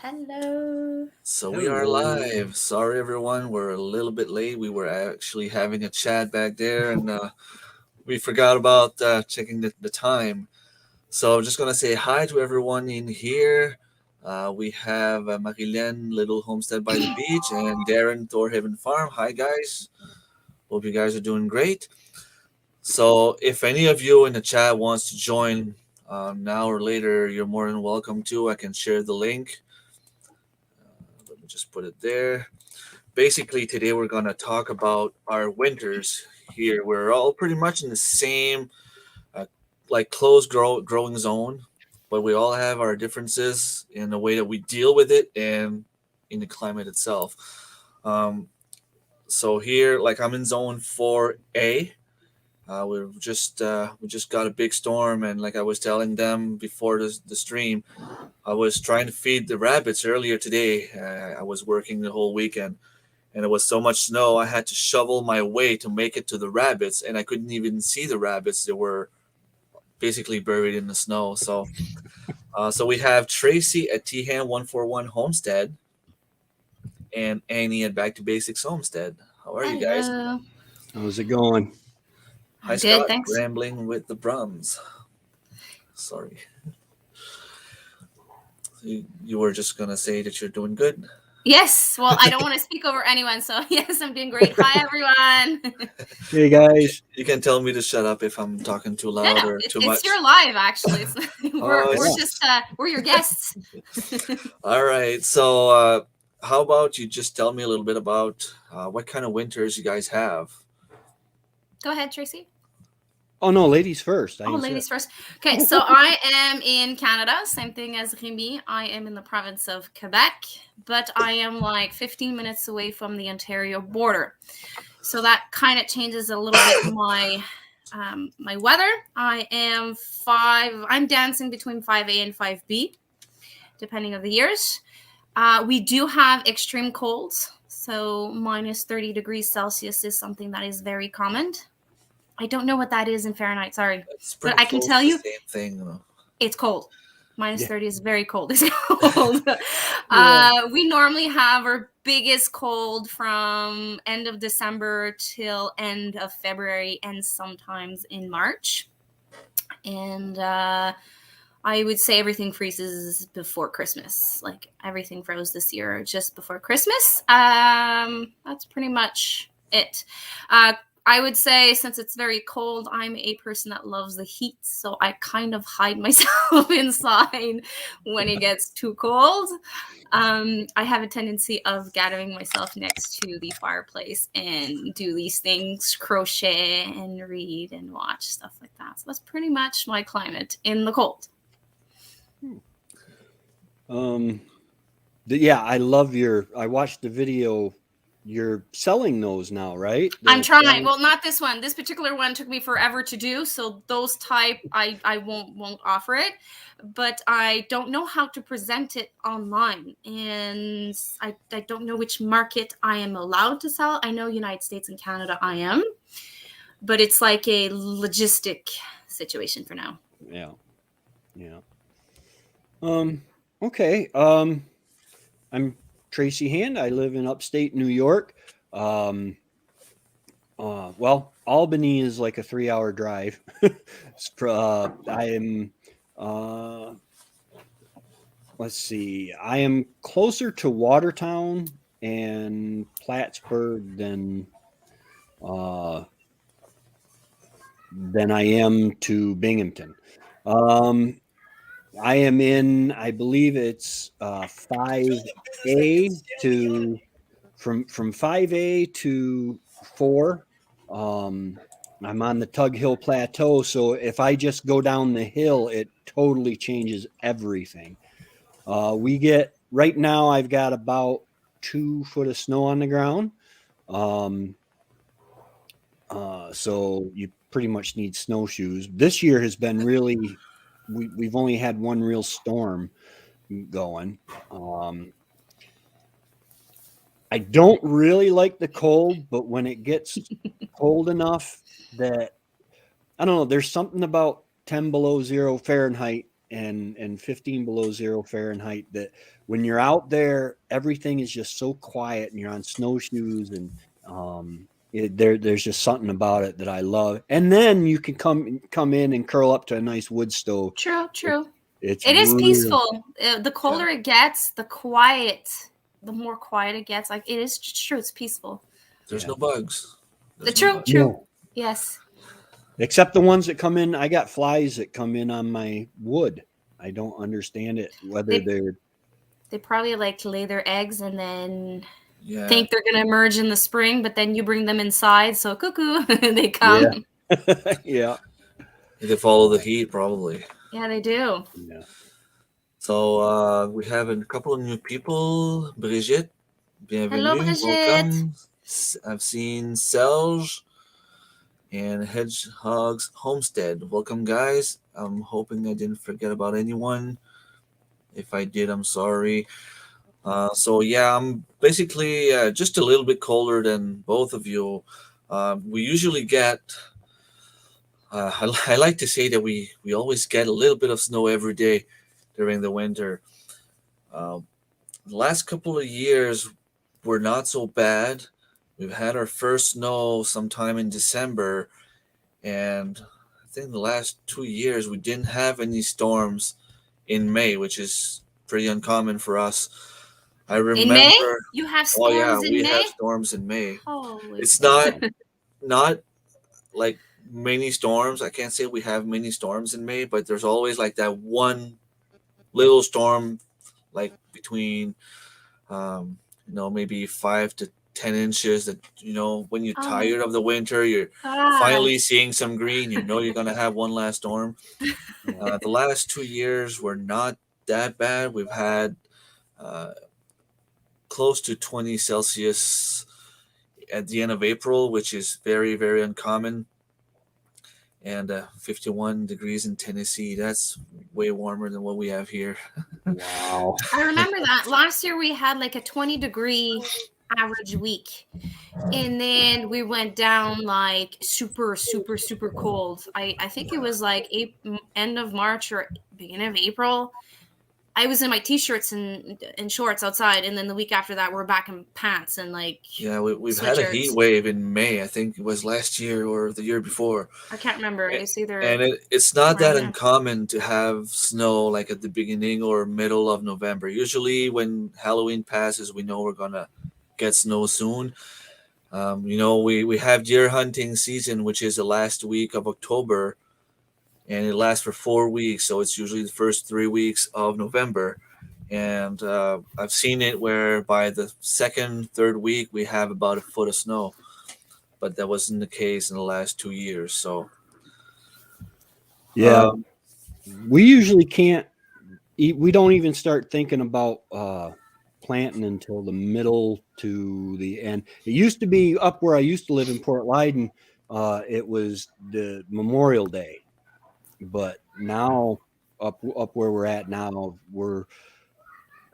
Hello. So we are live. Sorry, everyone. We're a little bit late. We were actually having a chat back there, and we forgot about checking the time. So I'm just gonna say hi to everyone in here. We have Marilyn, Little Homestead by the Beach, and Darren, Thorhaven Farm. Hi, guys. Hope you guys are doing great. So if any of you in the chat wants to join now or later, you're more than welcome to. I can share the link. Let me just put it there. Basically, today we're going to talk about our winters here. We're all pretty much in the same, uh, like, growing zone, but we all have our differences in the way that we deal with it and in the climate itself. Um, so here, like, I'm in zone 4A. We just got a big storm, and like I was telling them before the stream, I was trying to feed the rabbits earlier today. I was working the whole weekend, and it was so much snow I had to shovel my way to make it to the rabbits, and I couldn't even see the rabbits. They were basically buried in the snow. So we have Tracy at T-Hand141 Homestead and Anny at Back to Basics Homestead. How are you guys? Hello. How's it going? Hi, I'm Scott. good, thanks. Rambling with the Brums. Sorry. You were just going to say that you're doing good? Yes, well, I don't want to speak over anyone, so yes, I'm doing great. Hi, everyone. Hey, guys. You can tell me to shut up if I'm talking too loud or too much. It's your live, actually. We're your guests. All right. So how about you just tell me a little bit about what kind of winters you guys have? Go ahead, Tracy. Oh, no, ladies first. Ladies first. Okay, so I am in Canada, same thing as Remy. I am in the province of Quebec, but I am like 15 minutes away from the Ontario border. So that kind of changes a little bit my weather. I'm dancing between 5A and 5B, depending on the years. We do have extreme colds, so minus 30 degrees Celsius is something that is very common. I don't know what that is in Fahrenheit, sorry. But I can tell you, same thing. It's cold. Minus 30 is very cold. It's cold. We normally have our biggest cold from end of December till end of February and sometimes in March. And I would say everything freezes before Christmas. Like everything froze this year just before Christmas. That's pretty much it. I would say since it's very cold, I'm a person that loves the heat. So I kind of hide myself inside when it gets too cold. I have a tendency of gathering myself next to the fireplace and do these things, crochet and read and watch, stuff like that. So that's pretty much my climate in the cold. Yeah, I watched the video. You're selling those now, right? I'm trying. Well, not this one. This particular one took me forever to do. So those type, I won't offer it. But I don't know how to present it online. And I don't know which market I am allowed to sell. I know United States and Canada I am. But it's like a logistic situation for now. Yeah. Okay. I'm Tracy Hand. I live in upstate New York. Well, Albany is like a 3-hour drive. I am, let's see, I am closer to Watertown and Plattsburgh than I am to Binghamton. I am in, I believe it's 5A to from 5A to 4. I'm on the Tug Hill Plateau, so if I just go down the hill, it totally changes everything. We get right now. I've got about 2 foot of snow on the ground. So you pretty much need snowshoes. This year has been really. We've only had one real storm going. I don't really like the cold, but when it gets cold enough that, I don't know, there's something about 10 below 0 Fahrenheit and 15 below 0 Fahrenheit, that when you're out there, everything is just so quiet, and you're on snowshoes, and there's just something about it that I love. And then you can come in and curl up to a nice wood stove. True. It's It is really peaceful. The colder it gets, the more quiet it gets. Like, it is true. It's peaceful. There's no bugs. True. No. Yes. Except the ones that come in. I got flies that come in on my wood. I don't understand it. Whether they probably like to lay their eggs and then think they're gonna emerge in the spring, but then you bring them inside, so cuckoo, they come. Yeah. They follow the heat, probably. Yeah, they do. Yeah. So we have a couple of new people. Brigitte, bienvenue. Hello, Brigitte. Welcome. I've seen Serge and Hedgehog's Homestead. Welcome, guys. I'm hoping I didn't forget about anyone. If I did, I'm sorry. So yeah, I'm basically just a little bit colder than both of you. We usually get. I like to say that we always get a little bit of snow every day during the winter. The last couple of years were not so bad. We've had our first snow sometime in December, and I think the last 2 years we didn't have any storms in May, which is pretty uncommon for us. I remember. In May? You have storms in we May? have storms in May. Holy It's not like many storms. I can't say we have many storms in May, but there's always like that one little storm, like between maybe 5 to 10 inches, that when you're tired of the winter, you're finally seeing some green, you're gonna have one last storm. The last 2 years were not that bad. We've had close to 20 Celsius at the end of April, which is very, very uncommon. And 51 degrees in Tennessee. That's way warmer than what we have here. Wow. I remember that. Last year we had like a 20-degree average week. And then we went down like super, super, super cold. I think it was like end of March or beginning of April. I was in my t-shirts and shorts outside, and then the week after that, we're back in pants and like we've had a heat wave in May. I think it was last year or the year before. I can't remember. It's either it's not that uncommon to have snow like at the beginning or middle of November. Usually, when Halloween passes, we know we're gonna get snow soon. We have deer hunting season, which is the last week of October. And it lasts for 4 weeks, so it's usually the first 3 weeks of November. And I've seen it where by the second, third week, we have about a foot of snow. But that wasn't the case in the last 2 years. So, yeah, we usually can't. We don't even start thinking about planting until the middle to the end. It used to be up where I used to live in Port Leyden. It was the Memorial Day. But now up where we're at now,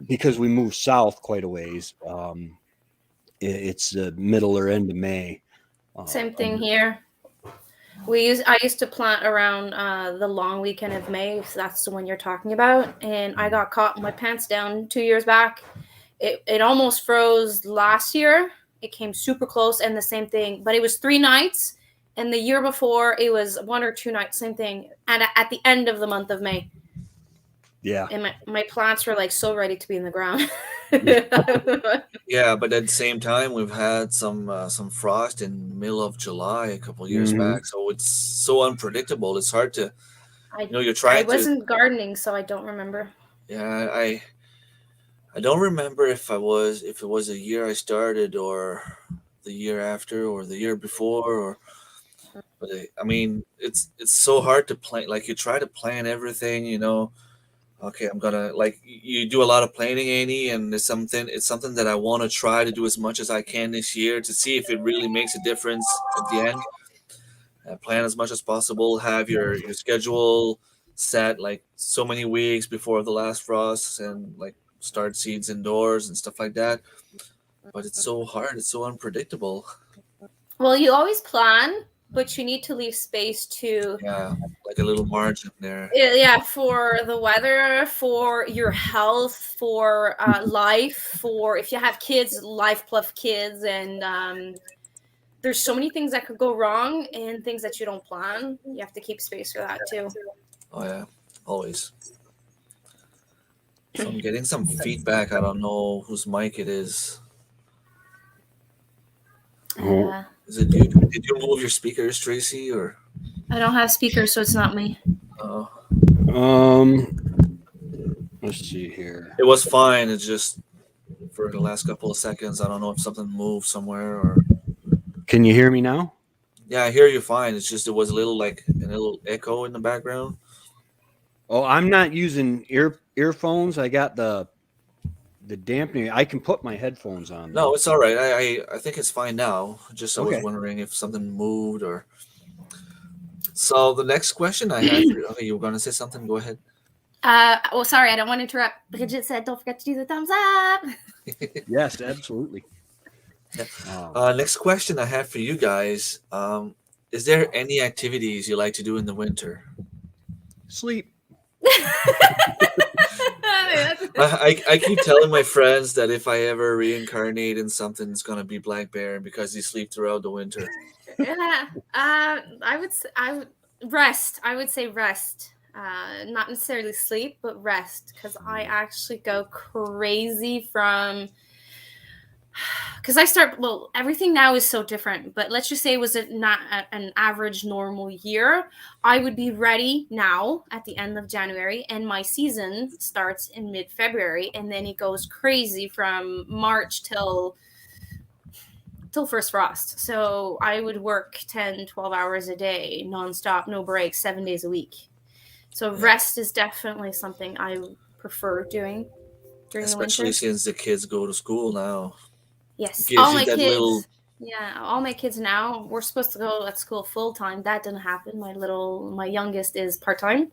because we moved south quite a ways. It's the middle or end of May. Same thing here. I used to plant around the long weekend of May, if that's the one you're talking about. And I got caught with my pants down 2 years back. It almost froze last year. It came super close, and the same thing. But it was 3 nights. And the year before, it was 1 or 2 nights, same thing. And at the end of the month of May. Yeah. And my plants were like so ready to be in the ground. Yeah, but at the same time, we've had some frost in the middle of July a couple of years back. So it's so unpredictable. It's hard to, you're trying to. I wasn't gardening, so I don't remember. Yeah, I don't remember if it was a year I started or the year after or the year before but I mean, it's so hard to plan. Like, you try to plan everything, Okay, I'm gonna, like, you do a lot of planning, Anny, and it's something that I want to try to do as much as I can this year to see if it really makes a difference at the end. Plan as much as possible. Have your schedule set like so many weeks before the last frost, and like start seeds indoors and stuff like that. But it's so hard. It's so unpredictable. Well, you always plan, but you need to leave space to like a little margin there. For the weather, for your health, for life, for if you have kids, life plus kids, and there's so many things that could go wrong and things that you don't plan. You have to keep space for that too. Oh yeah, always. So I'm getting some feedback. I don't know whose mic it is. Is it you? Did you move your speakers, Tracy, or? I don't have speakers, so it's not me. Let's see here. It was fine. It's just for the last couple of seconds. I don't know if something moved somewhere or. Can you hear me now? Yeah, I hear you fine. It's just it was a little echo in the background. Oh, I'm not using earphones. I got the dampening. I can put my headphones on. No, it's all right. I think it's fine now. Just I was Okay. wondering if something moved or. So the next question I had for you. Okay, you were going to say something. Go ahead. Sorry, I don't want to interrupt. Bridget said, "Don't forget to do the thumbs up." Yes, absolutely. Next question I have for you guys. Is there any activities you like to do in the winter? Sleep. I keep telling my friends that if I ever reincarnate in something, it's gonna be Black Bear because he sleep throughout the winter. Yeah, I would rest. I would say rest. Not necessarily sleep, but rest, because I actually go crazy from. Because everything now is so different, but let's just say it was not an average normal year. I would be ready now at the end of January, and my season starts in mid-February, and then it goes crazy from March till first frost. So I would work 10, 12 hours a day, nonstop, no breaks, 7 days a week. So rest is definitely something I prefer doing during the winter. Especially since the kids go to school now. Yes, all my kids. Yeah, all my kids now. We're supposed to go at school full time. That didn't happen. My youngest is part time,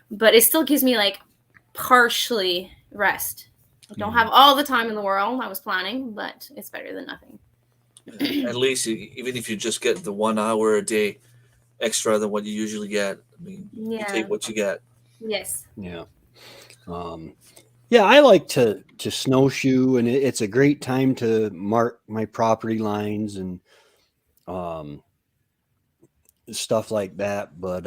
but it still gives me like partially rest. I don't have all the time in the world I was planning, but it's better than nothing. At least even if you just get the 1 hour a day extra than what you usually get, I mean, you take what you get. Yes. Yeah. Yeah, I like to snowshoe, and it's a great time to mark my property lines and stuff like that. But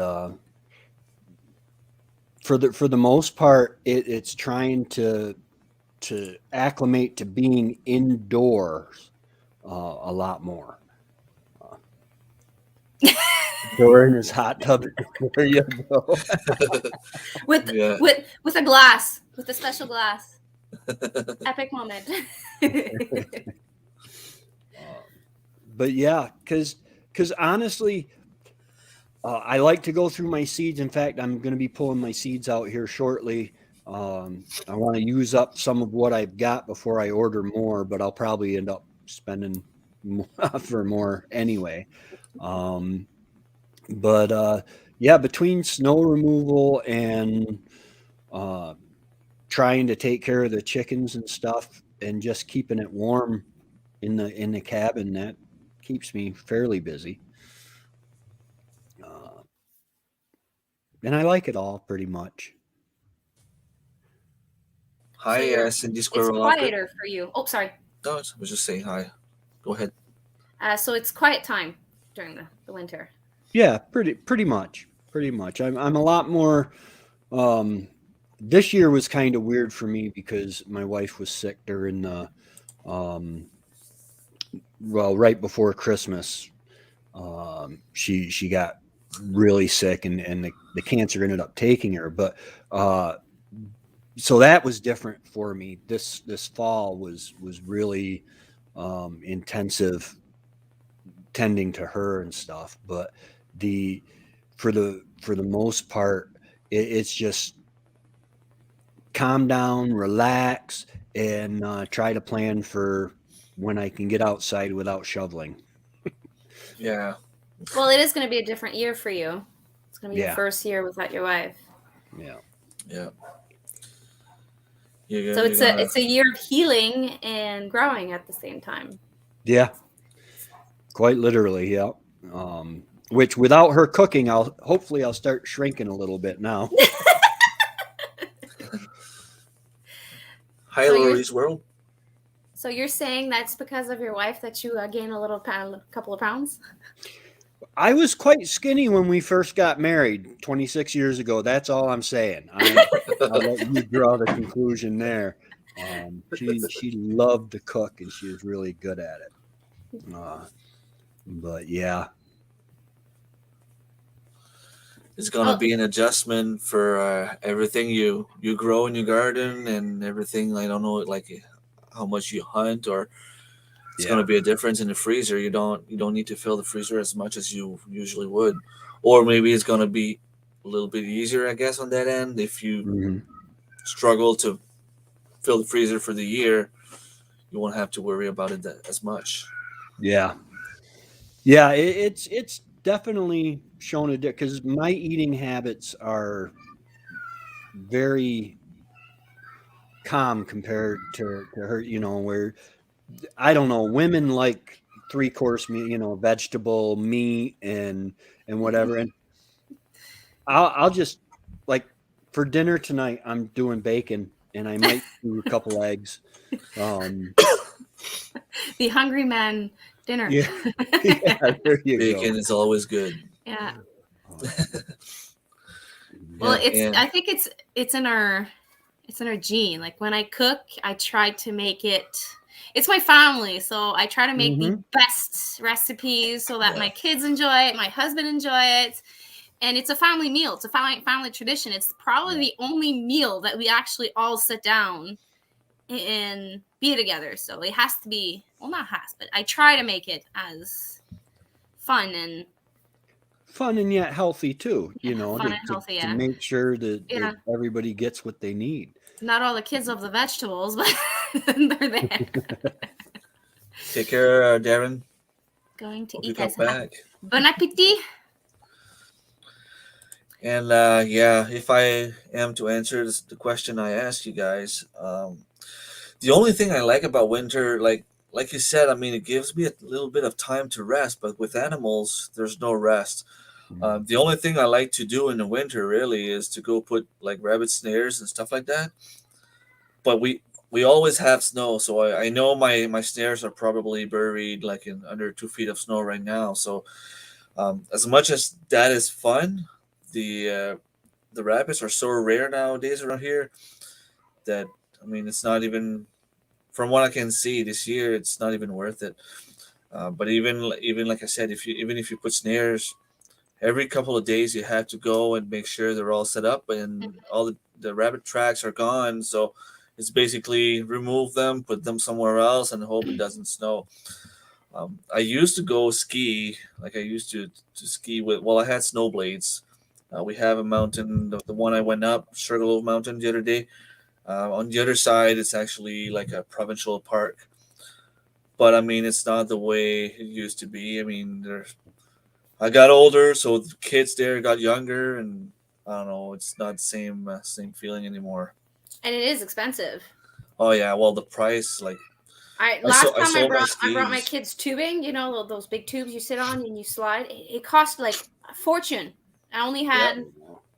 for the most part, it's trying to acclimate to being indoors a lot more. Door in his hot tub. There you go. with a glass, with a special glass. Epic moment. But yeah, because honestly, I like to go through my seeds. In fact, I'm going to be pulling my seeds out here shortly. I want to use up some of what I've got before I order more, but I'll probably end up spending more for more anyway. But yeah, between snow removal and trying to take care of the chickens and stuff, and just keeping it warm in the cabin, that keeps me fairly busy. And I like it all pretty much. Hi, Cindy Squirrel. It's quieter for you. Oh, sorry. No, I was just saying hi. Go ahead. So it's quiet time during the winter. Yeah, pretty much. I'm a lot more. This year was kind of weird for me because my wife was sick during the, right before Christmas. She got really sick, and the cancer ended up taking her. But so that was different for me. This fall was really intensive tending to her and stuff. But for the most part, it's just calm down, relax, and try to plan for when I can get outside without shoveling. Yeah. Well, it is going to be a different year for you. It's going to be your first year without your wife. Yeah. Yeah. So it's a year of healing and growing at the same time. Yeah. Quite literally, yeah. which without her cooking, hopefully I'll start shrinking a little bit now. Hi, So Lori's World. So you're saying that's because of your wife that you gained a couple of pounds? I was quite skinny when we first got married 26 years ago. That's all I'm saying. I'll let you draw the conclusion there. She loved to cook and she was really good at it. But yeah, It's gonna be an adjustment for everything you grow in your garden and everything. I don't know, like how much you hunt, or it's gonna be a difference in the freezer. You don't need to fill the freezer as much as you usually would, or maybe it's gonna be a little bit easier, I guess, on that end. If you struggle to fill the freezer for the year, you won't have to worry about it as much. Yeah, it's definitely shown a difference because my eating habits are very calm compared to her. Where I don't know, women like 3-course meal, vegetable, meat, and whatever. And I'll just like for dinner tonight, I'm doing bacon, and I might do a couple eggs. The hungry man dinner. Yeah, there you Bacon go. is always good. Yeah. Well, I think it's in our gene. Like when I cook, I try to make it. It's my family, so I try to make the best recipes so that my kids enjoy it, my husband enjoy it, and it's a family meal. It's a family tradition. It's probably the only meal that we actually all sit down and be together. So it has to be, well, not has, but I try to make it as fun and yet healthy too. healthy. To make sure that everybody gets what they need. Not all the kids love the vegetables, but they're there. Take care, Darren. Going to Hope eat, you guys. come back. Bon appetit. And if I am to answer the question I asked you guys, the only thing I like about winter, like you said, I mean, it gives me a little bit of time to rest. But with animals, there's no rest. The only thing I like to do in the winter really is to go put like rabbit snares and stuff like that. But we always have snow, so I know my snares are probably buried like in under 2 feet of snow right now. So as much as that is fun, the rabbits are so rare nowadays around here that I mean it's not even, from what I can see this year, it's not even worth it. But even like I said, if you put snares every couple of days, you have to go and make sure they're all set up and all the rabbit tracks are gone. So it's basically remove them, put them somewhere else, and hope it doesn't snow. I used to go ski, like I used to ski with. Well, I had snow blades. We have a mountain, the one I went up, Sugarloaf Mountain, the other day. On the other side, it's actually like a provincial park. But I mean, it's not the way it used to be. I mean, I got older, so the kids there got younger, and I don't know, it's not the same feeling anymore. And it is expensive. Oh yeah, well the price, like I brought my kids tubing. You know those big tubes you sit on and you slide. It cost like a fortune. I only had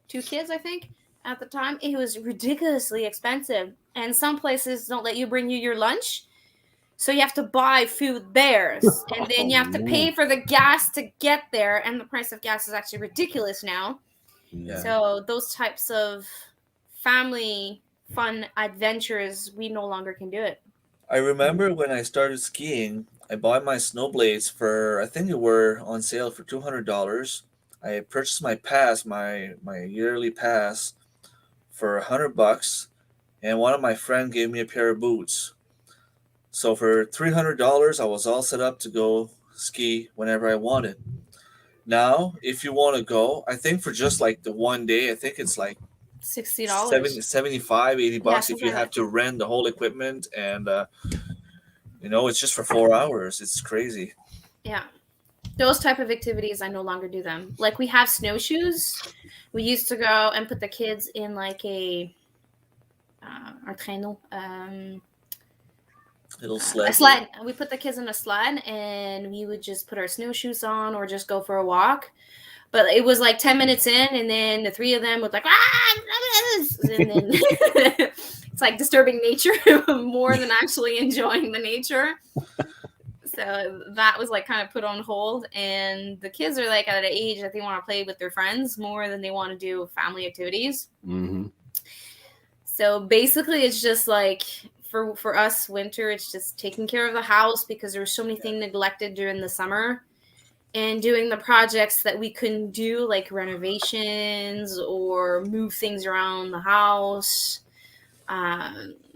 2 kids, I think, at the time. It was ridiculously expensive, and some places don't let you bring your lunch. So you have to buy food there, and then you have to pay for the gas to get there, and the price of gas is actually ridiculous now. Yeah. So those types of family fun adventures, we no longer can do it. I remember when I started skiing, I bought my snow blades for, I think they were on sale for $200. I purchased my pass, my yearly pass, for $100, and one of my friends gave me a pair of boots. So for $300, I was all set up to go ski whenever I wanted. Now, if you want to go, I think for just like the one day, I think it's like $60, 75, $80 if you have to rent the whole equipment, and it's just for 4 hours. It's crazy. Yeah. Those type of activities, I no longer do them. Like we have snowshoes. We used to go and put the kids in like a traîneau. Little a sled. sled. We put the kids in a sled, and we would just put our snowshoes on or just go for a walk. But it was like 10 minutes in, and then the three of them would like, and then it's like disturbing nature more than actually enjoying the nature. So that was like kind of put on hold, and the kids are like at an age that they want to play with their friends more than they want to do family activities. Mm-hmm. So basically, it's just like for us, winter, it's just taking care of the house because there were so many things neglected during the summer, and doing the projects that we couldn't do, like renovations or move things around the house,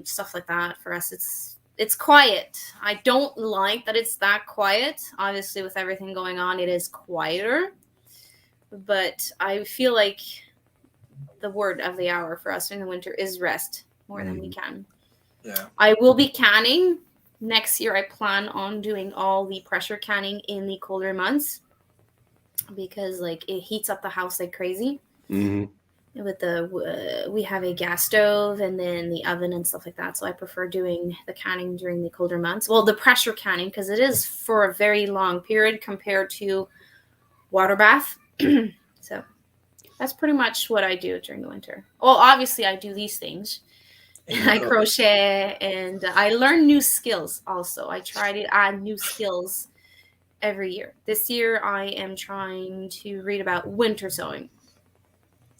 stuff like that. For us, it's quiet. I don't like that it's that quiet. Obviously, with everything going on, it is quieter. But I feel like the word of the hour for us in the winter is rest more than we can. Yeah. I will be canning. Next year, I plan on doing all the pressure canning in the colder months because like it heats up the house like crazy. Mm-hmm. With the we have a gas stove and then the oven and stuff like that, so I prefer doing the canning during the colder months. Well, the pressure canning, because it is for a very long period compared to water bath. So that's pretty much what I do during the winter. Well, obviously I do these things. I crochet, and I learn new skills also. I try to add new skills every year. This year I am trying to read about winter sewing.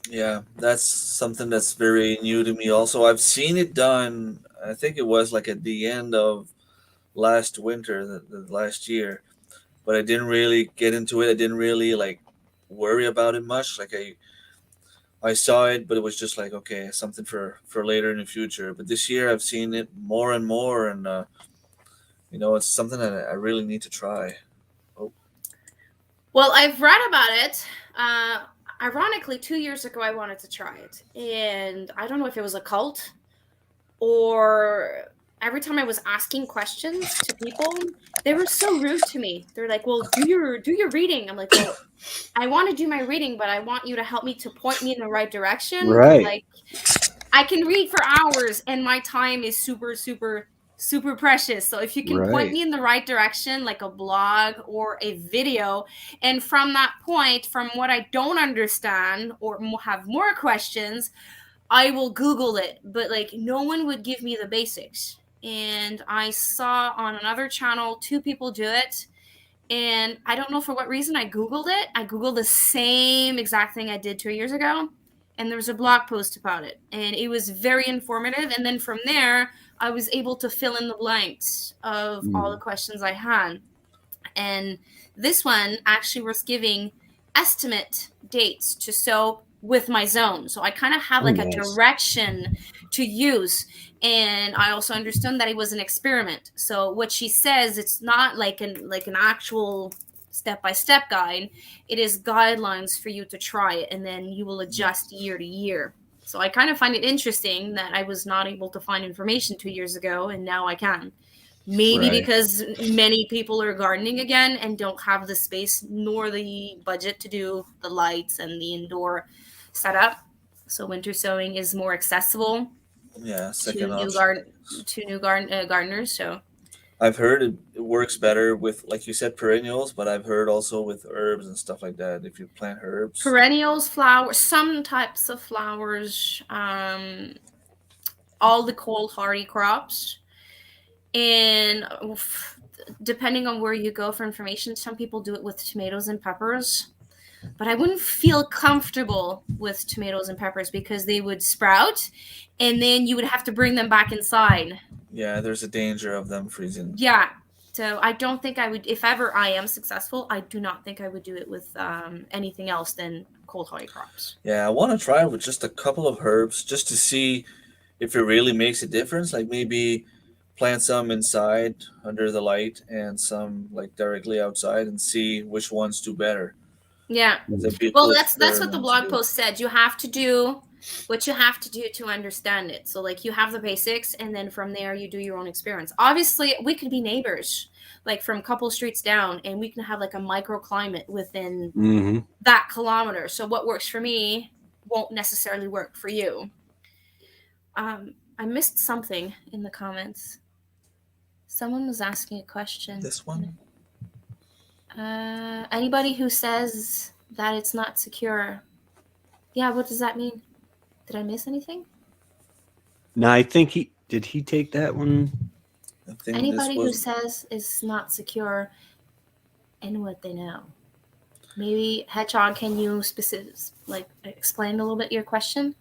Yeah, that's something that's very new to me. Also, I've seen it done. I think it was like at the end of last winter, the last year, but I didn't really get into it. I didn't really like worry about it much. Like I saw it, but it was just like okay, something for later in the future. But this year, I've seen it more and more, and it's something that I really need to try. Oh, Well, I've read about it. Ironically, 2 years ago, I wanted to try it. And I don't know if it was a cult or every time I was asking questions to people, they were so rude to me. They're like, well, do your reading. I'm like, well, I want to do my reading, but I want you to help me to point me in the right direction. Right. Like, I can read for hours and my time is super, super, super precious. So if you can point me in the right direction, like a blog or a video, and from that point, from what I don't understand or have more questions, I will Google it. But like no one would give me the basics. And I saw on another channel 2 people do it. And I don't know for what reason I Googled it. I Googled the same exact thing I did 2 years ago. And there was a blog post about it. And it was very informative. And then from there, I was able to fill in the blanks of all the questions I had. And this one actually was giving estimate dates to sew with my zone. So I kind of have like a direction to use. And I also understood that it was an experiment. So what she says, it's not like an actual step-by-step guide. It is guidelines for you to try it, and then you will adjust year to year. So I kind of find it interesting that I was not able to find information 2 years ago, and now I can. Maybe because many people are gardening again and don't have the space nor the budget to do the lights and the indoor setup. So winter sewing is more accessible second to new gardeners. So I've heard it works better with, like you said, perennials, but I've heard also with herbs and stuff like that. If you plant herbs, perennials, flowers, some types of flowers, all the cold hardy crops. And depending on where you go for information, some people do it with tomatoes and peppers. But I wouldn't feel comfortable with tomatoes and peppers because they would sprout and then you would have to bring them back inside. Yeah, there's a danger of them freezing. Yeah. So I don't think I would, if ever I am successful, I do not think I would do it with anything else than cold hardy crops. Yeah, I want to try it with just a couple of herbs just to see if it really makes a difference. Like maybe plant some inside under the light and some like directly outside and see which ones do better. Yeah. Well, that's what the blog post said. You have to do what you have to do to understand it. So like you have the basics and then from there you do your own experiments. Obviously, we could be neighbors like from a couple streets down and we can have like a microclimate within that kilometer. So what works for me won't necessarily work for you. I missed something in the comments. Someone was asking a question. This one? Anybody who says that it's not secure. Yeah, what does that mean? Did I miss anything? No, I think did he take that one? I think Anybody who this was. says it's not secure and what they know. Maybe Hedgehog, can you explain a little bit your question?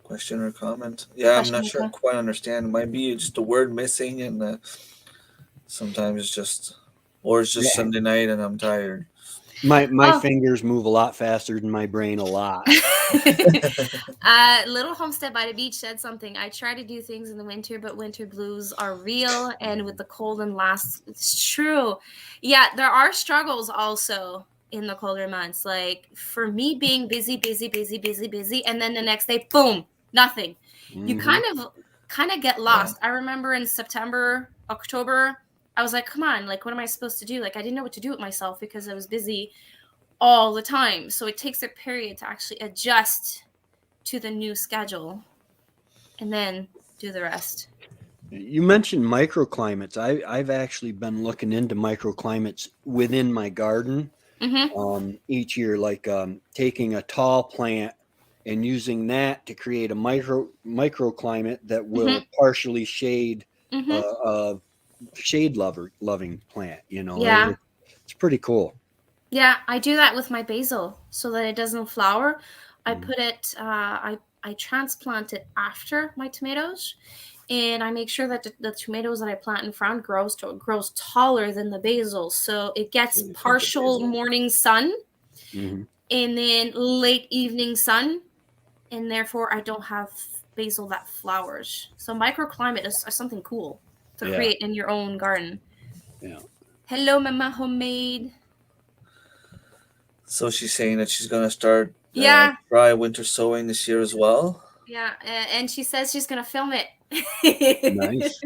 Question or comment? Yeah, I'm Question not or sure I comment? quite understand. It might be just a word missing, and sometimes it's just, or it's just Yeah. Sunday night and I'm tired. My fingers move a lot faster than my brain a lot. Little Homestead by the Beach said something. I try to do things in the winter, but winter blues are real, and with the cold and last, it's true. Yeah, there are struggles also in the colder months. Like for me, being busy, and then the next day, boom, nothing. You kind of get lost. I remember in September, October, I was like, come on, like what am I supposed to do? Like I didn't know what to do with myself because I was busy all the time. So it takes a period to actually adjust to the new schedule and then do the rest. You mentioned microclimates. I've actually been looking into microclimates within my garden each year, like taking a tall plant and using that to create a microclimate that will partially shade a shade loving plant. Yeah. It's pretty cool. Yeah, I do that with my basil so that it doesn't flower. I put it, I transplant it after my tomatoes, and I make sure that the tomatoes that I plant in front grows taller than the basil, so it gets partial morning sun and then late evening sun, and therefore I don't have basil that flowers. So microclimate is something cool to create in your own garden. Yeah. Hello, Mama Homemade. So she's saying that she's gonna start try winter sowing this year as well. Yeah, and she says she's gonna film it. Nice.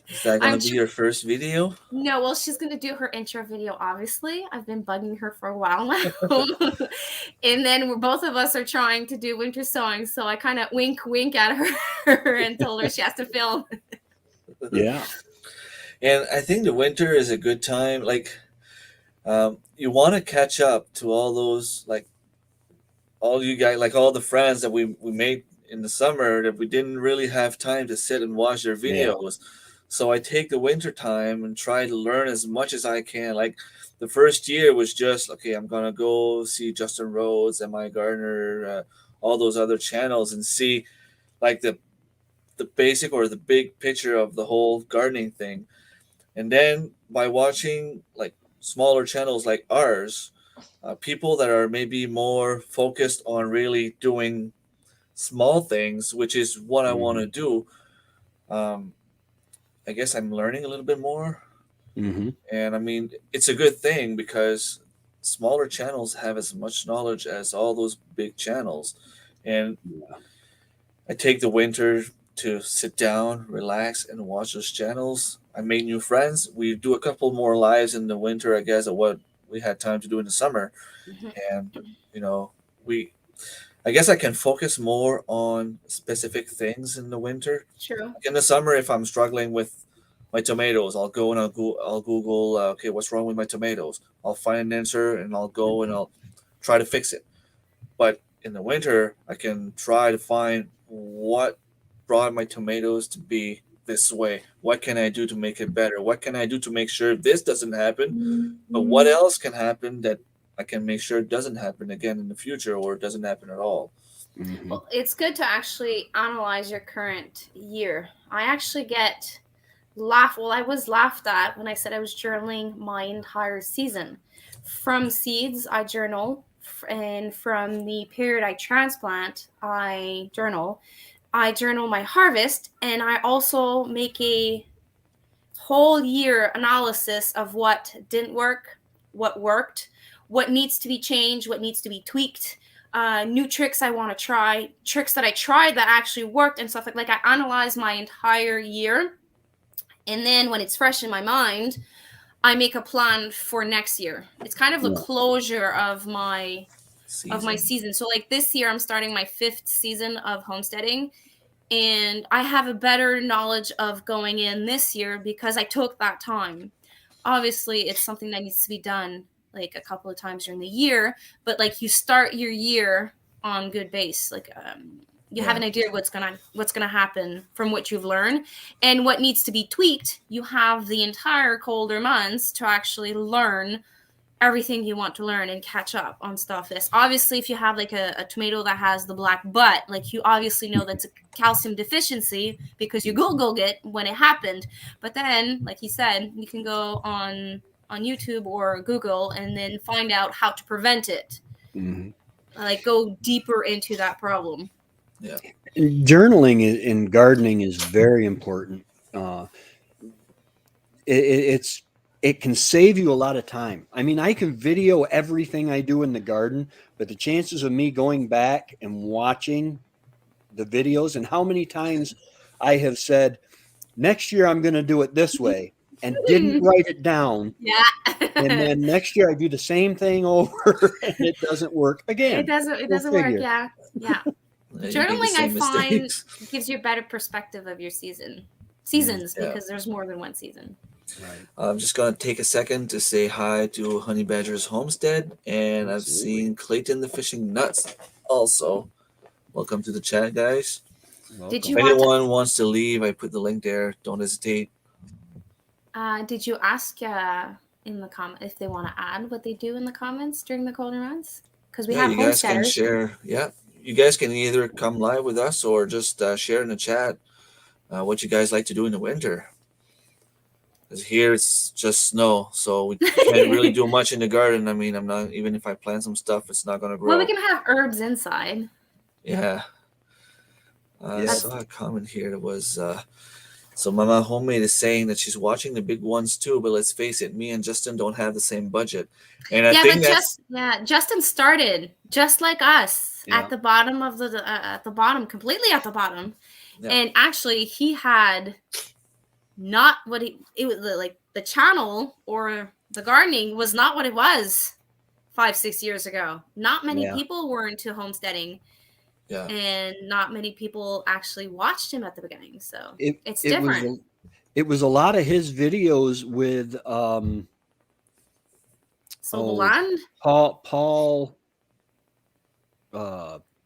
Is that gonna be your first video? No, well, she's gonna do her intro video. Obviously, I've been bugging her for a while now, and then both of us are trying to do winter sowing. So I kind of wink at her and told her she has to film. Yeah. And I think the winter is a good time. Like, you want to catch up to all those, like, all you guys, like all the friends that we made in the summer that we didn't really have time to sit and watch their videos. Yeah. So I take the winter time and try to learn as much as I can. Like the first year was just, okay, I'm going to go see Justin Rhodes and My Gardener, all those other channels and see like the basic or the big picture of the whole gardening thing. And then by watching like smaller channels like ours, people that are maybe more focused on really doing small things, which is what I want to do. I guess I'm learning a little bit more. And I mean, it's a good thing because smaller channels have as much knowledge as all those big channels. And I take the winter to sit down, relax, and watch those channels. I made new friends. We do a couple more lives in the winter, I guess, of what we had time to do in the summer. And, you know, I guess I can focus more on specific things in the winter. True. Like in the summer, if I'm struggling with my tomatoes, I'll go and I'll Google, okay, what's wrong with my tomatoes? I'll find an answer and I'll go and I'll try to fix it. But in the winter, I can try to find what brought my tomatoes to be this way. What can I do to make it better? What can I do to make sure this doesn't happen? But what else can happen that I can make sure it doesn't happen again in the future or it doesn't happen at all? Well, it's good to actually analyze your current year. I actually get I was laughed at when I said I was journaling my entire season. From seeds, I journal, and from the period I transplant, I journal. I journal my harvest, and I also make a whole year analysis of what didn't work, what worked, what needs to be changed, what needs to be tweaked, new tricks I want to try, tricks that I tried that actually worked, and stuff like I analyze my entire year. And then when it's fresh in my mind, I make a plan for next year. It's kind of the closure of my season. So like this year, I'm starting my 5th season of homesteading. And I have a better knowledge of going in this year because I took that time. Obviously, it's something that needs to be done like a couple of times during the year, but like you start your year on good base. Like you have an idea what's gonna happen from what you've learned and what needs to be tweaked. You have the entire colder months to actually learn everything you want to learn and catch up on stuff. This obviously, if you have like a tomato that has the black butt, like you obviously know that's a calcium deficiency because you googled it when it happened. But then, like he said, you can go on YouTube or Google and then find out how to prevent it. Mm-hmm. Like go deeper into that problem. Yeah. Journaling in gardening is very important. It can save you a lot of time. I mean, I can video everything I do in the garden, but the chances of me going back and watching the videos and how many times I have said, next year I'm going to do it this way and didn't write it down. Yeah. And then next year I do the same thing over and it doesn't work again. It doesn't work. Yeah. Yeah. Journaling, I find, gives you a better perspective of your seasons because there's more than one season. Right. I'm just going to take a second to say hi to Honey Badger's Homestead, and I've seen Clayton the Fishing Nuts also. Welcome to the chat, guys. Did if anyone wants to leave, I put the link there. Don't hesitate. Did you ask in the comment if they want to add what they do in the comments during the colder months? Because we have you guys can homesteaders. share. Yeah, you guys can either come live with us or just share in the chat what you guys like to do in the winter. Because here it's just snow, so we can't really do much in the garden. I mean, I'm not, even if I plant some stuff, it's not going to grow. Well, we can have herbs inside. Yeah. I saw a comment here that was, so Mama Homemade is saying that she's watching the big ones too, but let's face it, me and Justin don't have the same budget. And I think Justin started just like us at the bottom of completely at the bottom. Yeah. And actually he had not what it was like. The channel or the gardening was not what it was 5-6 years ago. Not many people were into homesteading. Yeah. And not many people actually watched him at the beginning. So it's different. It was a lot of his videos with Paul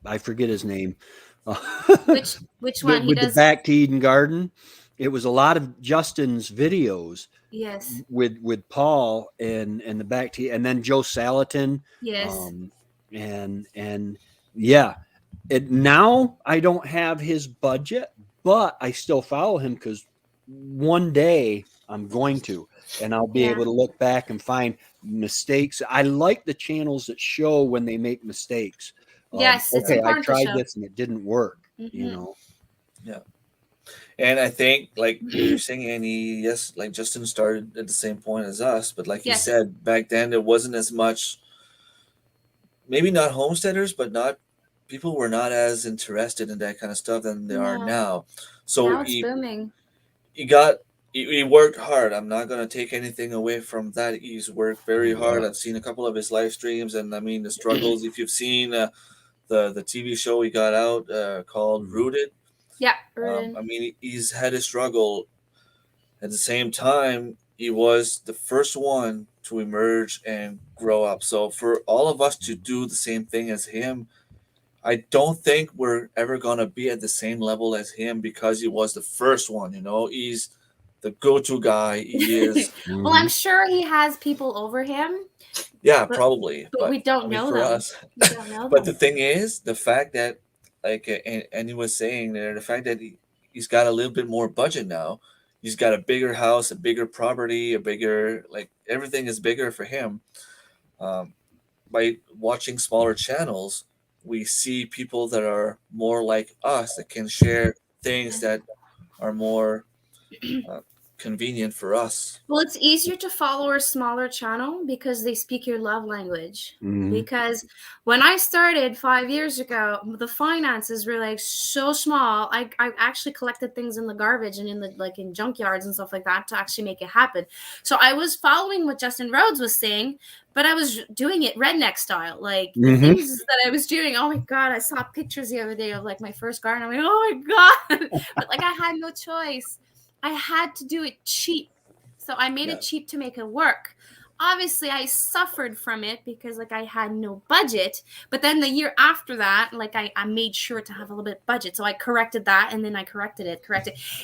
I forget his name. Which one? With the Back to Eden Garden. It was a lot of Justin's videos. Yes. With Paul and the Back to, and then Joe Salatin. Yes. And yeah. Now I don't have his budget, but I still follow him because one day I'm going to, and I'll be able to look back and find mistakes. I like the channels that show when they make mistakes. Yes, it's I tried this and it didn't work. Mm-hmm. You know. Yeah. And I think, like you're saying, Annie, yes, like Justin started at the same point as us, but like you said, back then there wasn't as much. Maybe not homesteaders, but people were not as interested in that kind of stuff than they are now. So now it's booming. He worked hard. I'm not going to take anything away from that. He's worked very hard. I've seen a couple of his live streams, and I mean the struggles. If you've seen the TV show he got out called Rooted. Yeah, Rooted. I mean, he's had a struggle. At the same time, he was the first one to emerge and grow up. So for all of us to do the same thing as him, I don't think we're ever going to be at the same level as him because he was the first one, you know. He's the go-to guy. He is. Well, I'm sure he has people over him. Yeah, probably. But we don't know them. We don't know but the thing is, the fact that, like Annie was saying there, the fact that he's got a little bit more budget now. He's got a bigger house, a bigger property, a bigger, like, everything is bigger for him. By watching smaller channels, we see people that are more like us that can share things that are more convenient for us. Well, it's easier to follow a smaller channel because they speak your love language. Mhm. Because when I started 5 years ago, the finances were like so small. I actually collected things in the garbage and in the in junkyards and stuff like that to actually make it happen. So I was following what Justin Rhodes was saying, but I was doing it redneck style. Like the Mhm. things that I was doing. Oh my God, I saw pictures the other day of like my first garden. I'm like, oh my God. But like I had no choice. I had to do it cheap. So I made it cheap to make it work. Obviously, I suffered from it because like I had no budget. But then the year after that, like I made sure to have a little bit of budget. So I corrected that and then I corrected it.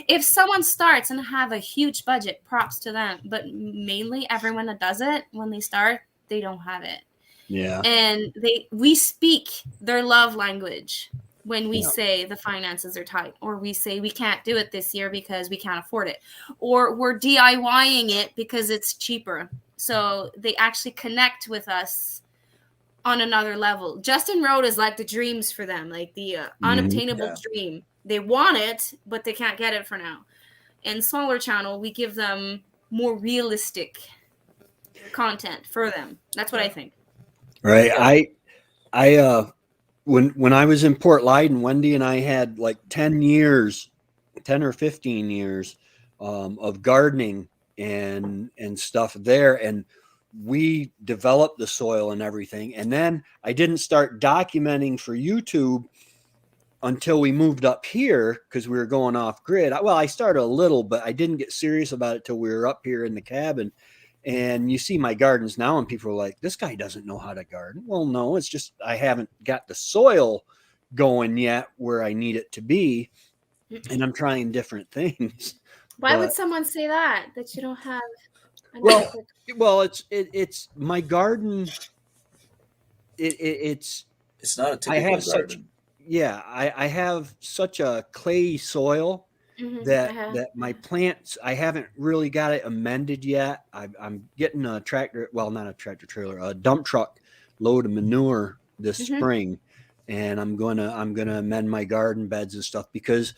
If someone starts and have a huge budget, props to them. But mainly everyone that does it, when they start, they don't have it. Yeah. And we speak their love language when we Yeah. say the finances are tight, or we say we can't do it this year because we can't afford it, or we're DIYing it because it's cheaper. So they actually connect with us on another level. Justin Road is like the dreams for them, like the unobtainable dream. They want it, but they can't get it for now. And smaller channel, we give them more realistic content for them. That's what I think. Right. I when I was in Port Leyden, Wendy and I had like 10 or 15 years of gardening and stuff there. And we developed the soil and everything. And then I didn't start documenting for YouTube until we moved up here because we were going off grid. Well, I started a little, but I didn't get serious about it till we were up here in the cabin. And you see my gardens now, and people are like, this guy doesn't know how to garden. Well, no, it's just I haven't got the soil going yet where I need it to be. And I'm trying different things. Why would someone say that you don't have? Well, it's my garden. It's not a typical garden. I have such a clay soil that my plants, I haven't really got it amended yet. I'm getting a tractor, well, not a tractor trailer, a dump truck load of manure this spring, and I'm gonna amend my garden beds and stuff because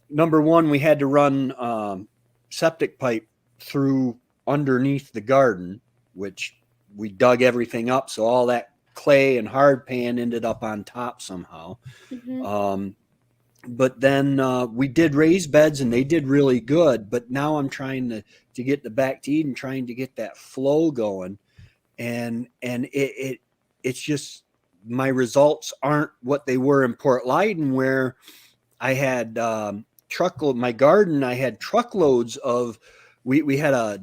number one, we had to run septic pipe through underneath the garden, which we dug everything up, so all that clay and hard pan ended up on top somehow. But then we did raised beds and they did really good. But now I'm trying to get the back to Eden, trying to get that flow going, and it's just my results aren't what they were in Port Leyden, where I had my garden. I had truckloads of. We had a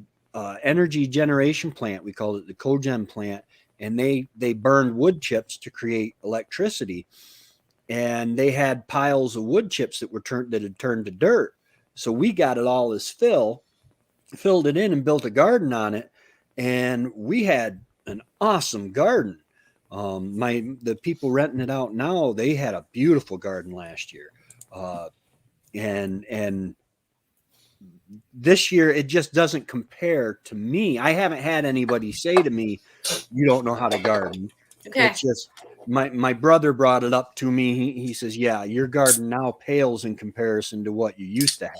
energy generation plant. We called it the cogen plant, and they burned wood chips to create electricity. And they had piles of wood chips that had turned to dirt. So we got it all as filled it in and built a garden on it. And we had an awesome garden. The people renting it out now, they had a beautiful garden last year. And this year it just doesn't compare to me. I haven't had anybody say to me, you don't know how to garden. Okay. It's just my brother brought it up to me. He says, yeah, your garden now pales in comparison to what you used to have.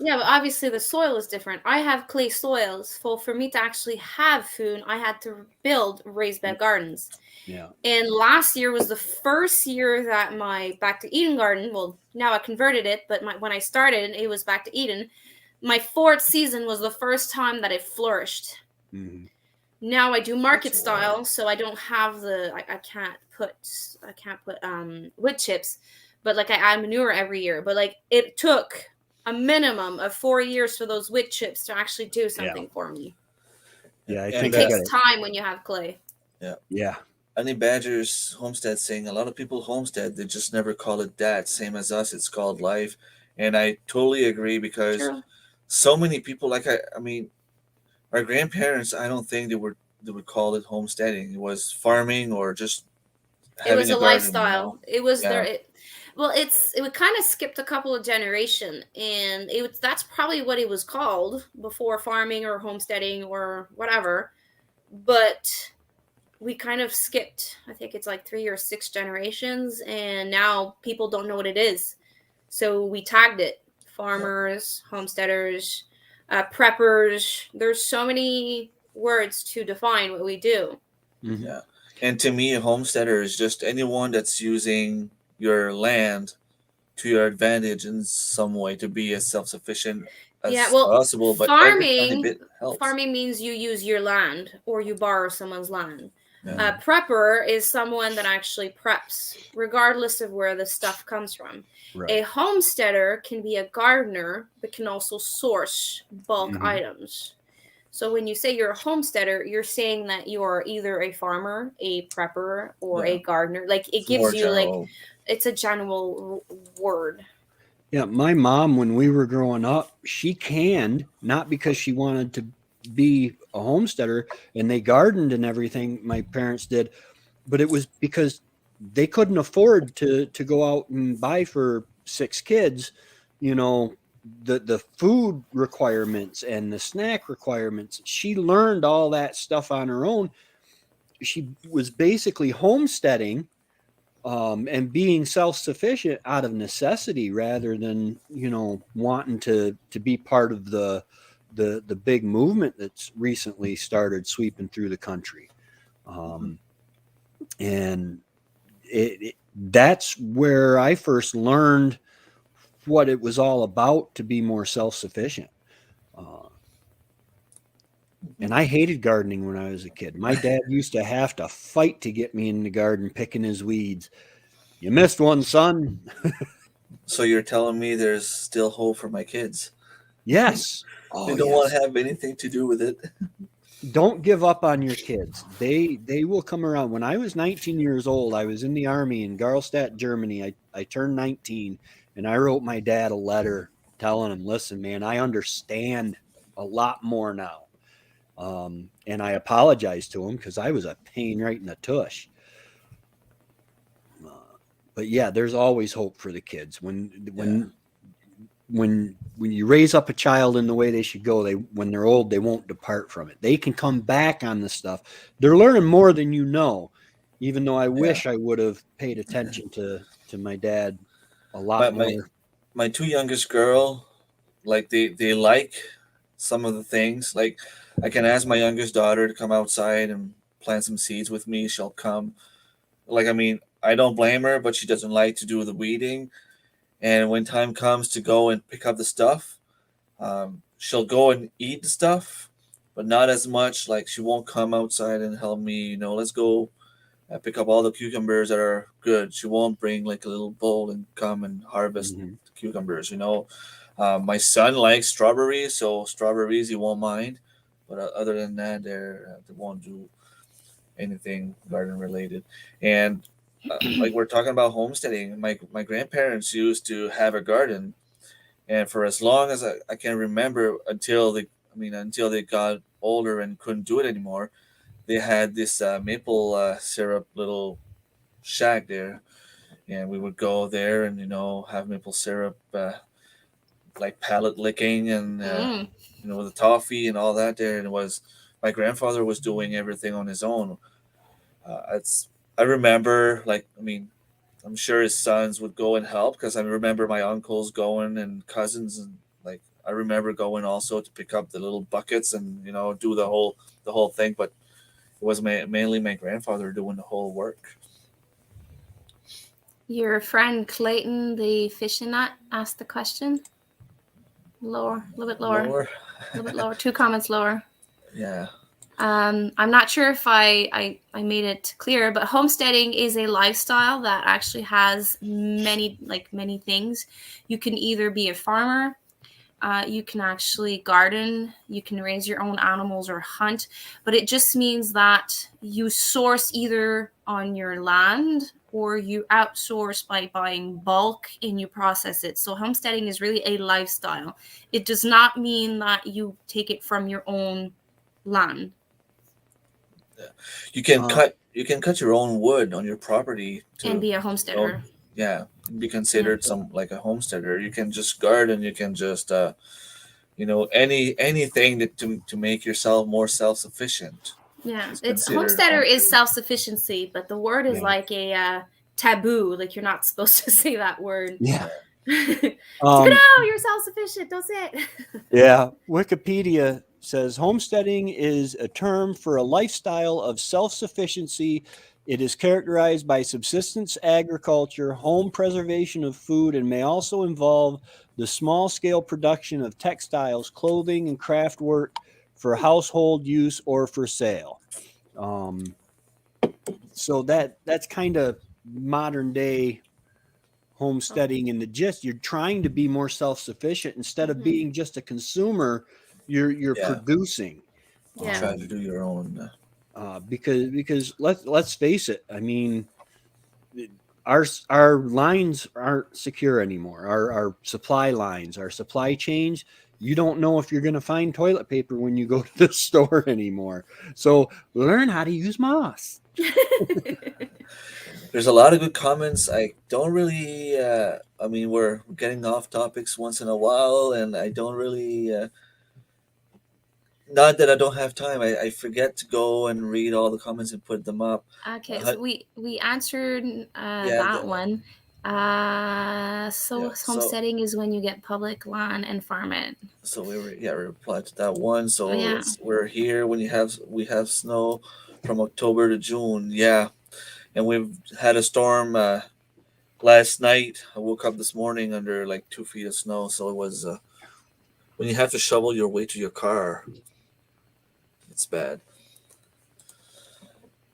Yeah, but obviously the soil is different. I have clay soils. For me to actually have food, I had to build raised bed gardens. Yeah. And last year was the first year that my Back to Eden garden, well, now I converted it, but when I started, it was Back to Eden. My 4th season was the first time that it flourished. Mm-hmm. Now I do market style, so I don't have I can't put wood chips, but like I add manure every year. But like it took a minimum of 4 years for those wood chips to actually do something for me. Yeah, I think it takes time when you have clay. Yeah. Yeah. Anny Badger's homestead saying a lot of people homestead, they just never call it that. Same as us, it's called life. And I totally agree because so many people, like I mean, our grandparents, I don't think they would call it homesteading. It was farming or just having it was a garden, lifestyle. You know? It was it would kind of skipped a couple of generations, and that's probably what it was called before farming or homesteading or whatever. But we kind of skipped, I think it's like 3 or 6 generations, and now people don't know what it is. So we tagged it: farmers, homesteaders, preppers. There's so many words to define what we do. Mhm. Yeah. And to me, a homesteader is just anyone that's using your land to your advantage in some way to be as self-sufficient Yeah, as well, possible, but every tiny farming bit helps. farming means you use your land or you borrow someone's land. Yeah. Prepper is someone that actually preps, regardless of where the stuff comes from. Right. A homesteader can be a gardener, but can also source bulk Mhm. items. So when you say you're a homesteader, you're saying that you're either a farmer, a prepper, or Yeah. a gardener. Like, it It's more gives you like, general. it's a general word. Yeah, my mom, when we were growing up, she canned, not because she wanted to be a homesteader, and they gardened and everything, my parents did, but it was because they couldn't afford to go out and buy for 6 kids, you know, the food requirements and the snack requirements. She learned all that stuff on her own. She was basically homesteading, and being self-sufficient out of necessity rather than, you know, wanting to be part of the big movement that's recently started sweeping through the country. And that's where I first learned what it was all about to be more self-sufficient. And I hated gardening when I was a kid. My dad used to have to fight to get me in the garden picking his weeds. You missed one, son. So you're telling me there's still hope for my kids? Yes. They Oh, don't want yes. to have anything to do with it. Don't give up on your kids. They will come around. When I was 19 years old, I was in the army in Garlstadt, Germany. I turned 19, and I wrote my dad a letter telling him, "Listen, man, I understand a lot more now." And I apologized to him because I was a pain right in the tush. But yeah, there's always hope for the kids. When you raise up a child in the way they should go, when they're old, they won't depart from it. They can come back on the stuff. They're learning more than you know, even though I Yeah. wish I would have paid attention to my dad a My lot my more. my two youngest girl, like they like some of the things. Like I can ask my youngest daughter to come outside and plant some seeds with me. She'll come. Like I mean, I don't blame her, but she doesn't like to do the weeding. And when time comes to go and pick up the stuff, she'll go and eat the stuff, but not as much. Like she won't come outside and help me. Let's go pick up all the cucumbers that are good. She won't bring like a little bowl and come and harvest Mhm. cucumbers. My son likes strawberries, so strawberries he won't mind. But other than that, they won't do anything garden related. And like we're talking about homesteading, my grandparents used to have a garden, and for as long as I can remember, until they got older and couldn't do it anymore, they had this maple syrup little shack there, and we would go there and have maple syrup, like palate licking, and Mm. the toffee and all that there. And it was my grandfather was doing everything on his own. It's I remember, I'm sure his sons would go and help, because I remember my uncles going and cousins, and like I remember going also to pick up the little buckets and do the whole thing. But it was mainly my grandfather doing the whole work. Your friend Clayton, the fishing nut, asked the question. Lower, a little bit lower, Lower. a little bit lower. 2 comments lower. Yeah. I'm not sure if I made it clear, but homesteading is a lifestyle that actually has many things. You can either be a farmer, you can actually garden, you can raise your own animals or hunt, but it just means that you source either on your land or you outsource by buying bulk and you process it. So homesteading is really a lifestyle. It does not mean that you take it from your own land. You can cut your own wood on your property And to, be a you know, homesteader. yeah, be Yeah. considered some like a homesteader. You can just garden. You can just anything to make yourself more self sufficient. Yeah. Is It's considered homesteader is homesteading. self-sufficiency, but the word is Yeah. like a taboo. Like, you're not supposed to say that word. Yeah. Spit out. You're self-sufficient. Don't say it. Yeah. Wikipedia says homesteading is a term for a lifestyle of self-sufficiency. It is characterized by subsistence agriculture, home preservation of food, and may also involve the small-scale production of textiles, clothing, and craft work for household use or for sale. So that's kind of modern day homesteading in the gist. You're trying to be more self-sufficient instead of being just a consumer. You're producing. Try to do your own. Because let's face it. I mean, our lines aren't secure anymore. Our supply lines, our supply chains. You don't know if you're going to find toilet paper when you go to the store anymore. So learn how to use moss. There's a lot of good comments. I don't really. I mean, we're getting off topics once in a while, and I don't really. Not that I don't have time. I forget to go and read all the comments and put them up. Okay, so we answered that one. So homesteading is when you get public land and farm it. So we replied to that one. So we're here when we have snow from October to June. Yeah, and we've had a storm last night. I woke up this morning under like 2 feet of snow. So it was when you have to shovel your way to your car. It's bad.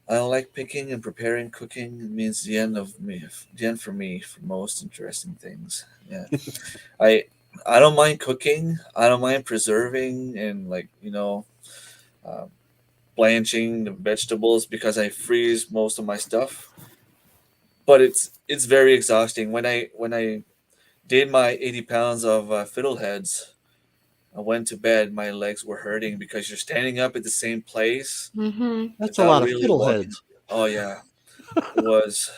I don't like picking and preparing. Cooking means the end for me for most interesting things. Yeah, I don't mind cooking. I don't mind preserving and blanching the vegetables because I freeze most of my stuff. But it's very exhausting when I did my 80 pounds of fiddleheads. I went to bed. My legs were hurting because you're standing up at the same place. That's a lot of fiddleheads. Oh yeah, it was.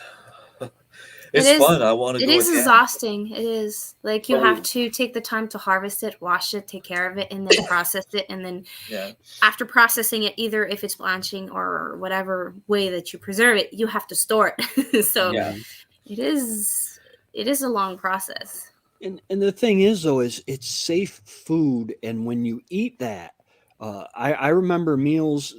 It's fun. I want to go. It is exhausting. It is like you have to take the time to harvest it, wash it, take care of it, and then process it. And then after processing it, either if it's blanching or whatever way that you preserve it, you have to store it. So it is a long process. And the thing is, though, is it's safe food, and when you eat that, I remember meals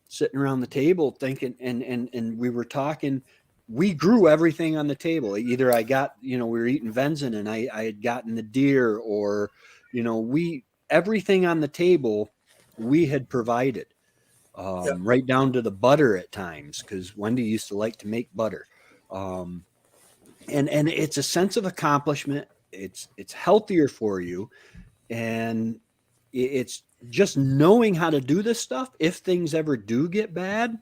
sitting around the table thinking, and we were talking. We grew everything on the table. Either I got, we were eating venison, and I had gotten the deer, or everything on the table we had provided, right down to the butter at times, because Wendy used to like to make butter, and it's a sense of accomplishment. It's healthier for you, and it's just knowing how to do this stuff. If things ever do get bad,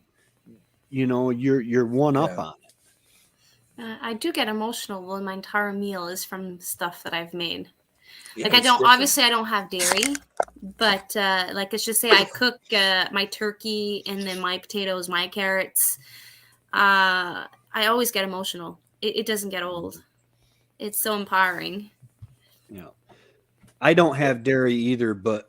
you're one up on it. I do get emotional when my entire meal is from stuff that I've made. Like I don't have dairy, but let's just say I cook my turkey and then my potatoes, my carrots. I always get emotional. It doesn't get old. It's so empowering. Yeah. I don't have dairy either, but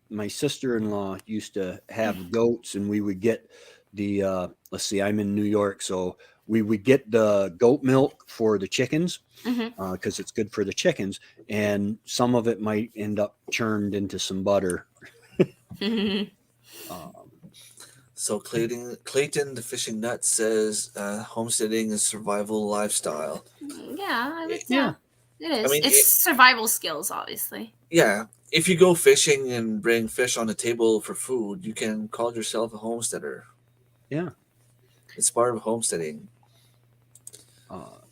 my sister-in-law used to have goats, and we would get the let's see, I'm in New York, so we would get the goat milk for the chickens because it's good for the chickens, and some of it might end up churned into some butter. So Clayton the fishing nut says homesteading is survival lifestyle. Yeah, I would say it is. I mean, it's survival skills, obviously. Yeah. If you go fishing and bring fish on the table for food, you can call yourself a homesteader. Yeah. It's part of homesteading.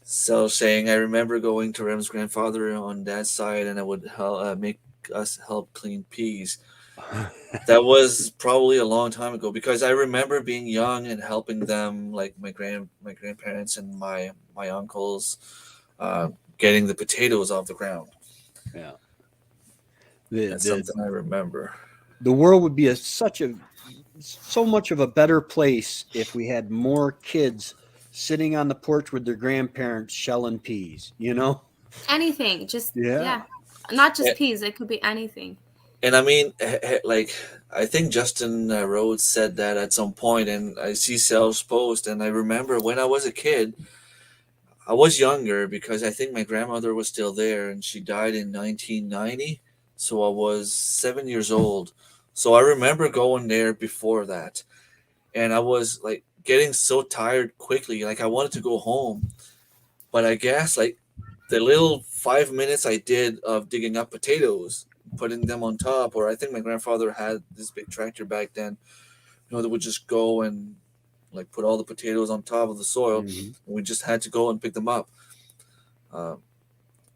So saying, I remember going to Rem's grandfather on Dad's side, and I would make us help clean peas. That was probably a long time ago because I remember being young and helping them, like my grandparents and my uncles, getting the potatoes off the ground. Yeah, that's something I remember. The world would be so much of a better place if we had more kids sitting on the porch with their grandparents shelling peas. Anything, just not just peas. It could be anything. And I mean, I think Justin Rhodes said that at some point, and I see Sal's post, and I remember when I was a kid, I was younger because I think my grandmother was still there, and she died in 1990. So I was 7 years old. So I remember going there before that, and I was like getting so tired quickly, like I wanted to go home. But I guess like the little 5 minutes I did of digging up potatoes, putting them on top, or I think my grandfather had this big tractor back then, that would just go and like put all the potatoes on top of the soil, Mhm. and we just had to go and pick them up. Um,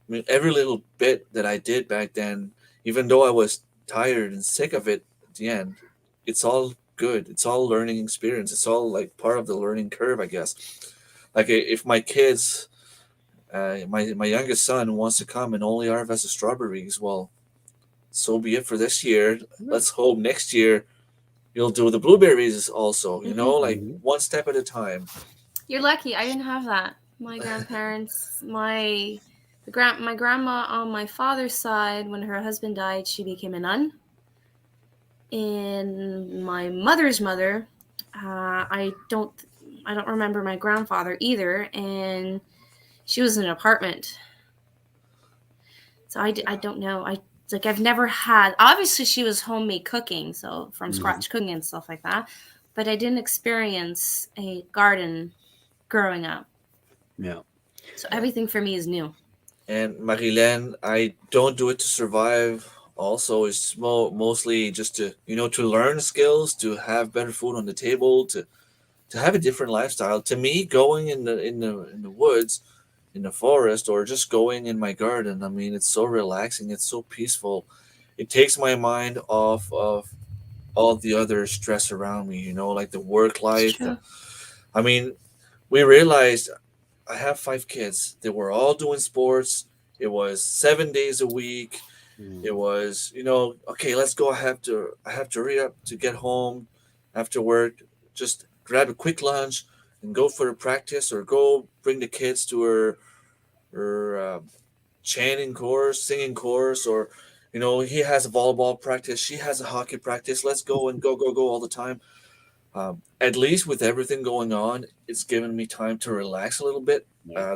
I mean, every little bit that I did back then, even though I was tired and sick of it at the end, it's all good. It's all learning experience. It's all like part of the learning curve, I guess. Like if my kids, my youngest son wants to come and only harvest the strawberries, well, so be it for this year. Let's hope next year you'll do the blueberries also. Like Mhm. one step at a time. You're lucky. I didn't have that. My grandparents, my grandma on my father's side, when her husband died, she became a nun. And my mother's mother, I don't remember my grandfather either, and she was in an apartment. So I don't know. I've never had. Obviously, she was homemade cooking, so from scratch cooking and stuff like that. But I didn't experience a garden growing up. Yeah. So everything for me is new. And Marilyn, I don't do it to survive. Also, it's mostly just to learn skills, to have better food on the table, to have a different lifestyle. To me, going in the woods, in the forest, or just going in my garden, I mean, it's so relaxing. It's so peaceful. It takes my mind off of all the other stress around me. Like the work It's life. true. I mean, we realized I have 5 kids. They were all doing sports. It was 7 days a week. It was, okay, let's go. I have to hurry up to get home after work. Just grab a quick lunch and go for a practice, or go bring the kids to her chanting course, singing course, or he has a volleyball practice, she has a hockey practice. Let's go and go go go all the time. At least with everything going on, it's given me time to relax a little bit. Yeah.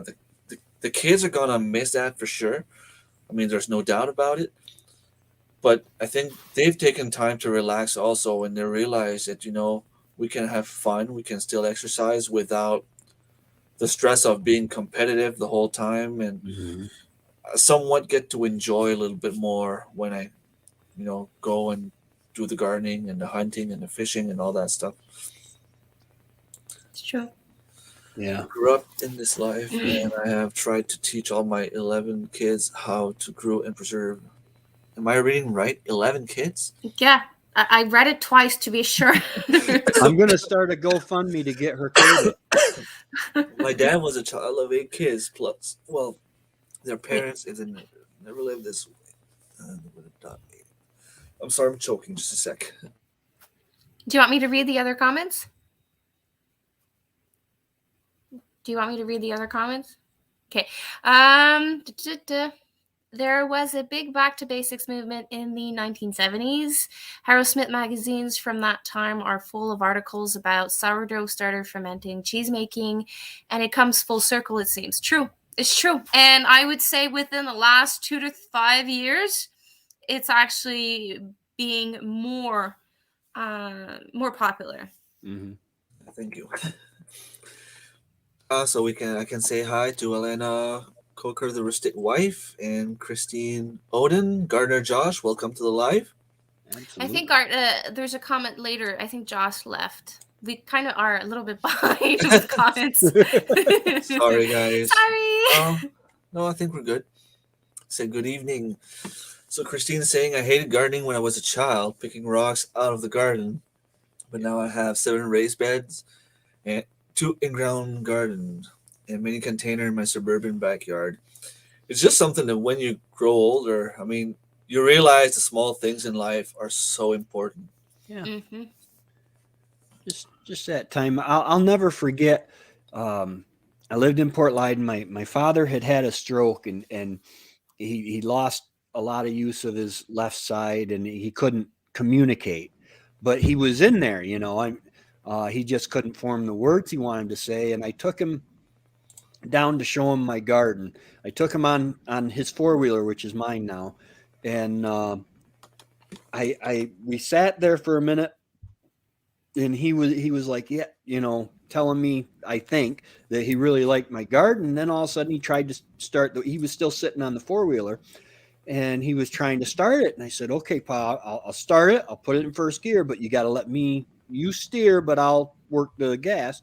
The kids are gonna miss that for sure. I mean, there's no doubt about it. But I think they've taken time to relax also, and they realize that we can have fun, we can still exercise without the stress of being competitive the whole time, and Mhm. somewhat get to enjoy a little bit more when I go and do the gardening and the hunting and the fishing and all that stuff. It's true. Yeah. Grew up in this life, and I have tried to teach all my 11 kids how to grow and preserve. Am I reading right? 11 kids? Yeah, I read it twice to be sure. I'm gonna start a GoFundMe to get her credit. My dad was a child of 8 kids plus. Well, their parents isn't never lived this way. They would have died. I'm sorry, I'm choking. Just a sec. Do you want me to read the other comments? Do you want me to read the other comments? Okay. There was a big back to basics movement in the 1970s. Harold Smith magazines from that time are full of articles about sourdough starter fermenting, cheese making, and it comes full circle, it seems. True. It's true. And I would say within the last 2 to 5 years, it's actually being more popular. Mm-hmm. Thank you. So I can say hi to Elena Coker, the rustic wife, and Christine Odin, Gardner Josh. Welcome to the live. I Absolutely. think there's a comment later. I think Josh left. We kind of are a little bit behind with comments. Sorry, guys. Sorry. No, I think we're good. Say good evening. So Christine's saying, I hated gardening when I was a child, picking rocks out of the garden, but now I have 7 raised beds and 2 in-ground gardens and mini container in my suburban backyard. It's just something that when you grow older, I mean, you realize the small things in life are so important. Yeah. Mm-hmm. Just that time. I'll never forget. I lived in Port Leyden. My father had a stroke, and he lost a lot of use of his left side, and he couldn't communicate. But he was in there, he just couldn't form the words he wanted to say. And I took him down to show him my garden. I took him on his 4-wheeler, which is mine now, and I we sat there for a minute, and he was like, yeah, telling me, I think, that he really liked my garden. And then all of a sudden he tried to start. He was still sitting on the 4-wheeler, and he was trying to start it. And I said, okay, Pa, I'll start it. I'll put it in first gear, but you got to let me, you steer, but I'll work the gas.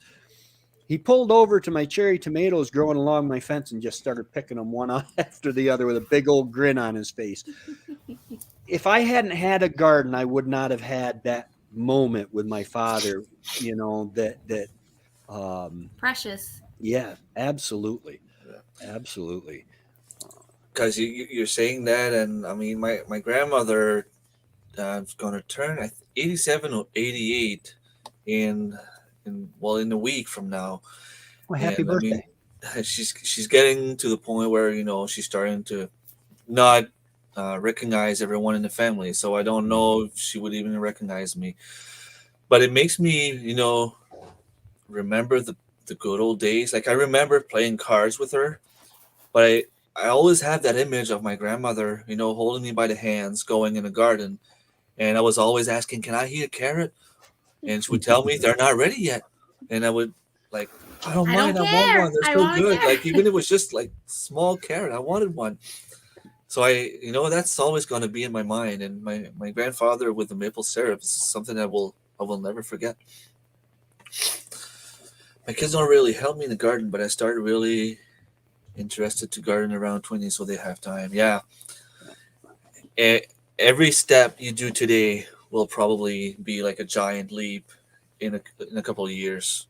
He pulled over to my cherry tomatoes growing along my fence and just started picking them one after the other with a big old grin on his face. If I hadn't had a garden, I would not have had that moment with my father, that Precious. yeah, absolutely. Absolutely. Because you're saying that, and I mean, my grandmother is going to turn 87 or 88 in a week from now. Well, happy And I mean, birthday. she's getting to the point where she's starting to not recognize everyone in the family. So I don't know if she would even recognize me. But it makes me, remember the good old days. Like I remember playing cards with her, but I always have that image of my grandmother, holding me by the hands, going in the garden, and I was always asking, "Can I eat a carrot?" And she would tell me they're not ready yet, and I would like, "I don't I don't mind, I want one. care. They're I so want a good." Like carrot. even if it was just like small carrot, I wanted one. So that's always going to be in my mind, and my grandfather with the maple syrup is something I will never forget. My kids don't really help me in the garden, but I started really interested to garden around 20, so they have time. Yeah. E- every step you do today will probably be like a giant leap in a couple of years.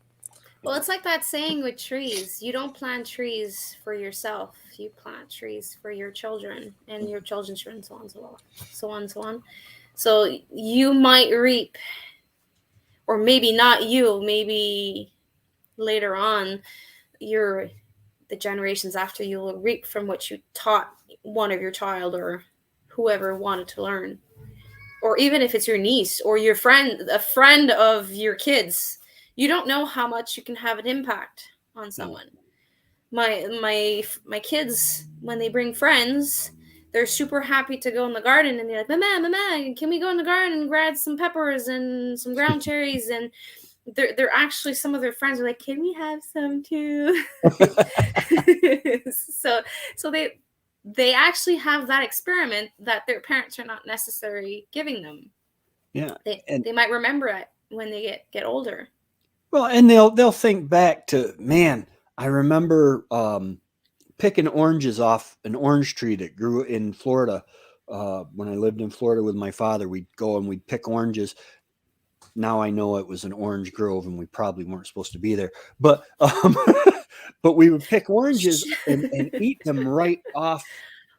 Well, it's like that saying with trees. You don't plant trees for yourself. You plant trees for your children and your children's children, so on, so on, so on, so on. So you might reap, or maybe not you, maybe later on, your the generations after you will reap from what you taught one of your child or whoever wanted to learn. Or even if it's your niece or your friend, a friend of your kids, you don't know how much you can have an impact on someone. My kids, when they bring friends, they're super happy to go in the garden, and they're like, Mama, can we go in the garden and grab some peppers and some ground cherries? And they're actually, some of their friends are like, can we have some too? so so they actually have that experiment that their parents are not necessarily giving them. Yeah. They might remember it when they get older. Well, and they'll think back to, man, I remember picking oranges off an orange tree that grew in Florida. When I lived in Florida with my father, we'd go and we'd pick oranges. Now I know it was an orange grove, and we probably weren't supposed to be there. But but we would pick oranges and eat them right off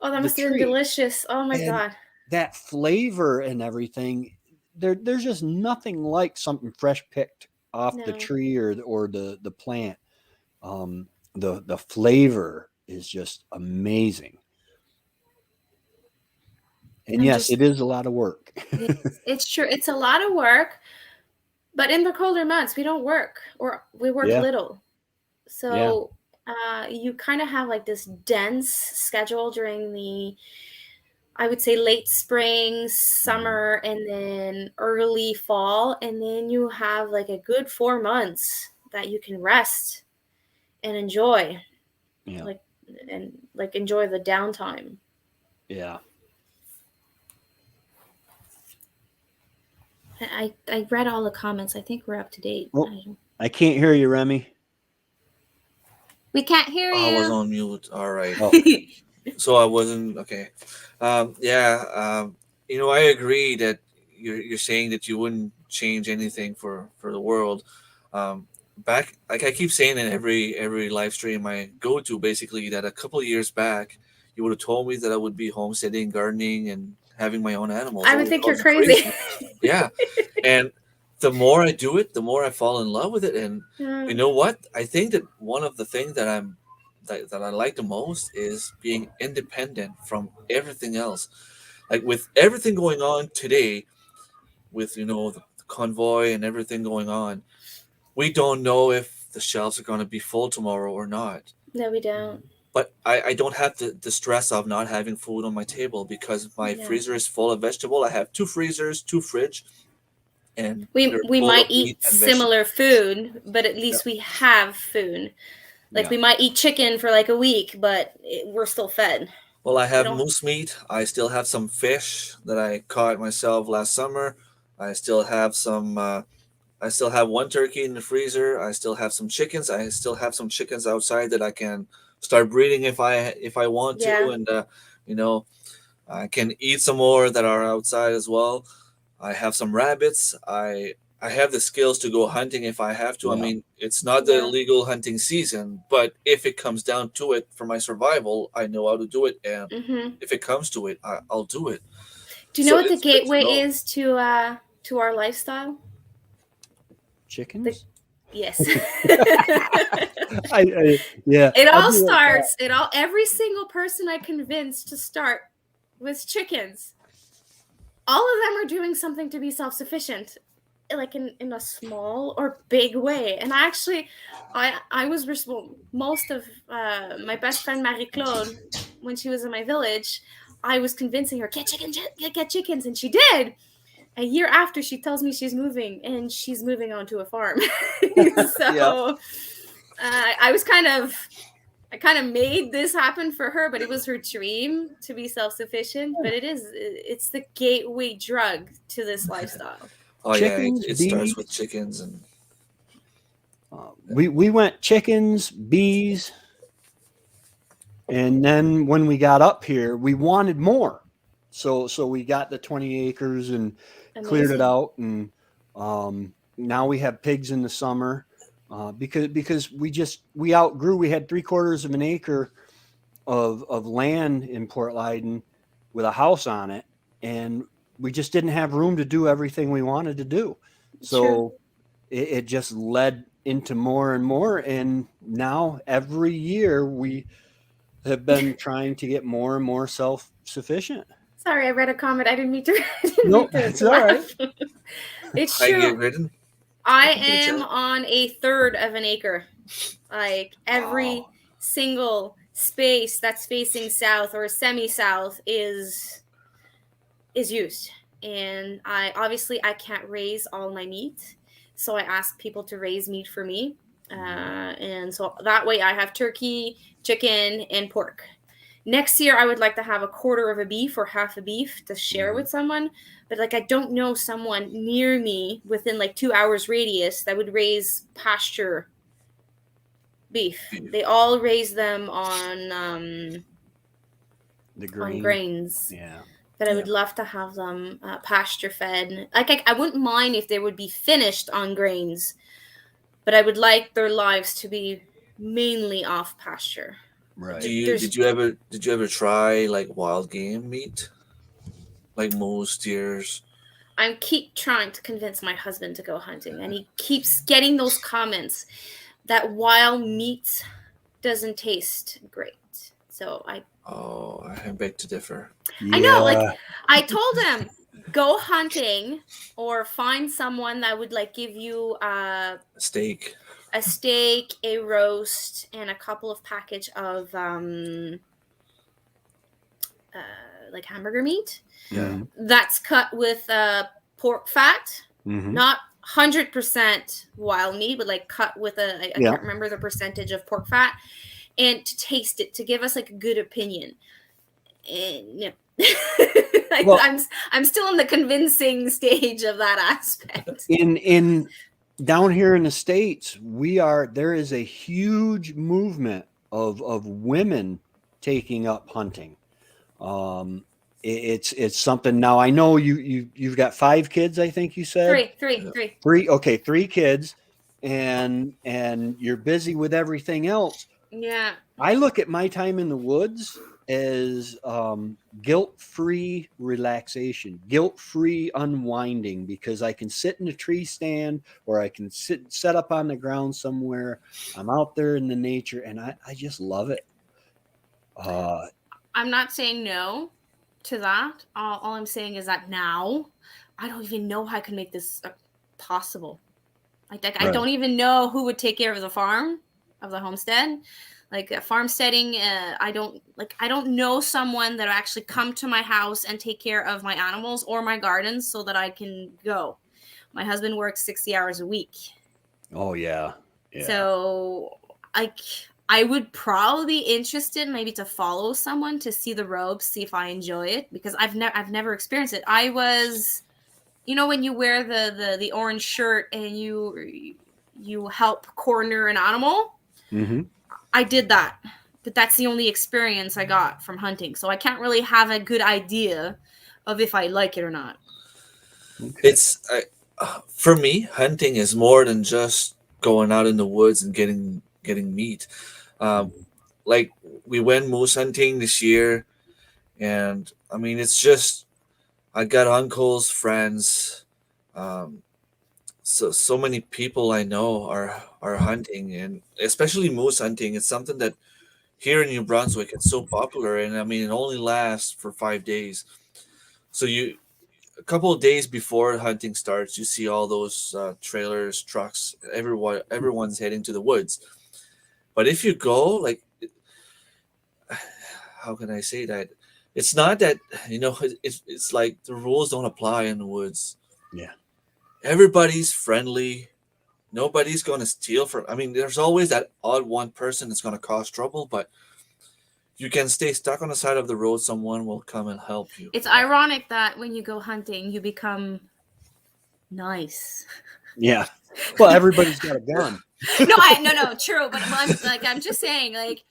Oh, that the must have been tree. delicious. Oh my And God. that flavor and everything, there's just nothing like something fresh picked off the No. tree or the plant. The flavor is just amazing. And I'm yes, just it is a lot of work. it's true. It's a lot of work, but in the colder months we don't work, or we work Yeah. little. Yeah. So you kind of have like this dense schedule during the, I would say, late spring, summer, and then early fall. And then you have like a good 4 months that you can rest and enjoy, Yeah. like enjoy the downtime. Yeah. I read all the comments. I think we're up to date. Oh, I can't hear you, Remy. We can't hear I was you. on mute. All right. Oh, So I wasn't okay. Yeah. I agree that you're saying that you wouldn't change anything for the world. Back, like I keep saying in every live stream I go to, basically that a couple of years back, you would have told me that I would be homesteading, gardening, and having my own animals. I I would would have think you're called you crazy. crazy. Yeah, and the more I do it, the more I fall in love with it. And you know what? I think that one of the things that I like the most is being independent from everything else. Like with everything going on today, with the convoy and everything going on, we don't know if the shelves are going to be full tomorrow or not. No, we don't. But I don't have the stress of not having food on my table because my Yeah. freezer is full of vegetable. I have 2 freezers, 2 fridge, and they're We full might of meat eat and vegetable. similar food, but at least we have food. Like Yeah. we might eat chicken for like a week, but we're still fed. Well, I We have don't. moose meat. I still have some fish that I caught myself last summer. I still have some. I still have 1 turkey in the freezer. I still have some chickens. I still have some chickens outside that I can start breeding if I want to, Yeah. and you know, I can eat some more that are outside as well. I have some rabbits. I have the skills to go hunting if I have to. I Yeah. mean, it's not the Yeah. legal hunting season, but if it comes down to it for my survival, I know how to do it, and Mm-hmm. if it comes to it, I'll do it. Do you know So what the it's good to gateway know. is to our lifestyle? Chickens. Yes. Yeah. It I'll all be like that. starts. Every single person I convinced to start with chickens, all of them are doing something to be self-sufficient, like in a small or big way. And I was most of my best friend Marie Claude, when she was in my village, I was convincing her get chickens, get chickens, and she did. A year after, she tells me she's moving, and she's moving onto a farm. Yeah. So I kind of made this happen for her, but it was her dream to be self-sufficient. But it's the gateway drug to this lifestyle. Oh yeah, Chickens, it starts with bees. chickens and We went chickens, bees, and then when we got up here, we wanted more. So we got the 20 acres and cleared it Amazing. out, and now we have pigs in the summer because we outgrew. We had 3/4 of an acre of land in Port Leyden with a house on it, and we just didn't have room to do everything we wanted to do. True. So it just led into more and more, and now every year we have been trying to get more and more self-sufficient. Sorry, I read a comment. I didn't mean to. Nope, it's all right. It's I get true. ridden. I Welcome to the am chat. on 1/3 of an acre. Like every Wow. single space that's facing south or semi-south is used. And I can't raise all my meat, so I ask people to raise meat for me. And so that way I have turkey, chicken, and pork. Next year I would like to have 1/4 of a beef or half a beef to share with someone, but like I don't know someone near me within like 2 hours radius that would raise pasture beef. They all raise them on The grain. grains. Yeah. But I would love to have them pasture fed. Like I wouldn't mind if they would be finished on grains, but I would like their lives to be mainly off pasture. Right. Did you ever try like wild game meat, like moose, deers? I keep trying to convince my husband to go hunting, and he keeps getting those comments that wild meat doesn't taste great. So I beg to differ. Yeah. I know, like I told him, go hunting or find someone that would like give you Steak. a steak, a roast, and a couple of package of like hamburger meat. Yeah. That's cut with pork fat, Mm-hmm. not 100% wild meat, but like cut with I can't remember the percentage of pork fat, and to taste it, to give us like a good opinion. And yeah. Well, I'm still in the convincing stage of that aspect. In down here in the States, there is a huge movement of women taking up hunting. It's something. Now I know you've got 5 kids, I think you said. Three. Okay, 3 kids, and you're busy with everything else. Yeah. I look at my time in the woods as guilt-free relaxation, guilt-free unwinding, because I can sit in a tree stand or I can set up on the ground somewhere. I'm out there in the nature, and I just love it. I'm not saying no to that. All I'm saying is that now I don't even know how I can make this possible. Like I don't even know who would take care of the farm, of the homestead. like farmsteading. I don't know someone that actually come to my house and take care of my animals or my gardens so that I can go. My husband works 60 hours a week. Oh yeah. So I would probably be interested maybe to follow someone to see the ropes, see if I enjoy it, because I've never experienced it. I was, when you wear the orange shirt and you help corner an animal. Mm-hmm. I did that, but that's the only experience I got from hunting. So I can't really have a good idea of if I like it or not. Okay. It's for me, hunting is more than just going out in the woods and getting meat. Like we went moose hunting this year, and I mean it's just I got uncles, friends, um, so many people I know are hunting, and especially moose hunting. It's something that here in New Brunswick it's so popular, and I mean it only lasts for 5 days. So you a couple of days before hunting starts, you see all those trailers, trucks, everyone's heading to the woods. But if you go, like, how can I say that? It's not that it's like the rules don't apply in the woods. Yeah. Everybody's friendly. Nobody's gonna steal from. I mean, there's always that odd one person that's gonna cause trouble, but you can stay stuck on the side of the road. Someone will come and help you. It's ironic that when you go hunting, you become nice. Yeah. Well, everybody's got a gun. No, true. But I'm just saying, like,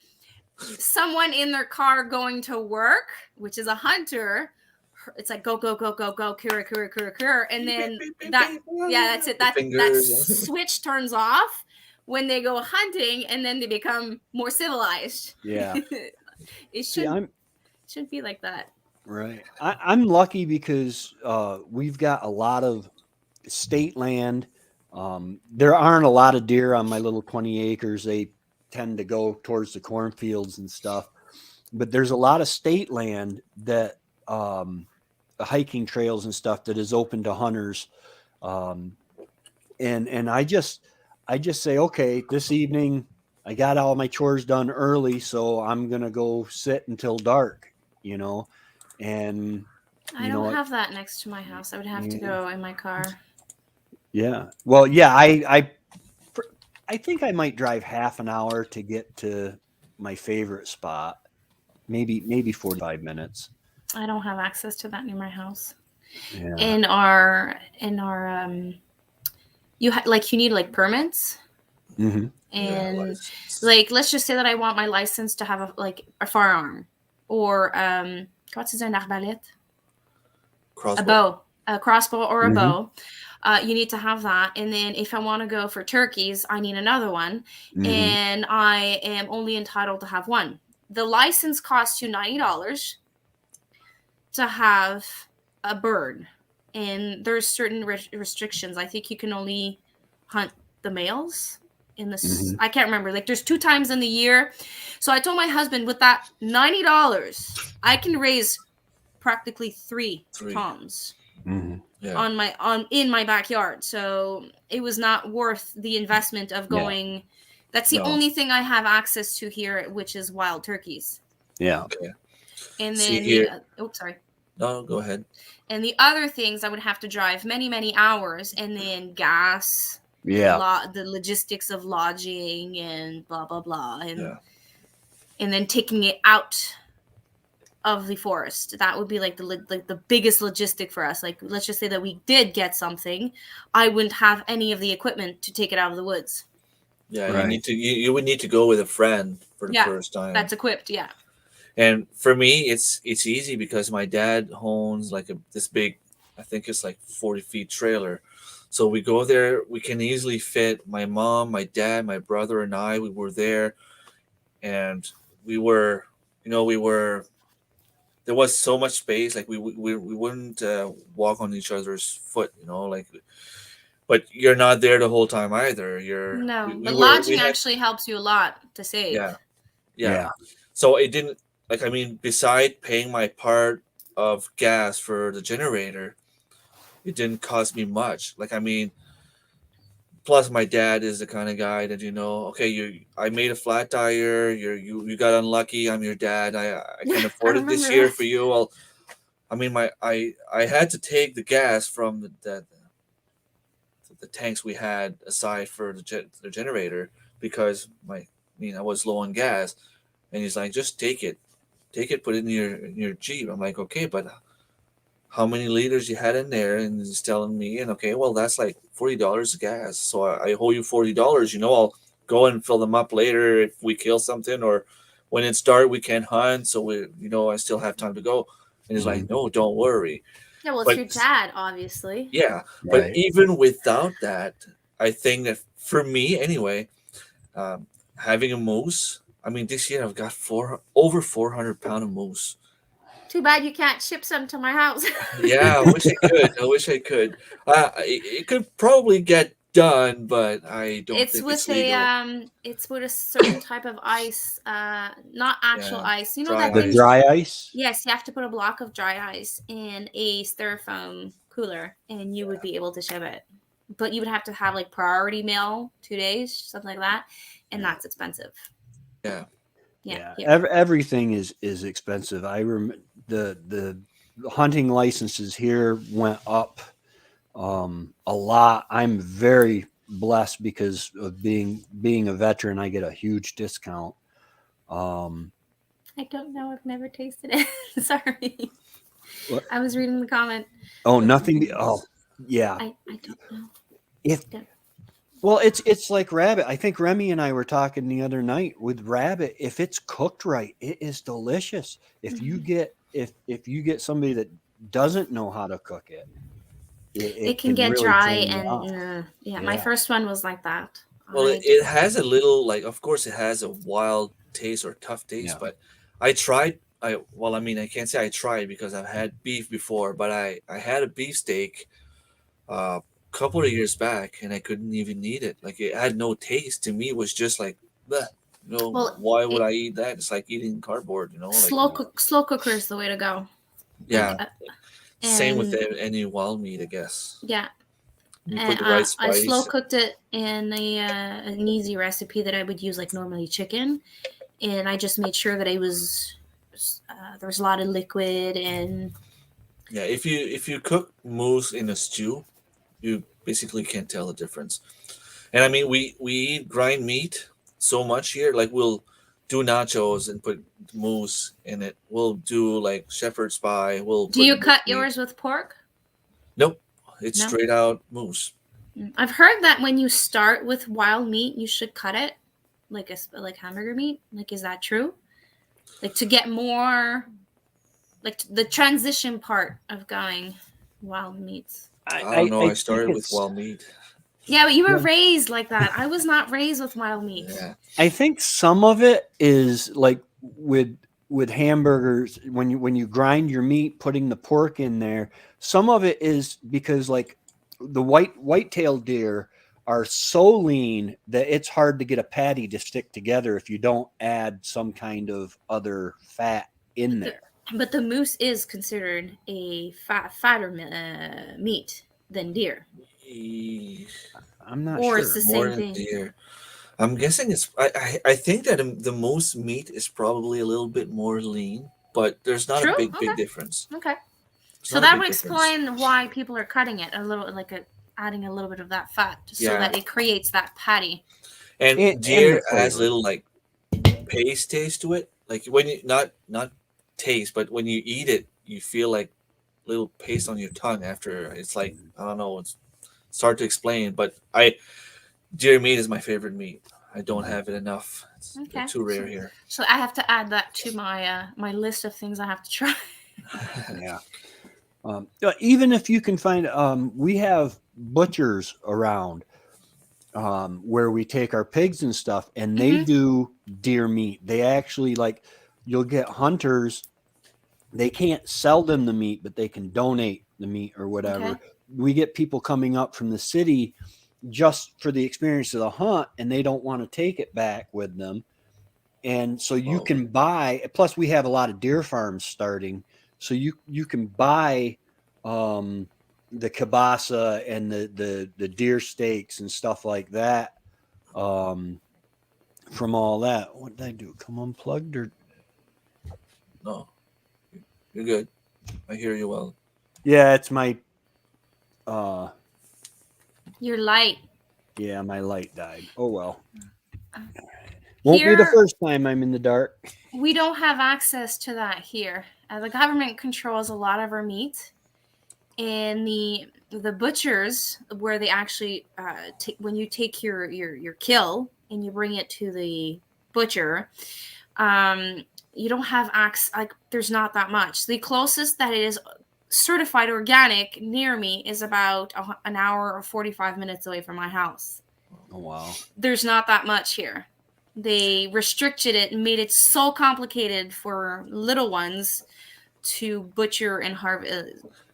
someone in their car going to work, which is a hunter, it's like go, cure, and then that's it. That switch turns off when they go hunting, and then they become more civilized. Yeah. It should be like that. Right. I'm lucky because we've got a lot of state land. There aren't a lot of deer on my little 20 acres. They tend to go towards the cornfields and stuff. But there's a lot of state land that hiking trails and stuff that is open to hunters. And I just say, okay, this evening I got all my chores done early, so I'm gonna go sit until dark, and I don't have that next to my house. I would have to go in my car. Yeah. Well, yeah, I think I might drive half an hour to get to my favorite spot. Maybe 45 minutes. I don't have access to that near my house. Yeah. In our you need like permits. Mm-hmm. And like, let's just say that I want my license to have a firearm or what's his name, arbalète? A bow, a crossbow or a bow. You need to have that. And then if I want to go for turkeys, I need another one. And I am only entitled to have one. The license costs you $90 to have a bird. And there's certain restrictions. I think you can only hunt the males in this. I can't remember. Like, there's 2 times in the year. So I told my husband, with that $90, I can raise practically three toms in my backyard. So it was not worth the investment of going. That's the only thing I have access to here, which is wild turkeys. Yeah. Okay. And then sorry. No, go ahead. And the other things, I would have to drive many, many hours, and then gas. Yeah. The logistics of lodging and blah blah blah, and then taking it out of the forest. That would be like the biggest logistic for us. Like, let's just say that we did get something, I wouldn't have any of the equipment to take it out of the woods. Yeah, right. You would need to go with a friend for the first time. That's equipped. Yeah. And for me, it's easy because my dad owns like this big, I think it's like 40 feet trailer. So we go there. We can easily fit my mom, my dad, my brother, and I. We were there, and we were. There was so much space. Like we wouldn't walk on each other's foot. But you're not there the whole time either. But lodging actually helps you a lot to save. Yeah. So it didn't. Beside paying my part of gas for the generator, it didn't cost me much. plus my dad is the kind of guy that, okay, I made a flat tire, you got unlucky, I'm your dad, I can I afford it this remember year that. for you. Well, I mean, I had to take the gas from the tanks we had aside for the generator because I was low on gas, and he's like, just take it, put it in your Jeep. I'm like, okay, but how many liters you had in there? And he's telling me, and okay, well, that's like $40 of gas, so I owe you $40. I'll go and fill them up later if we kill something, or when it's dark we can't hunt, so I still have time to go. And he's like, no, don't worry. Yeah, well, it's But your dad, obviously. yeah, but Right. even without that, I think that for me anyway, um, having a moose. I mean, this year I've got over 400 pound of moose. Too bad you can't ship some to my house. Yeah, I wish I could. I wish I could. It could probably get done, but I don't think it's legal. It's with a certain type of ice, not actual Yeah, ice. You know dry that The thing? ice. dry ice. Yes, you have to put a block of dry ice in a styrofoam cooler, and you would be able to ship it. But you would have to have like priority mail, 2 days, something like that, and that's expensive. Yeah, Yeah. Everything is expensive. The hunting licenses here went up a lot. I'm very blessed because of being a veteran. I get a huge discount. Um, I don't know. I've never tasted it. Sorry. what? I was reading the comment. Oh, nothing. Oh, yeah. I don't know. If Don't- Well, it's like rabbit. I think Remy and I were talking the other night with rabbit. If it's cooked right, it is delicious. If you get somebody that doesn't know how to cook it, It it can can get really dry, turn you and off. my Yeah. first one was like that. well, I it has a little, like, of course, it has a wild taste or tough taste, Yeah. but I tried. I mean, I can't say I tried because I've had beef before, but I had a beefsteak a couple of years back, and I couldn't even eat it. Like, it had no taste. To me, it was just like, bleh. Well, Why would it, I eat that? It's like eating cardboard. Like, slow cooker is the way to go. yeah. Same with And any wild meat, I guess. yeah, You put and the right I slow spice. cooked it in an easy recipe that I would use like normally chicken, and I just made sure that it was there was a lot of liquid and Yeah, if you cook moose in a stew, you basically can't tell the difference. And I mean, we eat grind meat so much here. Like, we'll do nachos and put moose in it. We'll do like shepherd's pie. We'll do put you moose cut meat. yours with pork? Nope, it's No. straight out moose. I've heard that when you start with wild meat, you should cut it like hamburger meat. Like, is that true? Like, to get more, like, the transition part of going wild meats. I don't know. I I think started with it's wild meat. Yeah, but you were yeah. raised like that. I was not raised with wild meat. Yeah, I think some of it is like with hamburgers when you grind your meat, putting the pork in there. Some of it is because like the white-tailed deer are so lean that it's hard to get a patty to stick together if you don't add some kind of other fat in there. But the moose is considered a fatter meat than deer, E- I'm not or it's sure. the more same than thing. deer. I'm guessing it's. I think that the moose meat is probably a little bit more lean, but there's not a True. big difference. Okay. It's So not a that big would difference. explain why people are cutting it a little, like adding a little bit of that fat, just so Yeah, that it creates that patty. and And the deer has flavor. little like paste taste to it. Like, when you not taste, but when you eat it, you feel like little paste on your tongue after. It's like, I don't know. It's hard to explain, but deer meat is my favorite meat. I don't have it enough. They're Okay. too rare here. So I have to add that to my list of things I have to try. Yeah. Even if you can find, we have butchers around where we take our pigs and stuff, and they Mm-hmm. do deer meat. They actually you'll get hunters. They can't sell them the meat, but they can donate the meat or whatever. Okay. We get people coming up from the city just for the experience of the hunt, and they don't want to take it back with them. And so you Whoa. can buy. Plus, we have a lot of deer farms starting, so you can buy the kielbasa and the deer steaks and stuff like that. From all that, what did I do? Come unplugged or? No, you're good. I hear you well. Yeah, it's my. Your light. Yeah, my light died. Oh well. Won't be the first time I'm in the dark. We don't have access to that here. The government controls a lot of our meat, and the butchers where they actually when you take your kill and you bring it to the butcher, you don't have access. Like, there's not that much. The closest that it is certified organic near me is about an hour or 45 minutes away from my house. Oh wow. There's not that much here. They restricted it and made it so complicated for little ones to butcher and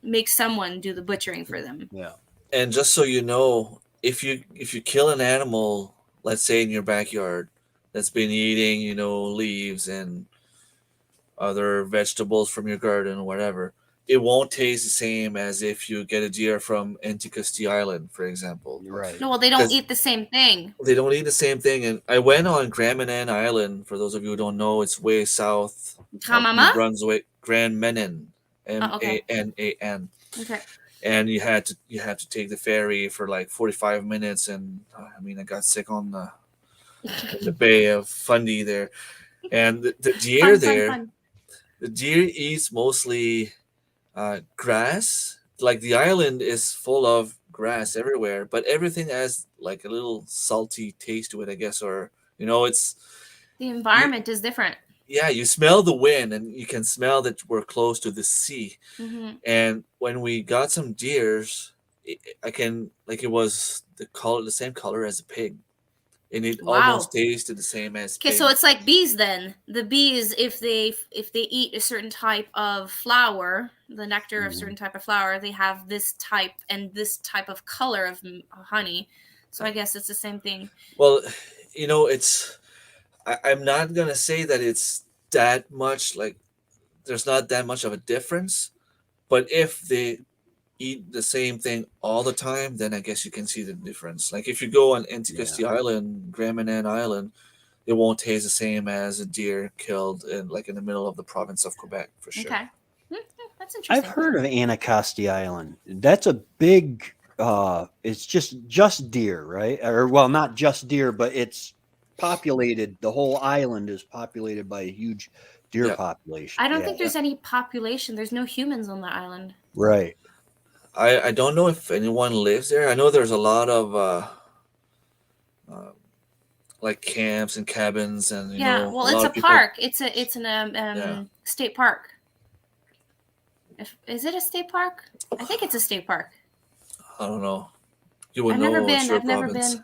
make someone do the butchering for them. Yeah. And just so you know, if you kill an animal, let's say in your backyard, that's been eating, leaves and other vegetables from your garden or whatever, it won't taste the same as if you get a deer from Anticosti Island, for example. Right. No, well, they don't eat the same thing. They don't eat the same thing. And I went on Grand Manan Island. For those of you who don't know, it's way south of New Brunswick. Grand Manan, Manan. Okay. And you had to take the ferry for like 45 minutes, and I got sick on the Bay of Fundy there, and the deer fun. The deer eats mostly grass. Like, the island is full of grass everywhere, but everything has like a little salty taste to it, I guess, or it's the environment is different. Yeah, you smell the wind, and you can smell that we're close to the sea. Mm-hmm. And when we got some deers, it was the same color as a pig, and it almost tasted the same as pig. Okay, so it's like bees then. The bees, if they eat a certain type of flower, the nectar of a certain type of flower, they have this type and this type of color of honey. So I guess it's the same thing. Well, I'm not going to say that it's that much, like, there's not that much of a difference, but if they eat the same thing all the time, then I guess you can see the difference. Like, if you go on Anticosti Island, Grand Manan Island, it won't taste the same as a deer killed in the middle of the province of Quebec, for sure. Okay. That's interesting. I've heard of Anticosti Island. That's a big, it's just deer, right? Or, well, not just deer, but it's populated. The whole island is populated by a huge deer population. I don't think there's any population. There's no humans on the island. Right. I don't know if anyone lives there. I know there's a lot of like camps and cabins, and well, it's a park. It's an state park. Is it a state park? I think it's a state park. I don't know. You would I've know. Never been. I've never been.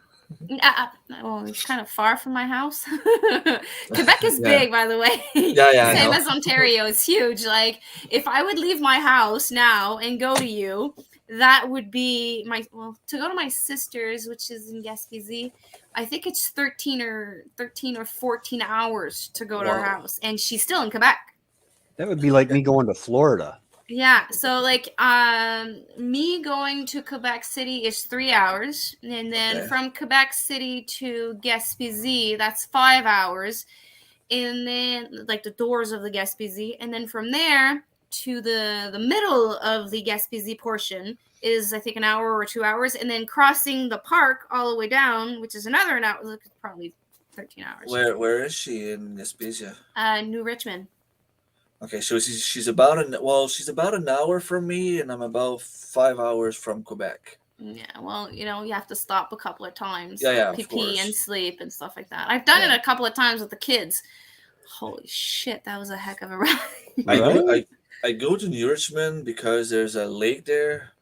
Well, it's kind of far from my house. Quebec is big, by the way. Same as Ontario. It's huge. Like, if I would leave my house now and go to you, that would be to go to my sister's, which is in Gaspésie. I think it's 13 or 14 hours to go to her house, and she's still in Quebec. That would be like me going to Florida. Yeah, so me going to Quebec City is 3 hours, and then from Quebec City to Gaspésie, that's 5 hours, and then the doors of the Gaspésie, and then from there to the middle of the Gaspésie portion is, I think, an hour or 2 hours, and then crossing the park all the way down, which is another hour, probably 13 hours. Where is she in Gaspésia? New Richmond. Okay, so she's about an hour from me, and I'm about 5 hours from Quebec. Yeah, well, you have to stop a couple of times. Pee and sleep and stuff like that. I've done it a couple of times with the kids. Holy shit, that was a heck of a ride. I go to New Richmond because there's a lake there,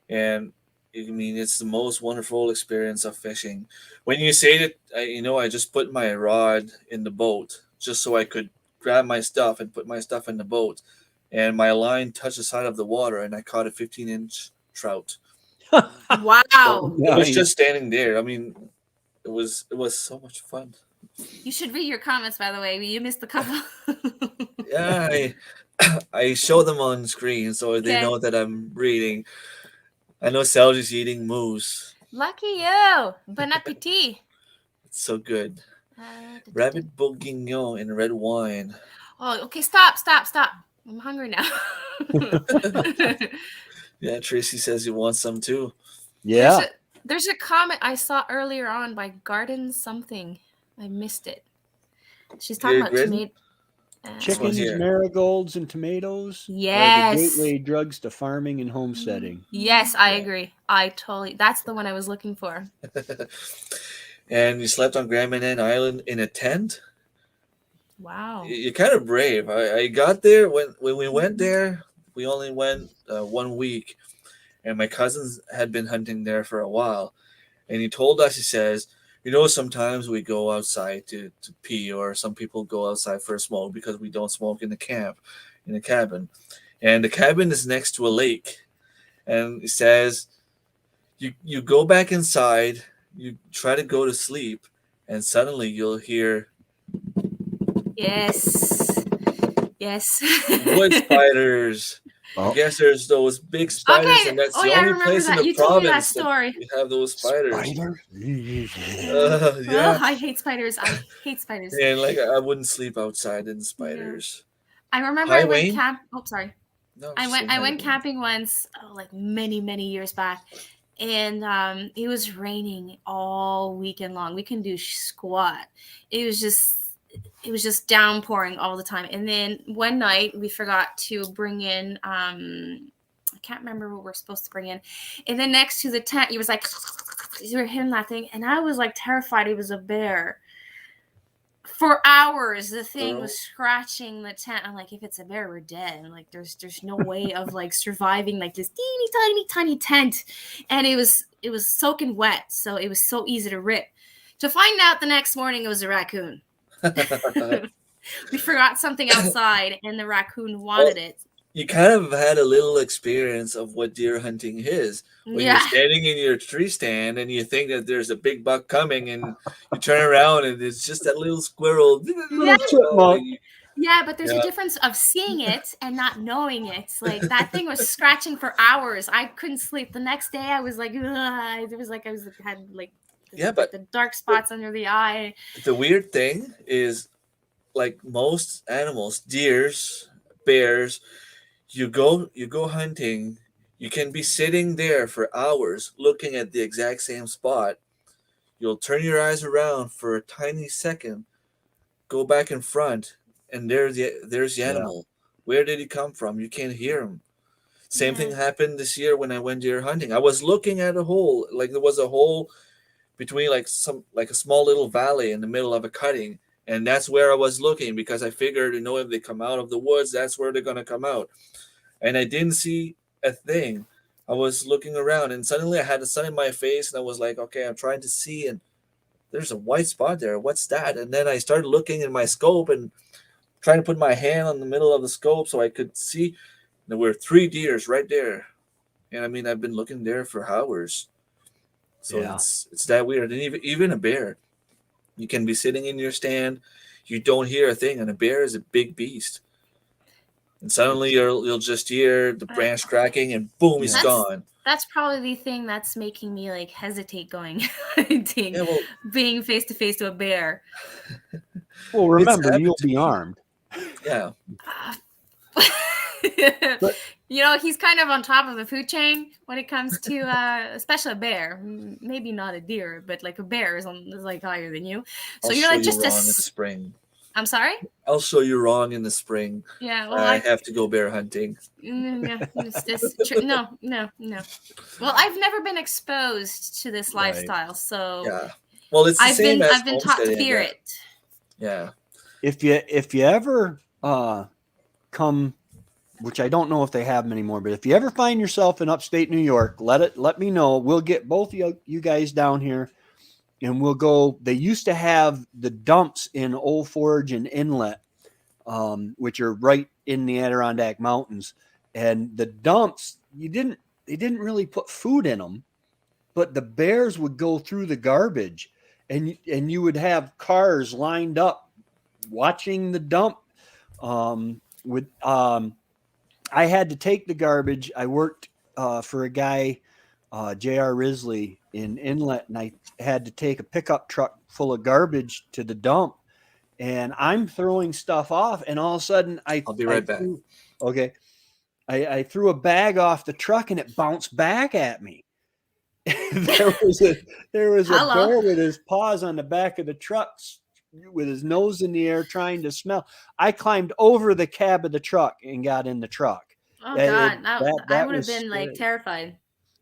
and it's the most wonderful experience of fishing. When you say that, I just put my rod in the boat just so I could grab my stuff and put my stuff in the boat, and my line touched the side of the water, and I caught a 15-inch trout. Wow. So it was just standing there. It was so much fun. You should read your comments, by the way. You missed a couple. Yeah, I show them on screen so they know that I'm reading. I know Sally's eating moose. Lucky you. Bon appetit. It's so good. Da, da, da. Rabbit bourguignon in red wine. Oh, okay. Stop. I'm hungry now. Yeah, Tracy says you want some too. Yeah. There's a comment I saw earlier on by Garden something. I missed it. She's talking about Grid? tomato. This one Chickens, here. marigolds, and tomatoes are Yes. the gateway drugs to farming and homesteading. Yes, I agree. That's the one I was looking for. And you slept on Grand Manan Island in a tent? Wow. You're kind of brave. I got there when we went there. We only went 1 week, and my cousins had been hunting there for a while. And he told us, he says, sometimes we go outside to pee, or some people go outside for a smoke because we don't smoke in the cabin. And the cabin is next to a lake. And he says, you go back inside, you try to go to sleep, and suddenly you'll hear Yes. wood spiders. Oh. I guess there's those big spiders, Okay. and that's Oh, the yeah, I only remember place in that. the You told me that province story. we have those spiders. Spider? Oh, Yeah. I hate spiders. And like I wouldn't sleep outside in spiders. I remember Hi, I went Wayne. Oh, sorry. No, I just went saying hi, Wayne. camping once, like many years back, and it was raining all weekend long. We couldn't do squat. It was just downpouring all the time. And then one night we forgot to bring in I can't remember what we're supposed to bring in. And then next to the tent, you was like you were hitting that thing, and I was like terrified it was a bear. For hours, the thing was scratching the tent. I'm like, if it's a bear, we're dead. And like, there's no way of like surviving like this tiny tent. And it was soaking wet, so it was so easy to rip. To find out the next morning, it was a raccoon. We forgot something outside, and the raccoon wanted it. You kind of had a little experience of what deer hunting is. When you're standing in your tree stand and you think that there's a big buck coming, and you turn around and it's just that little squirrel. Yeah, but there's a difference of seeing it and not knowing it. Like that thing was scratching for hours. I couldn't sleep. The next day, I was like, ugh. It was like had the dark spots under the eye. The weird thing is, like most animals, deers, bears, you go hunting, you can be sitting there for hours looking at the exact same spot. You'll turn your eyes around for a tiny second, go back in front, and there's the animal. Where did he come from? You can't hear him. Same thing happened this year when I went deer hunting. I was looking at a hole, like there was a hole between like a small little valley in the middle of a cutting. And that's where I was looking, because I figured, if they come out of the woods, that's where they're going to come out. And I didn't see a thing. I was looking around, and suddenly I had the sun in my face, and I was like, okay, I'm trying to see, and there's a white spot there. What's that? And then I started looking in my scope and trying to put my hand on the middle of the scope so I could see. There were 3 deers right there. And I mean, I've been looking there for hours. So it's that weird. And even a bear. You can be sitting in your stand, you don't hear a thing, and a bear is a big beast. And suddenly you'll just hear the branch cracking, and boom, he's gone. That's probably the thing that's making me like hesitate going hunting, being face to face to a bear. Well, remember, you'll be armed. Yeah. But, he's kind of on top of the food chain when it comes to, especially a bear. Maybe not a deer, but like a bear is like higher than you. So you're like just wrong in the spring. I'm sorry? I'll show you wrong in the spring. Yeah, well, I have to go bear hunting. No. Well, I've never been exposed to this lifestyle, so yeah. Well, it's the same as I've been taught to fear it. Yeah. If you ever come, which I don't know if they have them anymore, but if you ever find yourself in upstate New York, let me know. We'll get both of you guys down here, and we'll go. They used to have the dumps in Old Forge and Inlet, which are right in the Adirondack Mountains. And the dumps, they didn't really put food in them, but the bears would go through the garbage, and you would have cars lined up watching the dump. I had to take the garbage. I worked for a guy J.R. Risley in Inlet, and I had to take a pickup truck full of garbage to the dump, and I'm throwing stuff off, and all of a sudden I'll be right back. I threw a bag off the truck, and it bounced back at me. there was a Hello. bear with his paws on the back of the truck, with his nose in the air, trying to smell. I climbed over the cab of the truck and got in the truck. Oh God, I That would have was been like scary. terrified.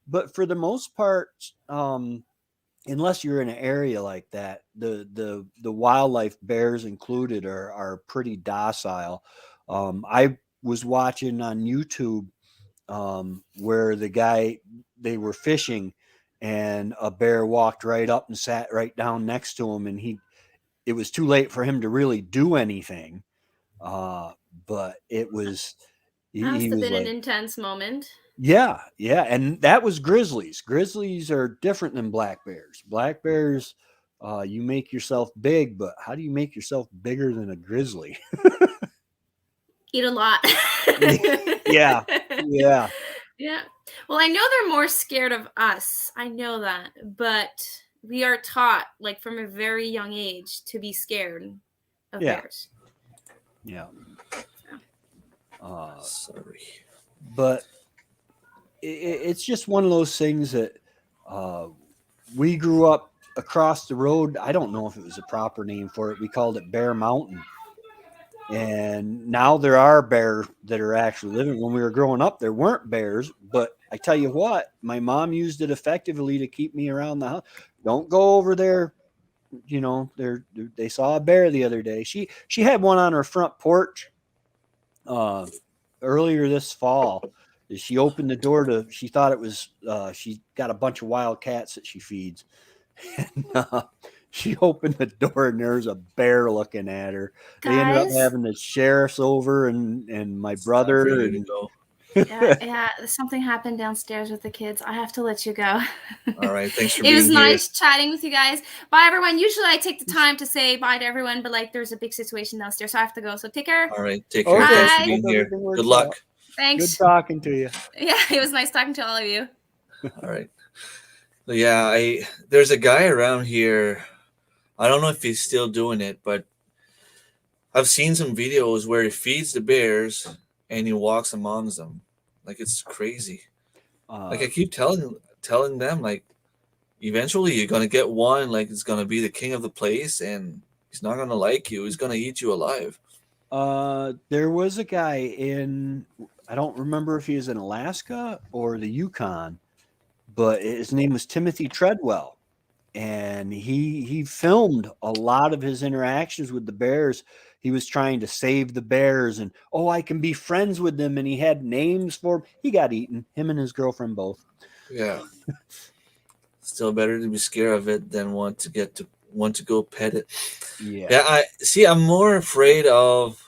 But for the most part, unless you're in an area like that, the wildlife, bears included, are pretty docile. I was watching on YouTube where they were fishing, and a bear walked right up and sat right down next to him, and it was too late for him to really do anything. But it was That must he have was been an like, intense moment. yeah, and that was grizzlies. Grizzlies are different than black bears. Black bears, you make yourself big, but how do you make yourself bigger than a grizzly? Eat a lot. Yeah. Yeah. Well, I know they're more scared of us. I know that. But we are taught, like from a very young age, to be scared of bears. Yeah. Sorry. But it's just one of those things that we grew up across the road. I don't know if it was a proper name for it. We called it Bear Mountain. And now there are bears that are actually living. When we were growing up, there weren't bears. But I tell you what, my mom used it effectively to keep me around the house. Don't go over there. You know, they saw a bear the other day. She had one on her front porch earlier this fall. She opened the door she thought it was, she got a bunch of wild cats that she feeds. And she opened the door, and there's a bear looking at her. Guys, they ended up having the sheriffs over and my brother. For you to go. Yeah, something happened downstairs with the kids. I have to let you go. All right, thanks for being here. It was here. nice chatting with you guys. Bye, everyone. Usually I take the time to say bye to everyone, but like there's a big situation downstairs, so I have to go. So take care. All right, take care. Bye. Thanks for being here. Good luck. Thanks. Good talking to you. Yeah, it was nice talking to all of you. All right. Yeah, there's a guy around here. I don't know if he's still doing it, but I've seen some videos where he feeds the bears and he walks amongst them. Like, it's crazy. Like, I keep telling them, like, eventually you're gonna get one, like, it's gonna be the king of the place, and he's not gonna like you. He's gonna eat you alive. There was a guy I don't remember if he was in Alaska or the Yukon, but his name was Timothy Treadwell, and he filmed a lot of his interactions with the bears. He was trying to save the bears, and I can be friends with them, and he had names for them. He got eaten, him and his girlfriend both. Yeah. Still better to be scared of it than want to go pet it. Yeah, I'm more afraid of,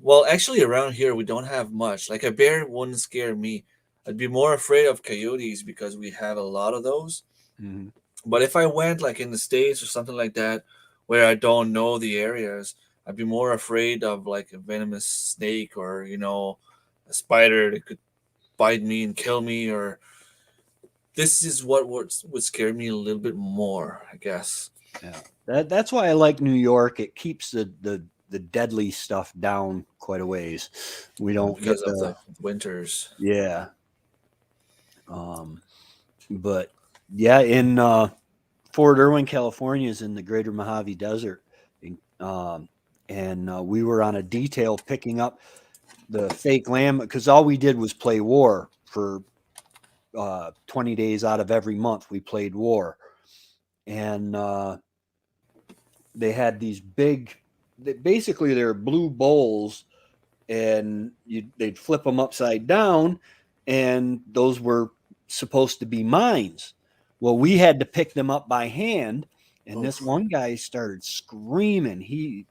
well, actually around here we don't have much. Like, a bear wouldn't scare me. I'd be more afraid of coyotes because we have a lot of those. Mm-hmm. But if I went like in the States or something like that, where I don't know the areas, I'd be more afraid of like a venomous snake or, a spider that could bite me and kill me. Or this is what would scare me a little bit more, I guess. Yeah, that's why I like New York. It keeps the deadly stuff down quite a ways. We don't because get of the winters. Yeah. But yeah, in Fort Irwin, California is in the Greater Mojave Desert, and we were on a detail picking up the fake lamb because all we did was play war for 20 days out of every month. We played war, and they had these big, basically they're blue bowls, and they'd flip them upside down, and those were supposed to be mines. Well, we had to pick them up by hand, and this one guy started screaming. He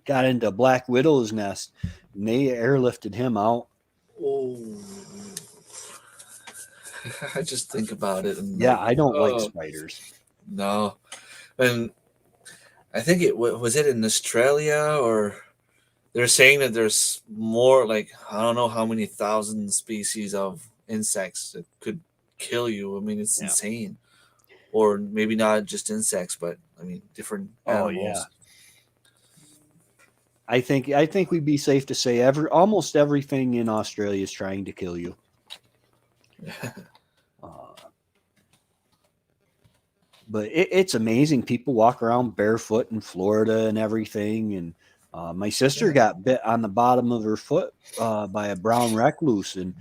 got into a black widow's nest, and they airlifted him out. Oh, I just think about it. And I don't like spiders. No, and I think it was it in Australia, or they're saying that there's more, like, I don't know how many thousand species of insects that could kill you. I mean, it's Yeah. insane. Or maybe not just insects, but I mean different Oh yeah. animals. I think we'd be safe to say almost everything in Australia is trying to kill you. Uh, but it's amazing. People walk around barefoot in Florida and everything. And my sister got bit on the bottom of her foot by a brown recluse, and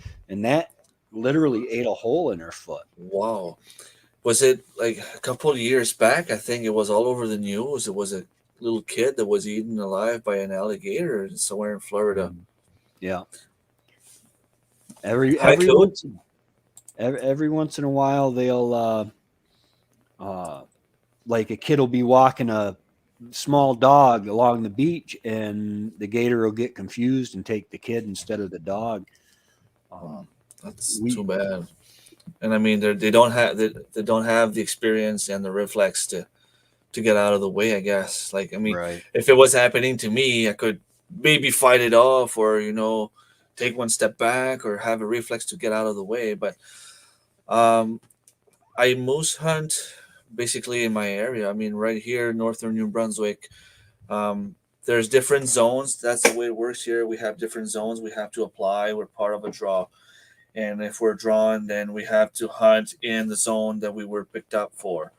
that literally ate a hole in her foot. Wow. Was it like a couple of years back? I think it was all over the news. It was a little kid that was eaten alive by an alligator somewhere in Florida. Yeah. Every Hi, every Coop. once every once in a while they'll uh, like a kid will be walking a small dog along the beach, and the gator will get confused and take the kid instead of the dog. Oh, that's too We bad. And I mean, they don't have the experience and the reflex to get out of the way. I guess. Like I mean, Right. if it was happening to me, I could maybe fight it off, or take one step back, or have a reflex to get out of the way. But um, I moose hunt basically in my area. I mean, right here, northern New Brunswick. Um, there's different zones. That's the way it works here. We have different zones we have to apply. We're part of a draw. And if we're drawn, then we have to hunt in the zone that we were picked up for.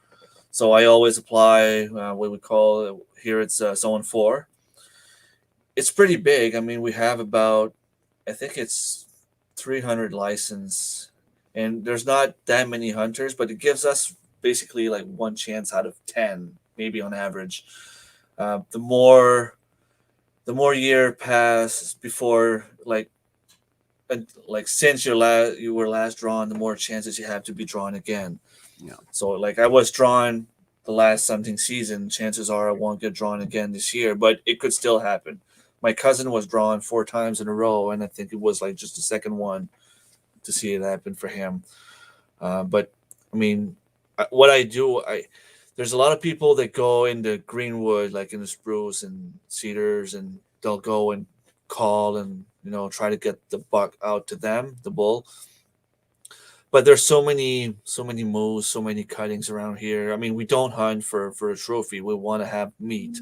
So I always apply what we call here it's zone 4. It's pretty big. I mean, we have about, I think it's 300 license, and there's not that many hunters, but it gives us basically like one chance out of 10, maybe on average. The more year passes before like since you were last drawn, the more chances you have to be drawn again. Yeah. So like I was drawn the last hunting season, chances are I won't get drawn again this year, but it could still happen. My cousin was drawn 4 times in a row, and I think it was like just the second one to see it happen for him. But I mean, what I do, I there's a lot of people that go into greenwood, like in the spruce and cedars, and they'll go and call and try to get the buck out to them, the bull. But there's so many moves, so many cuttings around here. I mean, we don't hunt for a trophy. We want to have meat,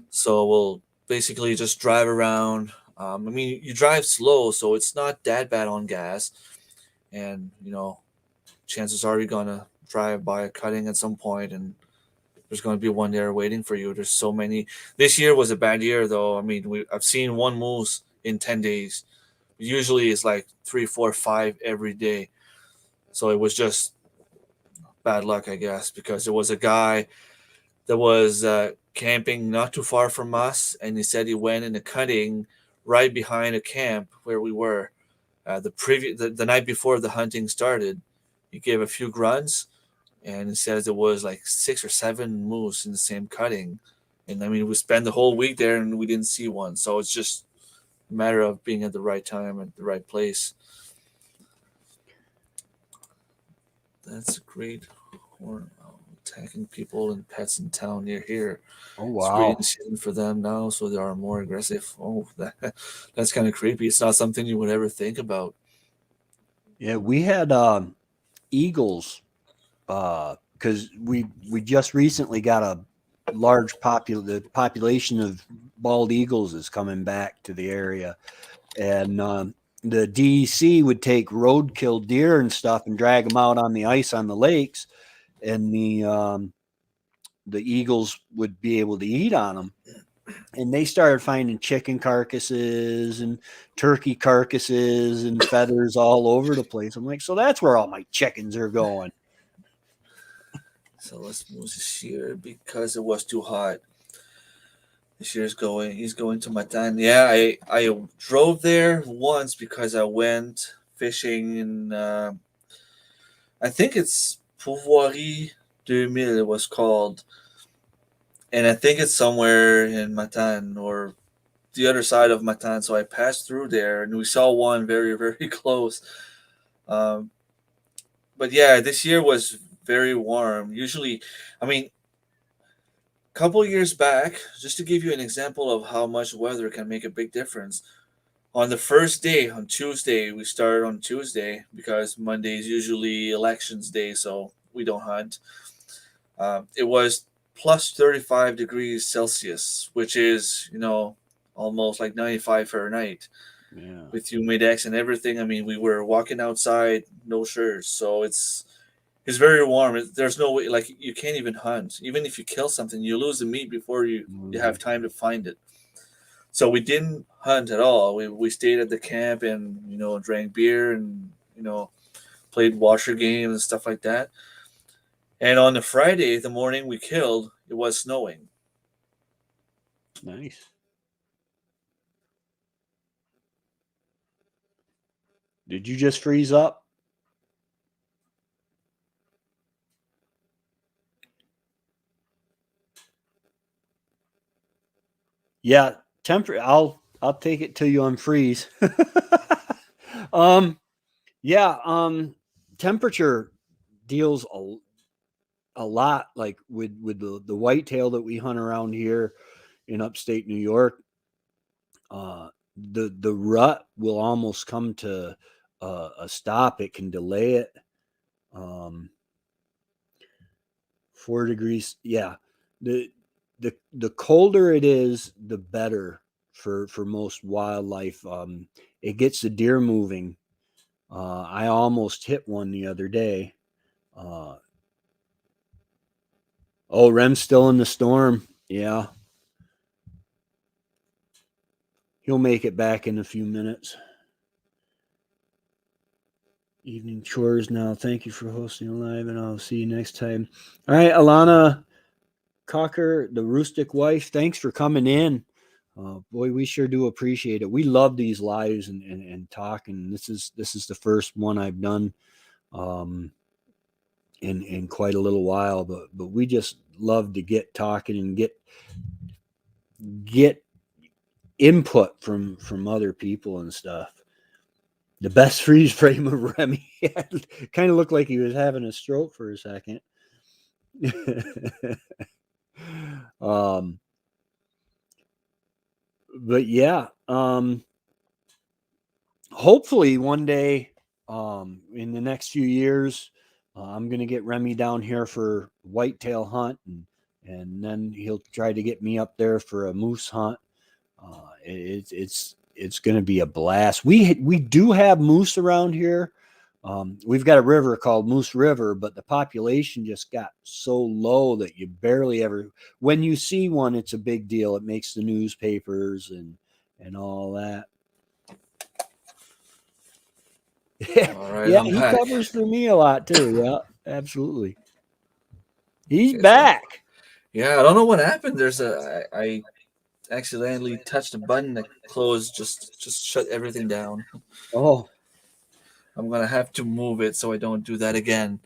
so we'll basically just drive around. I mean, you drive slow, so it's not that bad on gas, and chances are you're gonna drive by a cutting at some point, and there's gonna be one there waiting for you. There's so many. This year was a bad year, though. I mean, I've seen one moose in 10 days. Usually, it's like three, four, five every day. So it was just bad luck, I guess, because there was a guy that was camping not too far from us, and he said he went in a cutting right behind a camp where we were. The night before the hunting started, he gave a few grunts, and he says there was like 6 or 7 moose in the same cutting. And I mean, we spent the whole week there and we didn't see one. So it's just a matter of being at the right time at the right place. That's a great horn. Attacking people and pets in town near here. Oh It's wow. breeding season for them now, so they are more aggressive. Oh, that's kind of creepy. It's not something you would ever think about. Yeah, we had eagles because we just recently got a the population of bald eagles is coming back to the area, and the DEC would take roadkill deer and stuff and drag them out on the ice on the lakes, and the eagles would be able to eat on them. And they started finding chicken carcasses and turkey carcasses and feathers all over the place. I'm like, so that's where all my chickens are going. So let's move this year because it was too hot. This year's going. He's going to Matan. Yeah, I drove there once because I went fishing in. I think it's Pouvoirie 2000. It was called, and I think it's somewhere in Matan or the other side of Matan. So I passed through there, and we saw one very very close. Um, but yeah, this year was very warm. Usually, I mean, couple years back, just to give you an example of how much weather can make a big difference. On the first day, on Tuesday, we started on Tuesday because Monday is usually elections day, so we don't hunt. It was plus 35 degrees Celsius, which is, almost like 95 Fahrenheit Yeah. with humidex and everything. I mean, we were walking outside, no shirts, so it's very warm. There's no way, like, you can't even hunt. Even if you kill something, you lose the meat before you have time to find it. So we didn't hunt at all. We stayed at the camp and drank beer and played washer games and stuff like that. And on the Friday, the morning we killed, it was snowing. Nice. Did you just freeze up? Yeah, I'll take it till you unfreeze. Temperature deals a lot, like with the whitetail that we hunt around here in upstate New York. The rut will almost come to a stop. It can delay it. 4 degrees. Yeah. The colder it is, the better for most wildlife. It gets the deer moving. I almost hit one the other day. Rem's still in the storm. Yeah. He'll make it back in a few minutes. Evening chores now. Thank you for hosting live, and I'll see you next time. All right, Alana Cocker, the rustic wife, thanks for coming in. Boy, we sure do appreciate it. We love these lives and talking. This is the first one I've done in quite a little while, but we just love to get talking and get input from other people and stuff. The best freeze frame of Remy. Kind of looked like he was having a stroke for a second. But yeah, hopefully one day in the next few years, I'm going to get Remy down here for whitetail hunt, and then he'll try to get me up there for a moose hunt. It's going to be a blast. We do have moose around here. We've got a river called Moose River, but the population just got so low that you barely ever. When you see one, it's a big deal. It makes the newspapers and all that. Yeah, All right, yeah, I'm he back. covers for me a lot too. Yeah, absolutely. He's back. Yeah, I don't know what happened. I accidentally touched a button that closed, just shut everything down. Oh, I'm gonna have to move it so I don't do that again.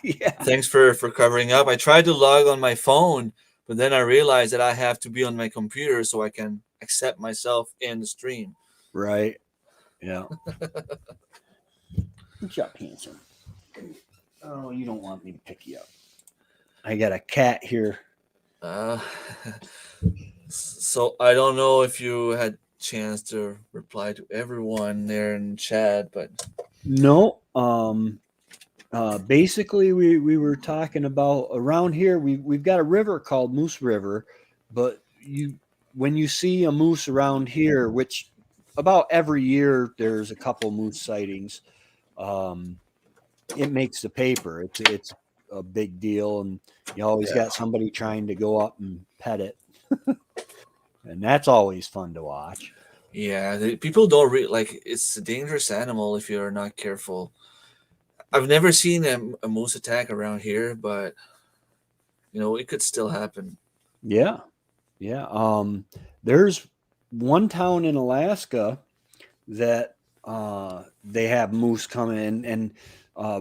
yeah. Thanks for covering up. I tried to log on my phone, but then I realized that I have to be on my computer so I can accept myself in the stream. Right. Yeah. Good job, handsome. Oh, you don't want me to pick you up. I got a cat here. So I don't know if you had chance to reply to everyone there in chat, but No. Basically, we were talking about around here. We've got a river called Moose River, but when you see a moose around here, which about every year there's a couple moose sightings, it makes the paper. It's a big deal, and you always got somebody trying to go up and pet it, and that's always fun to watch. yeah, people don't like. It's a dangerous animal if you're not careful. I've never seen a moose attack around here, but it could still happen. Yeah, yeah. There's one town in Alaska that they have moose coming in, and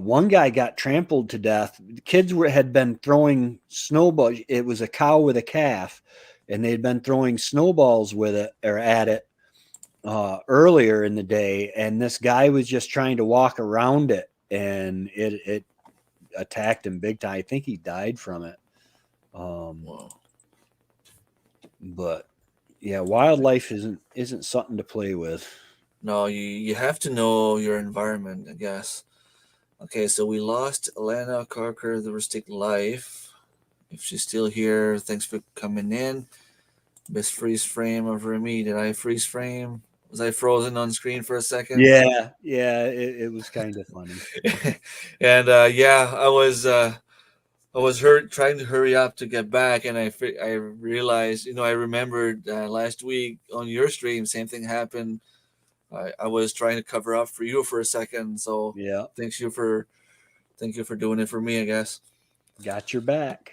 one guy got trampled to death. The kids had been throwing snowballs. It was a cow with a calf, and they'd been throwing snowballs with it or at it earlier in the day, and this guy was just trying to walk around it, and it attacked him big time. I think he died from it. Wow. But Yeah, wildlife isn't something to play with. No, you have to know your environment, I guess. Okay, so we lost Alana Carker, the Rustic Life. If she's still here, thanks for coming in. Best freeze frame of Remy. Did I freeze frame? Was I frozen on screen for a second? Yeah, it was kind of funny. And yeah, I was trying to hurry up to get back, and I realized, I remembered last week on your stream, same thing happened. I was trying to cover up for you for a second, so Yeah, thank you for doing it for me, I guess. got your back.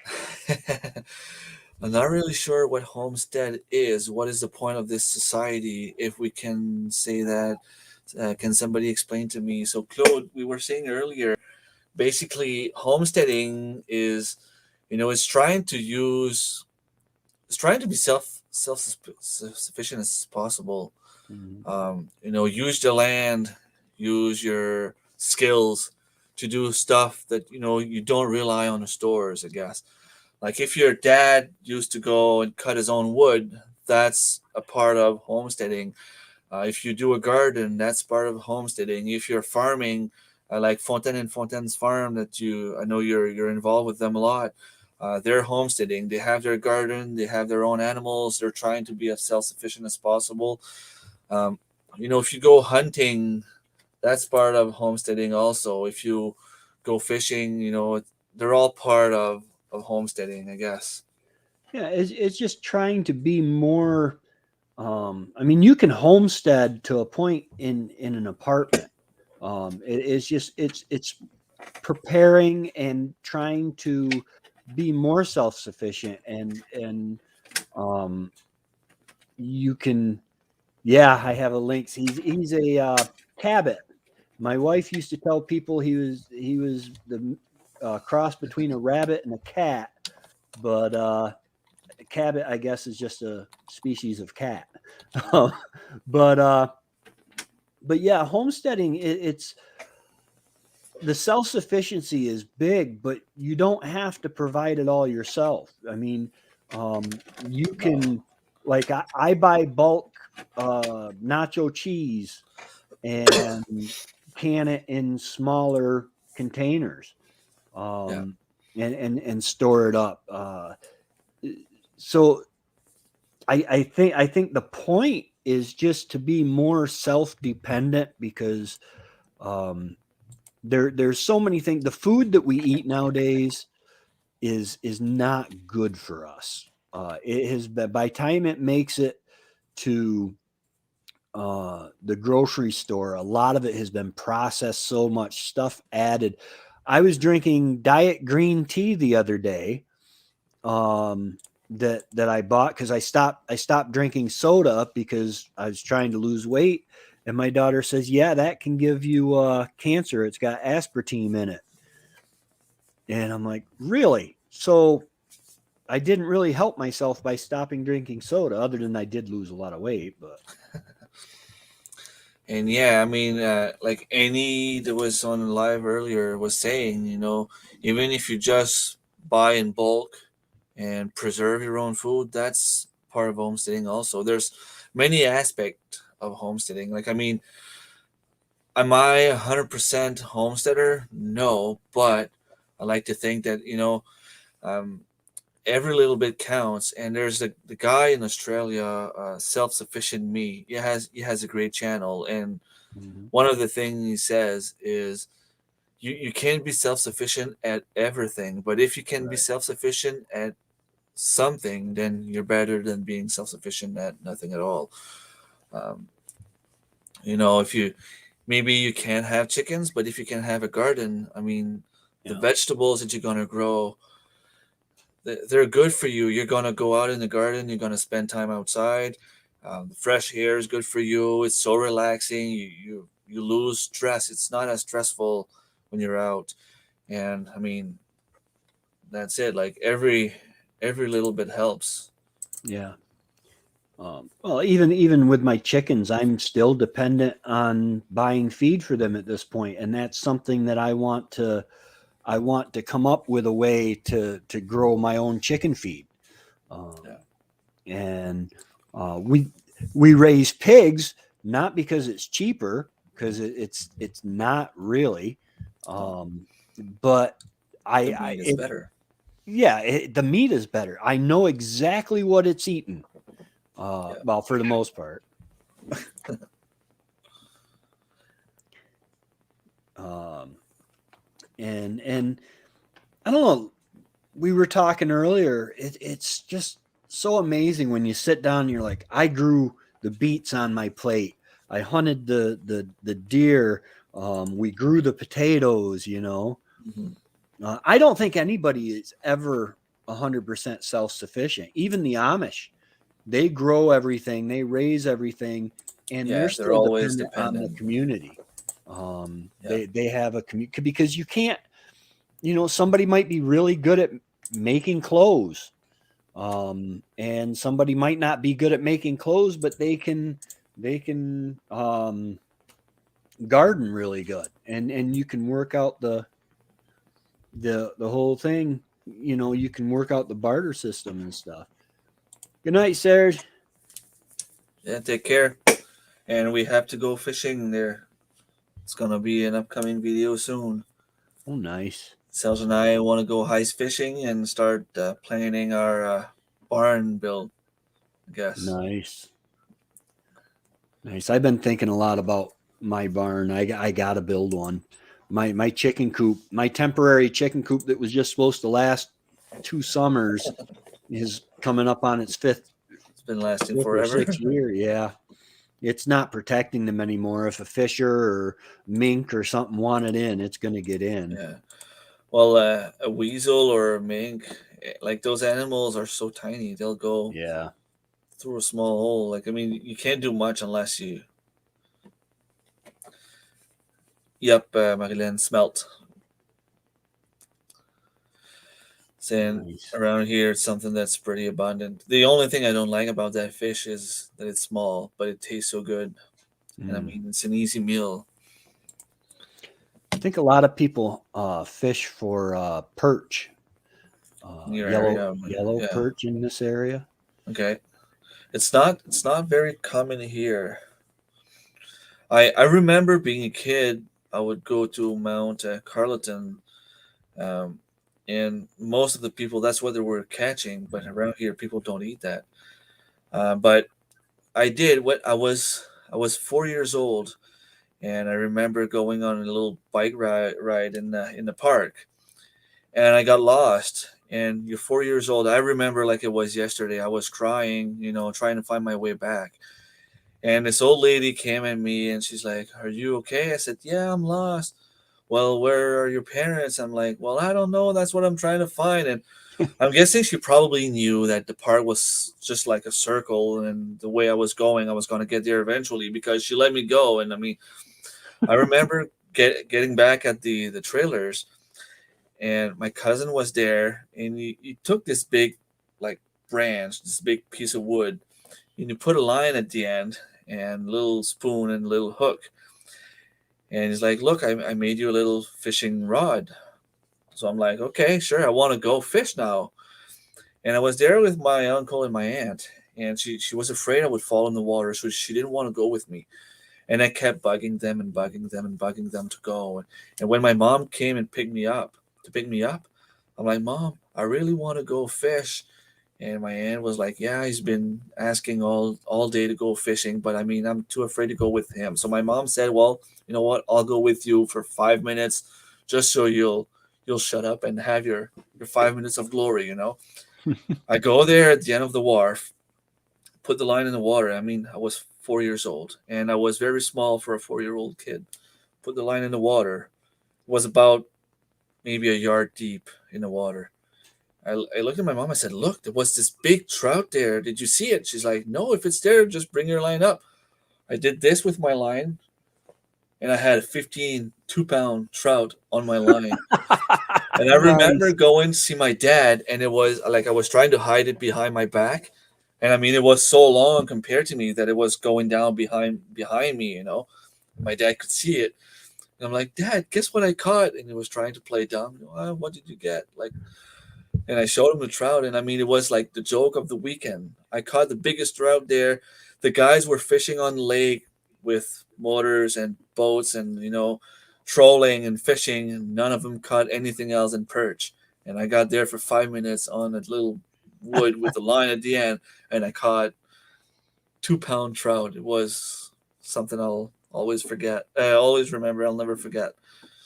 I'm not really sure what homestead is. What is the point of this society, if we can say that? Can somebody explain to me? So, Claude, we were saying earlier, basically, homesteading is, it's trying to be self sufficient as possible. Mhm. Use the land, use your skills to do stuff that you don't rely on the stores, I guess. Like if your dad used to go and cut his own wood, that's a part of homesteading. If you do a garden, that's part of homesteading. If you're farming, like Fontaine and Fontaine's farm, I know you're involved with them a lot. They're homesteading. They have their garden. They have their own animals. They're trying to be as self sufficient as possible. Um, if you go hunting, that's part of homesteading. Also, if you go fishing, they're all part of homesteading, I guess. Yeah, it's just trying to be more. I mean, you can homestead to a point in an apartment. It's preparing and trying to be more self sufficient, and um, you can. Yeah, I have a lynx. He's a Cabot. My wife used to tell people he was the cross between a rabbit and a cat, but Cabot, I guess, is just a species of cat. but but yeah, homesteading, it's the self sufficiency is big, but you don't have to provide it all yourself. I mean, you can, like, I buy bulk nacho cheese and can it in smaller containers, Yeah. and store it up. So I think the point is just to be more self-dependent, because um, there's so many things. The food that we eat nowadays is not good for us. It has been, by time it makes it to the grocery store, a lot of it has been processed, so much stuff added. I was drinking diet green tea the other day, that I bought, because I stopped drinking soda because I was trying to lose weight, and my daughter says, "Yeah, that can give you cancer. It's got aspartame in it." And I'm like, "Really?" So I didn't really help myself by stopping drinking soda, other than I did lose a lot of weight. But And yeah, I mean, like Anny that was on live earlier was saying, even if you just buy in bulk and preserve your own food, that's part of homesteading. Also, there's many aspects of homesteading. Like, I mean, am I 100% homesteader? No, but I like to think that um, every little bit counts. And there's the guy in Australia, Self Sufficient Me. He has a great channel, and Mhm. one of the things he says is you can't be self sufficient at everything, but if you can be Right. self sufficient at something, then you're better than being self sufficient at nothing at all. Um, if you maybe you can't have chickens, but if you can have a garden, I mean, the Yeah. vegetables that you're gonna grow, they're good for you. You're gonna go out in the garden. You're gonna spend time outside. The fresh air is good for you. It's so relaxing. You lose stress. It's not as stressful when you're out. And I mean, that's it. Like every little bit helps. Yeah. Well, even with my chickens, I'm still dependent on buying feed for them at this point, and that's something that I want to come up with a way to grow my own chicken feed. Yeah. And We raise pigs not because it's cheaper, because it's not really, but The meat is better. the meat is better. I know exactly what it's eating. Yeah. Well, for the most part. And I don't know. We were talking earlier. It's just so amazing when you sit down and you're like, I grew the beets on my plate. I hunted the deer. We grew the potatoes. Mm-hmm. I don't think anybody is ever 100% self-sufficient. Even the Amish, they grow everything, they raise everything, and they're Yeah, they're still always dependent on the dependent. community. Yeah. They have a community because you can't. Somebody might be really good at making clothes, and somebody might not be good at making clothes, but they can garden really good, and you can work out the whole thing. You can work out the barter system and stuff. Good night, Serge. Yeah, take care. And we have to go fishing there. It's gonna be an upcoming video soon. Oh, nice. Sels and I want to go ice fishing and start planning our barn build, I guess. Nice. Nice. I've been thinking a lot about my barn. I gotta build one. My chicken coop, my temporary chicken coop that was just supposed to last 2 summers, is coming up on its It's been lasting fifth or forever. sixth year. Yeah, it's not protecting them anymore. If a fisher or mink or something want it in, it's going to get in. Yeah. Well, a weasel or a mink, like those animals are so tiny, they'll go Yeah. through a small hole. Like, I mean, you can't do much unless you. Yep, Marilyn smelt. Saying Nice. around here it's something that's pretty abundant. The only thing I don't like about that fish is that it's small, but it tastes so good. And I Mm. mean, it's an easy meal. I think a lot of people fish for perch, In your yellow area. yellow Yeah. perch in this area. Okay. It's not very common here. I remember being a kid, I would go to Mount Carleton, um, and most of the people that's what they were catching. But around here, people don't eat that. But I did. What I was 4 years old, and I remember going on a little bike ride in the park, and I got lost. And you're 4 years old. I remember like it was yesterday. I was crying, trying to find my way back. And this old lady came at me and she's like, "Are you okay?" I said, "Yeah, I'm lost." "Well, where are your parents?" I'm like, "Well, I don't know. That's what I'm trying to find." And I'm guessing she probably knew that the park was just like a circle, and the way I was going, I was going to get there eventually because she let me go. And I mean, I remember getting back at the trailers, and my cousin was there, and he took this big, like, branch, this big piece of wood, and you put a line at the end and a little spoon and a little hook. And he's like, "Look, I made you a little fishing rod." So I'm like, "Okay, sure, I want to go fish now." And I was there with my uncle and my aunt, and she was afraid I would fall in the water, so she didn't want to go with me. And I kept bugging them and bugging them and bugging them to go. And when my mom came and pick me up, I'm like, "Mom, I really want to go fish." And my aunt was like, "Yeah, he's been asking all day to go fishing, but I mean, I'm too afraid to go with him." So my mom said, "Well, you know what? I'll go with you for 5 minutes, just so you'll shut up and have your 5 minutes of glory." I go there at the end of the wharf, put the line in the water. I mean, I was 4 years old, and I was very small for a 4-year-old kid. Put the line in the water. It was about maybe a yard deep in the water. I looked at my mom. I said, "Look, there was this big trout there. Did you see it?" She's like, "No, if it's there, just bring your line up." I did this with my line, and I had a 15 2-pound trout on my line. And I remember Nice. going to see my dad, and it was like I was trying to hide it behind my back. And I mean, it was so long compared to me that it was going down behind me. My dad could see it. And I'm like, "Dad, guess what I caught?" And he was trying to play dumb. "What did you get?" Like, And I showed him the trout, and I mean, it was like the joke of the weekend. I caught the biggest trout there. The guys were fishing on the lake with motors and boats and, trolling and fishing, and none of them caught anything else in perch. And I got there for 5 minutes on a little wood with a line at the end, and I caught 2-pound trout. It was something I'll always forget. I always remember. I'll never forget.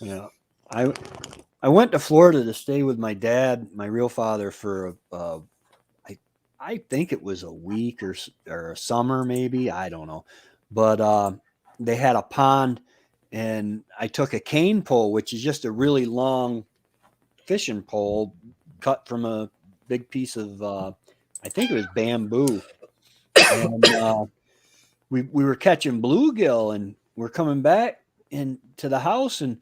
Yeah. I went to Florida to stay with my dad, my real father, for I think it was a week or a summer, maybe, I don't know, but they had a pond, and I took a cane pole, which is just a really long fishing pole cut from a big piece of I think it was bamboo, and we were catching bluegill, and we're coming back into the house, and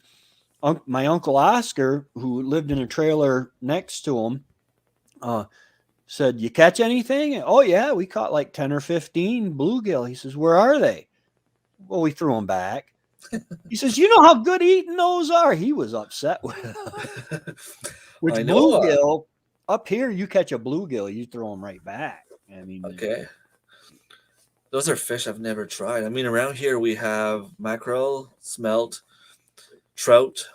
my uncle Oscar, who lived in a trailer next to him, said, "You catch anything?" "Oh yeah, we caught like 10 or 15 bluegill." He says, "Where are they?" Well, we threw them back. He says, "You know how good eating those are?" He was upset with it. Which I know. bluegill, up here, you catch a bluegill, you throw them right back. I mean, Okay. Those are fish I've never tried. I mean, around here we have mackerel, smelt, trout.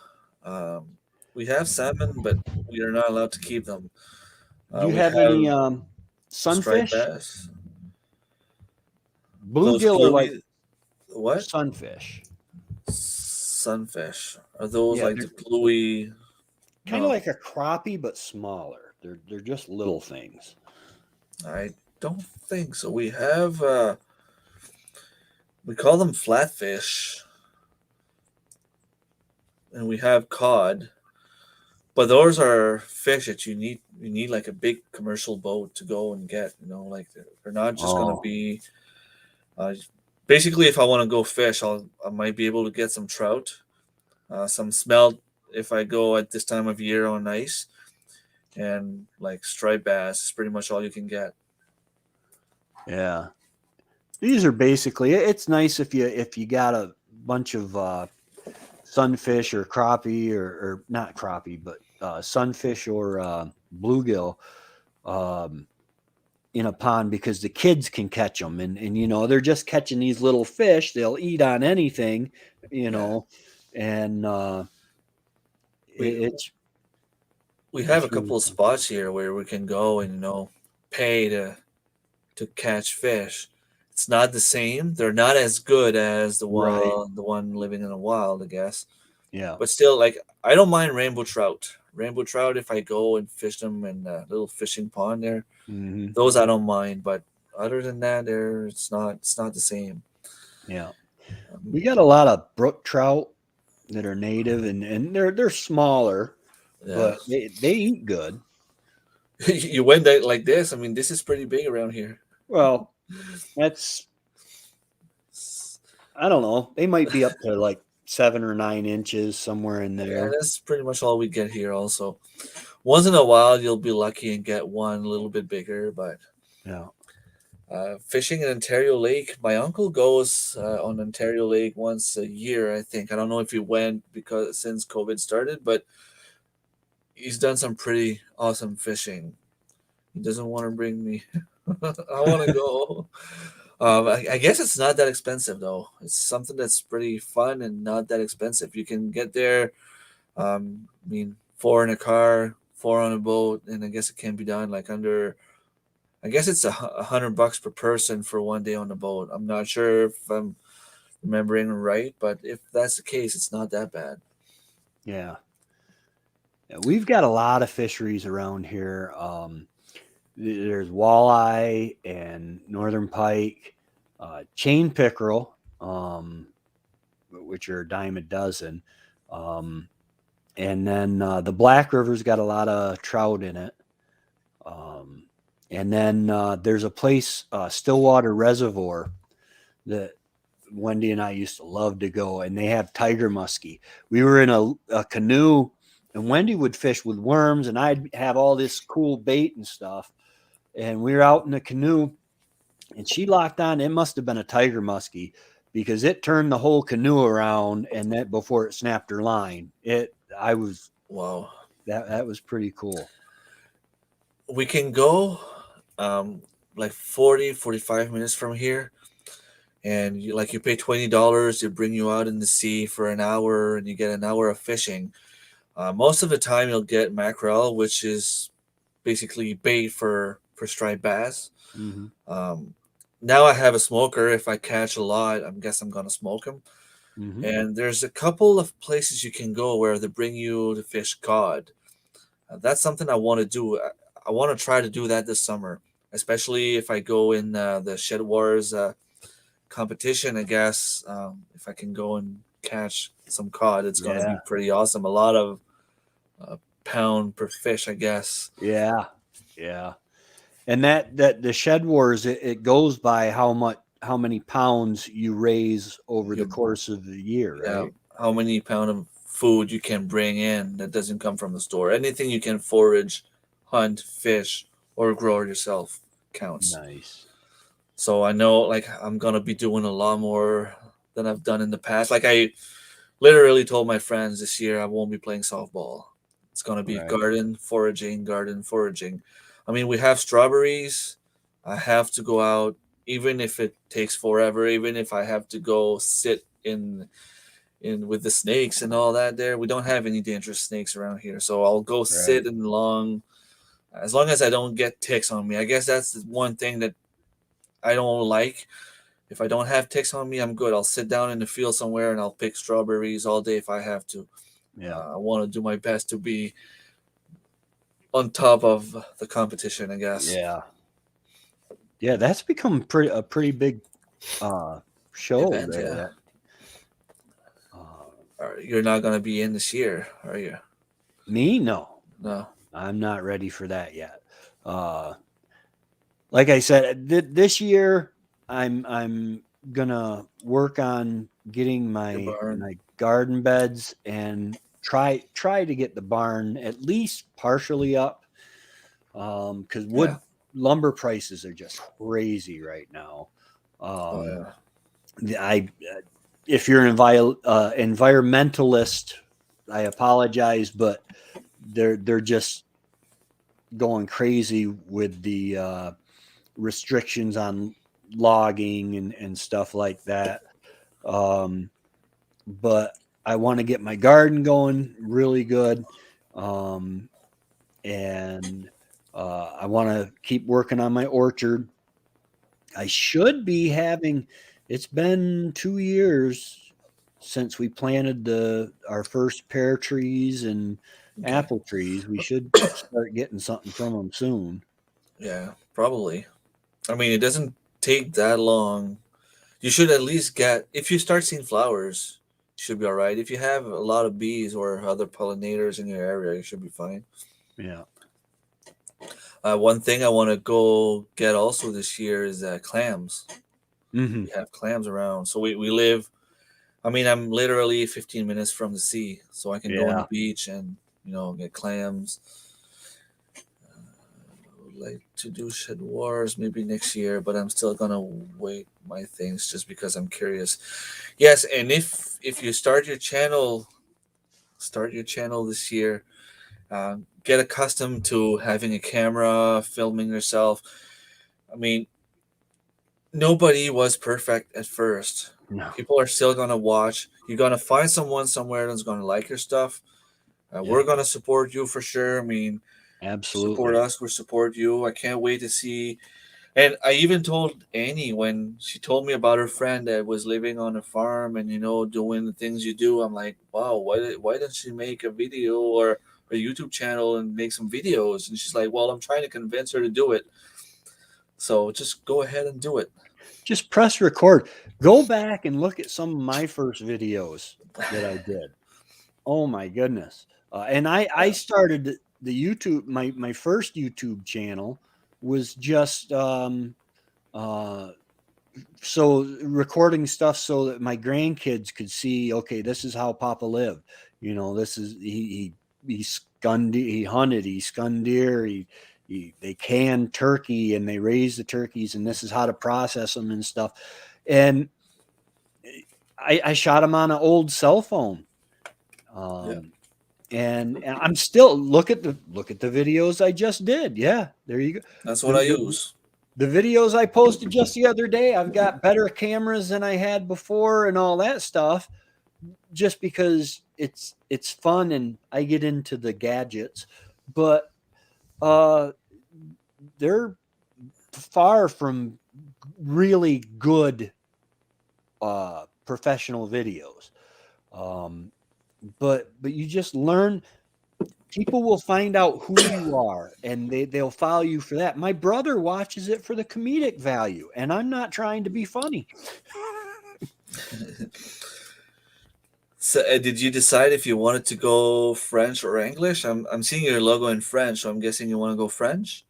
We have salmon, but we are not allowed to keep them. do you We have have any striped sunfish? bass. Those Bluegill are like bluey, what? sunfish. Sunfish. Are those Yeah, like the bluey? kind of No, like a crappie, but smaller. They're just little things. I don't think so. We have we call them flatfish, and we have cod. But those are fish that you need like a big commercial boat to go and get. Like they're not just gonna Oh, be. Uh, Basically, if I want to go fish, I might be able to get some trout, some smelt if I go at this time of year on ice, and like striped bass is pretty much all you can get. yeah. These are basically. It's nice if you got a bunch of sunfish or crappie or not crappie, but sunfish or bluegill um, in a pond, because the kids can catch them, and they're just catching these little fish. They'll eat on anything, you Yeah, know, and we it's we have it's a really couple of fun. spots here where we can go and pay to catch fish. It's not the same. They're not as good as Right. the one living in the wild, I guess. Yeah. But still, like I don't mind rainbow trout. Rainbow trout, if I go and fish them in a little fishing pond there, Hmm. those I don't mind. But other than that, it's not the same. Yeah. Um, We got a lot of brook trout that are native, and they're smaller, yeah, but they eat good. you went that like this. I mean, this is pretty big around here. Well, that's I don't know. They might be up to like 7 or 9 inches, somewhere in Yeah, there. that's pretty much all we get here. Also, once in a while, you'll be lucky and get one a little bit bigger. But Yeah. fishing in Ontario Lake, my uncle goes on Ontario Lake once a year. I think. I don't know if he went because since COVID started, but he's done some pretty awesome fishing. He doesn't want to bring me. I want to go. I guess it's not that expensive though. It's something that's pretty fun and not that expensive. You can get there. I mean, four in a car, four on a boat, and I guess it can be done like under. I guess it's $100 per person for one day on the boat. I'm not sure if I'm remembering right, but if that's the case, it's not that bad. Yeah. Yeah, we've got a lot of fisheries around here. There's walleye and northern pike, chain pickerel, which are a dime a dozen. Um, and then the Black River's got a lot of trout in it. Um, and then there's a place, Stillwater Reservoir, that Wendy and I used to love to go, and they have tiger muskie. We were in a canoe, and Wendy would fish with worms, and I'd have all this cool bait and stuff. And we were out in the canoe, and she locked on. It must have been a tiger muskie, because it turned the whole canoe around, and that before it snapped her line. I was Wow. that was pretty cool. We can go like 40-45 minutes from here, and you pay $20, they bring you out in the sea for an hour, and you get an hour of fishing. Most of the time, you'll get mackerel, which is basically bait for striped bass. Mm-hmm. Now I have a smoker. If I catch a lot, I guess I'm gonna smoke them. Mm-hmm. And there's a couple of places you can go where they bring you to fish cod. That's something I want to do. I want to try to do that this summer, especially if I go in the Shed Wars competition. I guess if I can go and catch some cod, it's going to be Yeah. pretty awesome. A lot of pound per fish, I guess. Yeah. Yeah. And that the Shed Wars, it goes by how many pounds you raise over the You, course of the year, yeah, right? how many pound of food you can bring in that doesn't come from the store. Anything you can forage, hunt, fish, or grow yourself counts. Nice. So I know like I'm gonna be doing a lot more than I've done in the past. Like I literally told my friends this year I won't be playing softball. It's gonna be Right. garden foraging, garden foraging. I mean, we have strawberries. I have to go out, even if it takes forever, even if I have to go sit in with the snakes and all that there. We don't have any dangerous snakes around here. So I'll go Right. sit in long as long as I don't get ticks on me. I guess that's the one thing that I don't like. If I don't have ticks on me, I'm good. I'll sit down in the field somewhere and I'll pick strawberries all day if I have to. Yeah. I want to do my best to be on top of the competition, I guess. Yeah. Yeah. That's become a pretty big show Event, there. yeah. That You're not going to be in this year, are you? me? No, No. I'm not ready for that yet. Like I said, this year I'm gonna work on getting Your barn. my garden beds and try to get the barn at least partially up, because wood Yeah. lumber prices are just crazy right now. Oh, Um, yeah. I if you're an environmentalist, I apologize, but they're just going crazy with the restrictions on logging and stuff like that. But I want to get my garden going really good. Um, and I want to keep working on my orchard. I should be having, it's been 2 years since we planted our first pear trees and Okay. apple trees. We should start getting something from them soon. Yeah, probably. I mean, it doesn't take that long. You should at least get, if you start seeing flowers, you should be all right. If you have a lot of bees or other pollinators in your area, you should be fine. Yeah. One thing I want to go get also this year is clams. Hmm. We have clams around. So we live, I mean, I'm literally 15 minutes from the sea, so I can go on the Yeah. beach and, get clams. I would like to do Shed Wars maybe next year, but I'm still gonna wait my things just because I'm curious. Yes, and if you start your channel this year. Get accustomed to having a camera, filming yourself. I mean, nobody was perfect at first. No. People are still gonna watch. You're gonna find someone somewhere that's gonna like your stuff. Yeah. We're gonna support you for sure. I mean, support Absolutely. us, we support you. I can't wait to see. And I even told Annie when she told me about her friend that was living on a farm and doing the things you do. I'm like, wow, why didn't she make a video or a YouTube channel and make some videos? And she's like, well, I'm trying to convince her to do it. So just go ahead and do it. Just press record. Go back and look at some of my first videos that I did. Oh my goodness. And I Yeah, started the YouTube, my first YouTube channel was just uh, so recording stuff so that my grandkids could see, okay, this is how Papa lived. This is he hunted, he skunned deer, they canned turkey and they raised the turkeys, and this is how to process them and stuff. And I shot them on an old cell phone. yeah. Um, and I'm still look at the videos I just did. Yeah, there you go. That's what The, I the, use. the videos I posted just the other day, I've got better cameras than I had before and all that stuff, just because it's fun and I get into the gadgets. But uh they're far from really good professional videos. But you just learn. People will find out who you are and they'll follow you for that. My brother watches it for the comedic value, and I'm not trying to be funny. So, did you decide if you wanted to go French or English? I'm seeing your logo in French, so I'm guessing you want to go French.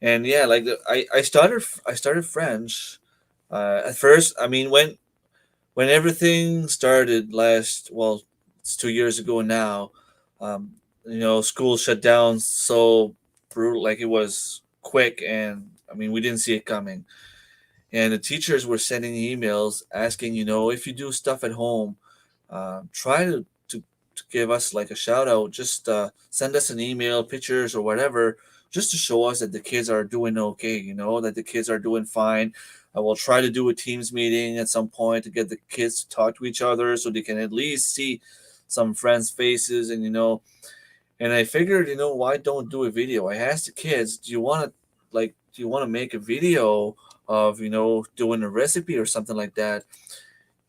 And yeah, like I started French. At first, I mean, when everything started last, well, it's 2 years ago now. Um, school shut down so brutal, like it was quick, and I mean, we didn't see it coming. And the teachers were sending emails asking, if you do stuff at home, try to give us like a shout out. Just send us an email, pictures or whatever, just to show us that the kids are doing okay. That the kids are doing fine. I will try to do a teams meeting at some point to get the kids to talk to each other so they can at least see some friends' faces. And I figured, why don't do a video? I asked the kids, do you want to make a video of, doing a recipe or something like that?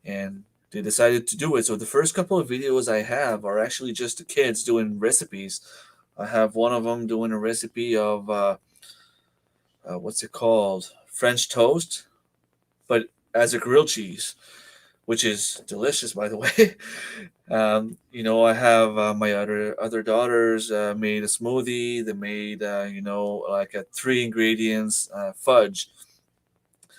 And they decided to do it. So the first couple of videos I have are actually just the kids doing recipes. I have one of them doing a recipe of what's it called? French toast, but as a grilled cheese, which is delicious, by the way. I have my other daughters made a smoothie. They made like a 3 ingredients fudge.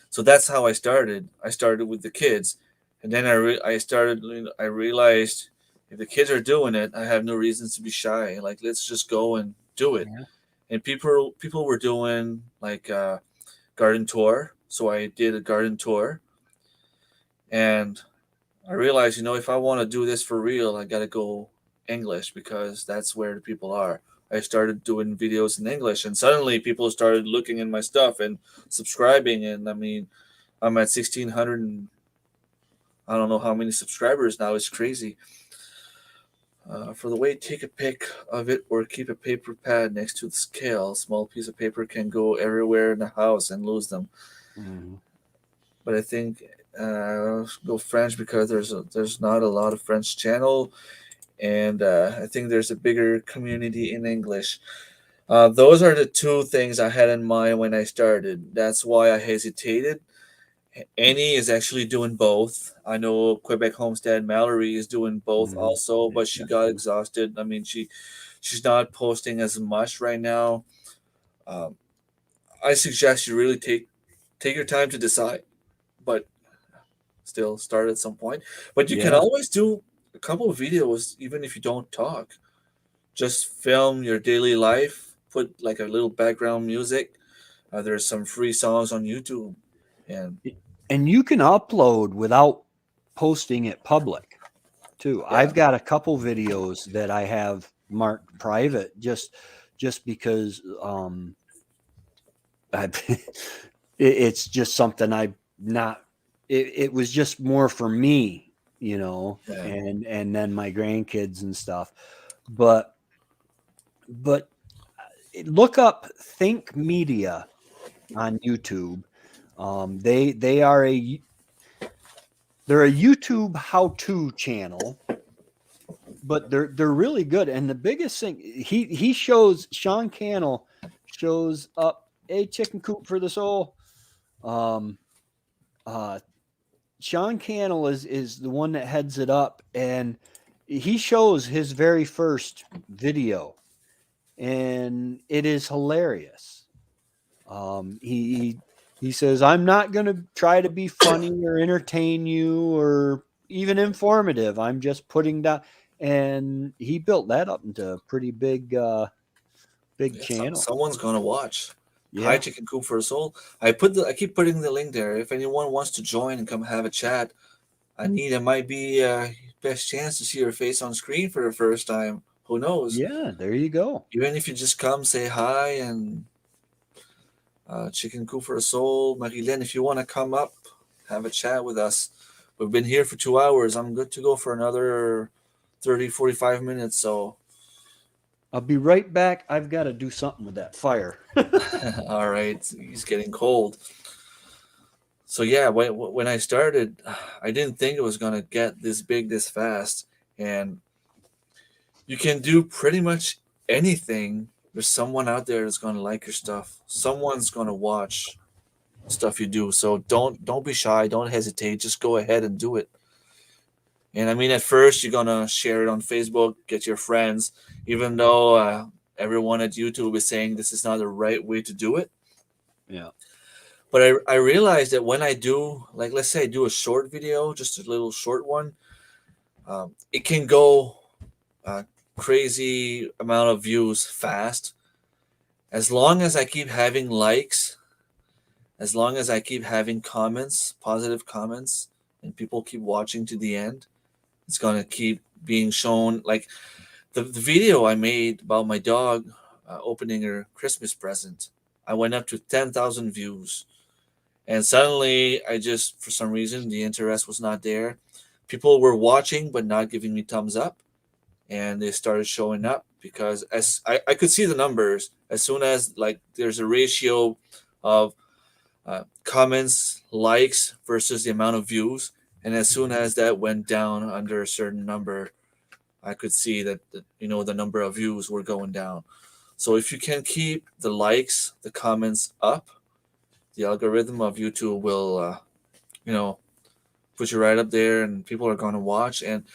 So that's how I started. I started with the kids, and then I realized if the kids are doing it, I have no reasons to be shy. Like, let's just go and do it. Yeah. And people were doing like a garden tour, so I did a garden tour, and I realized, if I want to do this for real, I got to go English because that's where the people are. I started doing videos in English, and suddenly people started looking at my stuff and subscribing. And I mean, I'm at 1,600, and I don't know how many subscribers now. It's crazy. For the weight, take a pic of it or keep a paper pad next to the scale. A small piece of paper can go everywhere in the house and lose them. Mhm. But I think go French because there's not a lot of French channel, and I think there's a bigger community in English. Those are the two things I had in mind when I started. That's why I hesitated. Annie is actually doing both. I know Quebec Homestead Mallory is doing both Mhm. also, but she Yeah. got exhausted. I mean, she's not posting as much right now. Um, I suggest you really take your time to decide, but still start at some point. But you can Yeah. always do a couple of videos even if you don't talk. Just film your daily life, put like a little background music. There's some free songs on YouTube, and And you can upload without posting it public too. yeah, I've got a couple videos that I have marked private just because I it's just something I not it was just more for me, yeah, and then my grandkids and stuff. But look up Think Media on YouTube. They are they're a YouTube how-to channel, but they're really good. And the biggest thing, he shows Sean Cannell shows up a chicken coop for the soul. Um, uh, Sean Cannell is the one that heads it up, and he shows his very first video, and it is hilarious. He says, "I'm not going to try to be funny or entertain you or even informative. I'm just putting down." And he built that up into a pretty big yeah. channel. Someone's gonna watch. Hi, Yeah. Chicken Coop for a Soul. I keep putting the link there. If anyone wants to join and come have a chat, Anita might be best chance to see your face on screen for the first time. Who knows? Yeah, there you go. Even if you just come, say hi, and Chicken Coop for a Soul, Marilyn, if you want to come up, have a chat with us. We've been here for 2 hours. I'm good to go for another 30, 45 minutes. So, I'll be right back. I've got to do something with that fire. all right, he's getting cold. So yeah, when I started, I didn't think it was gonna get this big this fast, and you can do pretty much anything. There's someone out there that's gonna like your stuff. Someone's gonna watch stuff you do. So don't be shy. Don't hesitate. Just go ahead and do it. And I mean, at first you're gonna share it on Facebook, get your friends, even though everyone at YouTube is saying this is not the right way to do it. Yeah. But I realized that when I do, like, let's say I do a short video, just a little short one, it can go crazy amount of views fast. As long as I keep having likes, as long as I keep having comments, positive comments, and people keep watching to the end, it's going to keep being shown. Like the video I made about my dog opening her Christmas present, I went up to 10,000 views. And suddenly, I just, for some reason, the interest was not there. People were watching, but not giving me thumbs up. And they started showing up because as I could see the numbers as soon as like there's a ratio of comments, likes versus the amount of views. And as soon as that went down under a certain number, I could see that the number of views were going down. So if you can keep the likes, the comments up, the algorithm of YouTube will, put you right up there, and people are going to watch. And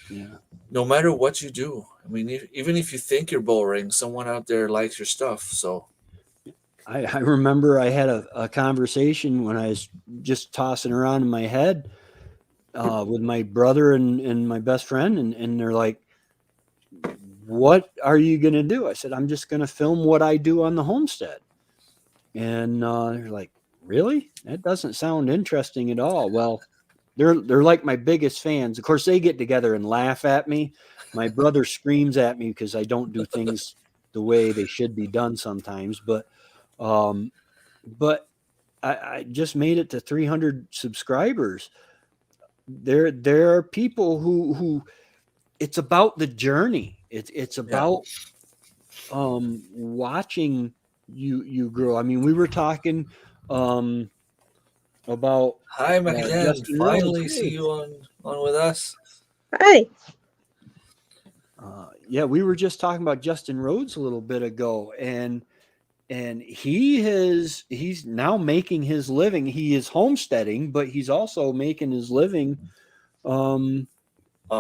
Yeah. no matter what you do, I mean, even if you think you're boring, someone out there likes your stuff. So I remember I had a conversation when I was just tossing around in my head with my brother and my best friend, and they're like, "What are you going to do?" I said, "I'm just going to film what I do on the homestead." And they're like, "Really? That doesn't sound interesting at all." Well, they're like my biggest fans. Of course, they get together and laugh at me. My brother screams at me because I don't do things the way they should be done sometimes. Um, but I just made it to 300 subscribers. There are people who it's about the journey. It's yeah. about watching you grow. I mean, we were talking about Hi, Mahilan. Justin Rhodes. Finally see Hey, you on with us. Hi. yeah, we were just talking about Justin Rhodes a little bit ago, and he's now making his living. He is homesteading, but he's also making his living Off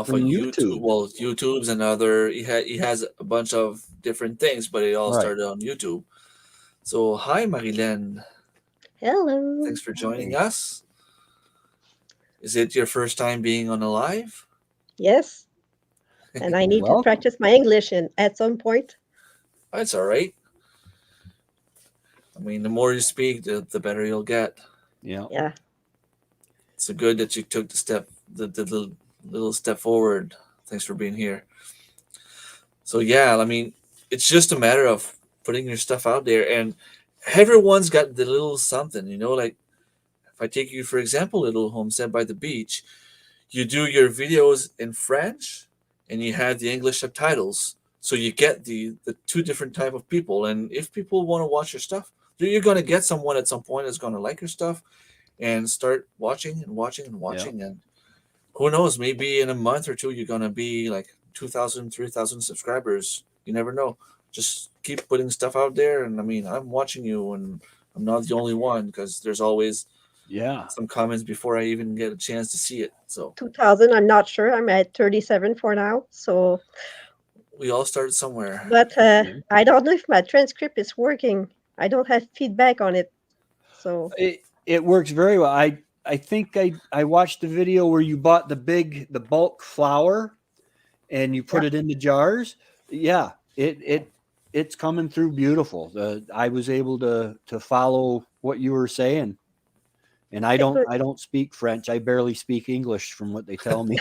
from of YouTube. YouTube. Well, YouTube's another. He has a bunch of different things, but it all Right. started on YouTube. So hi, Marilyn. Hello. Thanks for joining us. Is it your first time being on a live? Yes. And I need to Welcome. practice my English at some point. That's all right. I mean, the more you speak, the better you'll get. Yeah. Yeah. It's so good that you took the little step forward. Thanks for being here. So yeah, I mean, it's just a matter of putting your stuff out there, and everyone's got the little something, like if I take you for example, Little Homestead by the Beach, you do your videos in French and you have the English subtitles. So you get the two different type of people. And if people want to watch your stuff, you're going to get someone at some point that's going to like your stuff and start watching and watching and watching. And who knows, maybe in a month or two, you're going to be like 2,000, 3,000 subscribers. You never know. Just keep putting stuff out there. And I mean, I'm watching you, and I'm not the only one because there's always some comments before I even get a chance to see it. So 2000, I'm not sure. I'm at 37 for now. So, we all started somewhere. but I don't know if my transcript is working. I don't have feedback on it. So It works very well. I think I watched the video where you bought the bulk flour and you put it in the jars. Yeah, it's coming through beautiful. I was able to follow what you were saying. And I don't speak French. I barely speak English from what they tell me.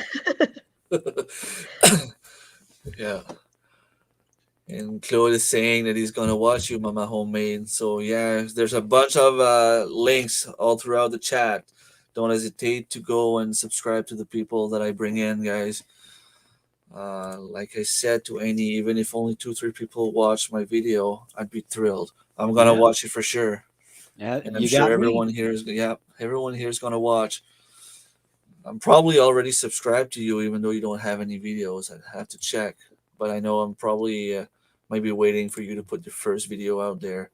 Yeah. And Claude is saying that he's gonna watch you, Mama Homemade. So yeah, there's a bunch of links all throughout the chat. Don't hesitate to go and subscribe to the people that I bring in, guys. Like I said to Anny, even if only 2-3 people watch my video, I'd be thrilled. I'm gonna watch it for sure, Yeah, and I'm you sure got everyone here is. Yeah, everyone here is gonna watch. I'm probably already subscribed to you, even though you don't have any videos. I'd have to check, but I know I'm probably might be waiting for you to put your first video out there.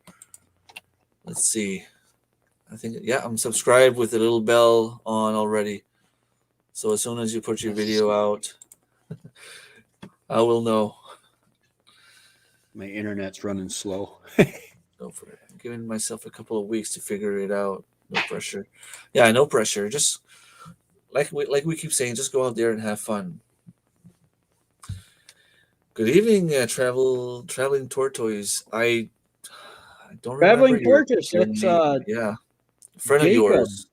Let's see. I think I'm subscribed with the little bell on already. So as soon as you put your video out, I will know. My internet's running slow. Go for it. I'm giving myself a couple of weeks to figure it out. No pressure. Yeah, no pressure. Just like we keep saying, just go out there and have fun. Good evening, traveling tortoise. I don't remember Traveling your Tortoise, that's name. Yeah, a friend of Jacob. yours.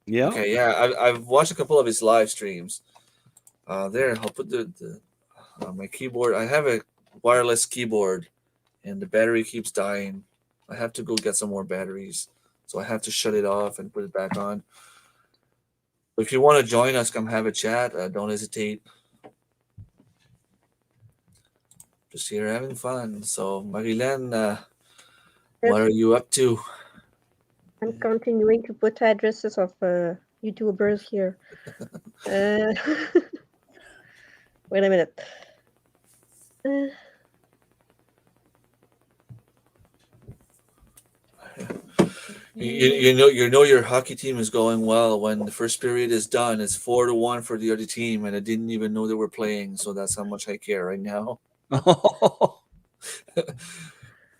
Yeah. Okay, yeah, I've watched a couple of his live streams. There, I'll put the my keyboard. I have a wireless keyboard, and the battery keeps dying. I have to go get some more batteries, so I have to shut it off and put it back on. If you want to join us, come have a chat. Don't hesitate. Just here having fun. So, Marilyn, what are you up to? I'm continuing to put addresses of YouTubers here. Wait a minute. You know your hockey team is going well when the first period is done. It's 4-1 for the other team, and I didn't even know they were playing. So that's how much I care right now.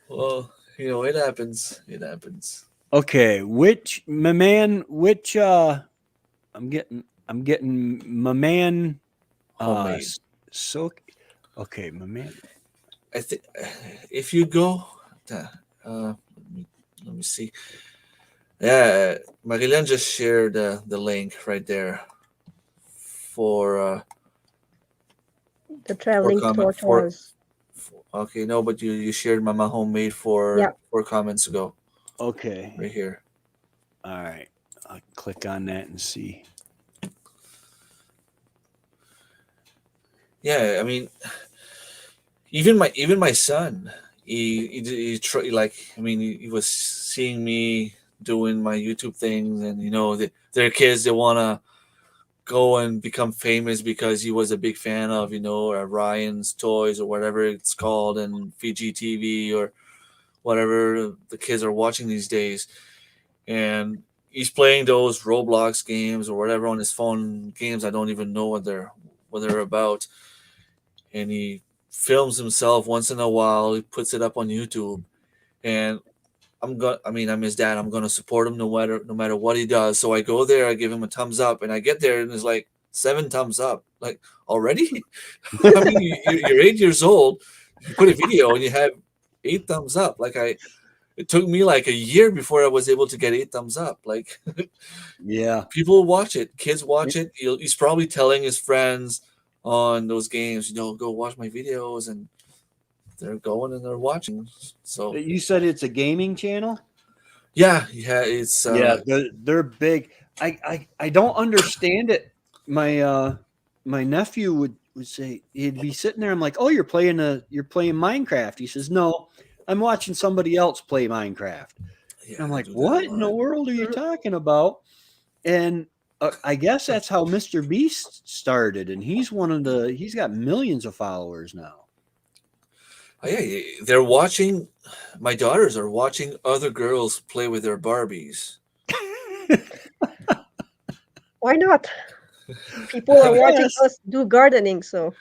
Well, it happens. It happens. Okay, which I'm getting my man Homemade. so okay, my man. I think if you go, let me see. Yeah, Marilyn just shared the link right there for the traveling tortoise. Okay, no, but you shared Mama Homemade for 4 comments ago. Okay, right here. All right, I'll click on that and see. Yeah, I mean, even my son, he he was seeing me doing my YouTube things, and they're kids that want to go and become famous because he was a big fan of Ryan's Toys or whatever it's called, and Fiji TV or whatever the kids are watching these days, and he's playing those Roblox games or whatever on his phone, games I don't even know what they're about, and he films himself once in a while. He puts it up on YouTube, and I'm his dad. I'm gonna support him no matter what he does. So I go there, I give him a thumbs up, and I get there, and it's like 7 thumbs up. Like, already? I mean, you're 8 years old. You put a video, and you have 8 thumbs up. It took me like a year before I was able to get 8 thumbs up. Like, yeah, people watch it. Kids watch it. He's probably telling his friends on those games, go watch my videos, and they're going and they're watching. So you said it's a gaming channel. Yeah, it's they're big. I don't understand it. My nephew would say, he'd be sitting there. I'm like, oh, you're playing Minecraft. He says, no, I'm watching somebody else play Minecraft. And I'm like, what in the world are you talking about? And I guess that's how Mr. Beast started, and he's got millions of followers now. Oh, yeah, they're watching. My daughters are watching other girls play with their Barbies. Why not? People are watching us do gardening, so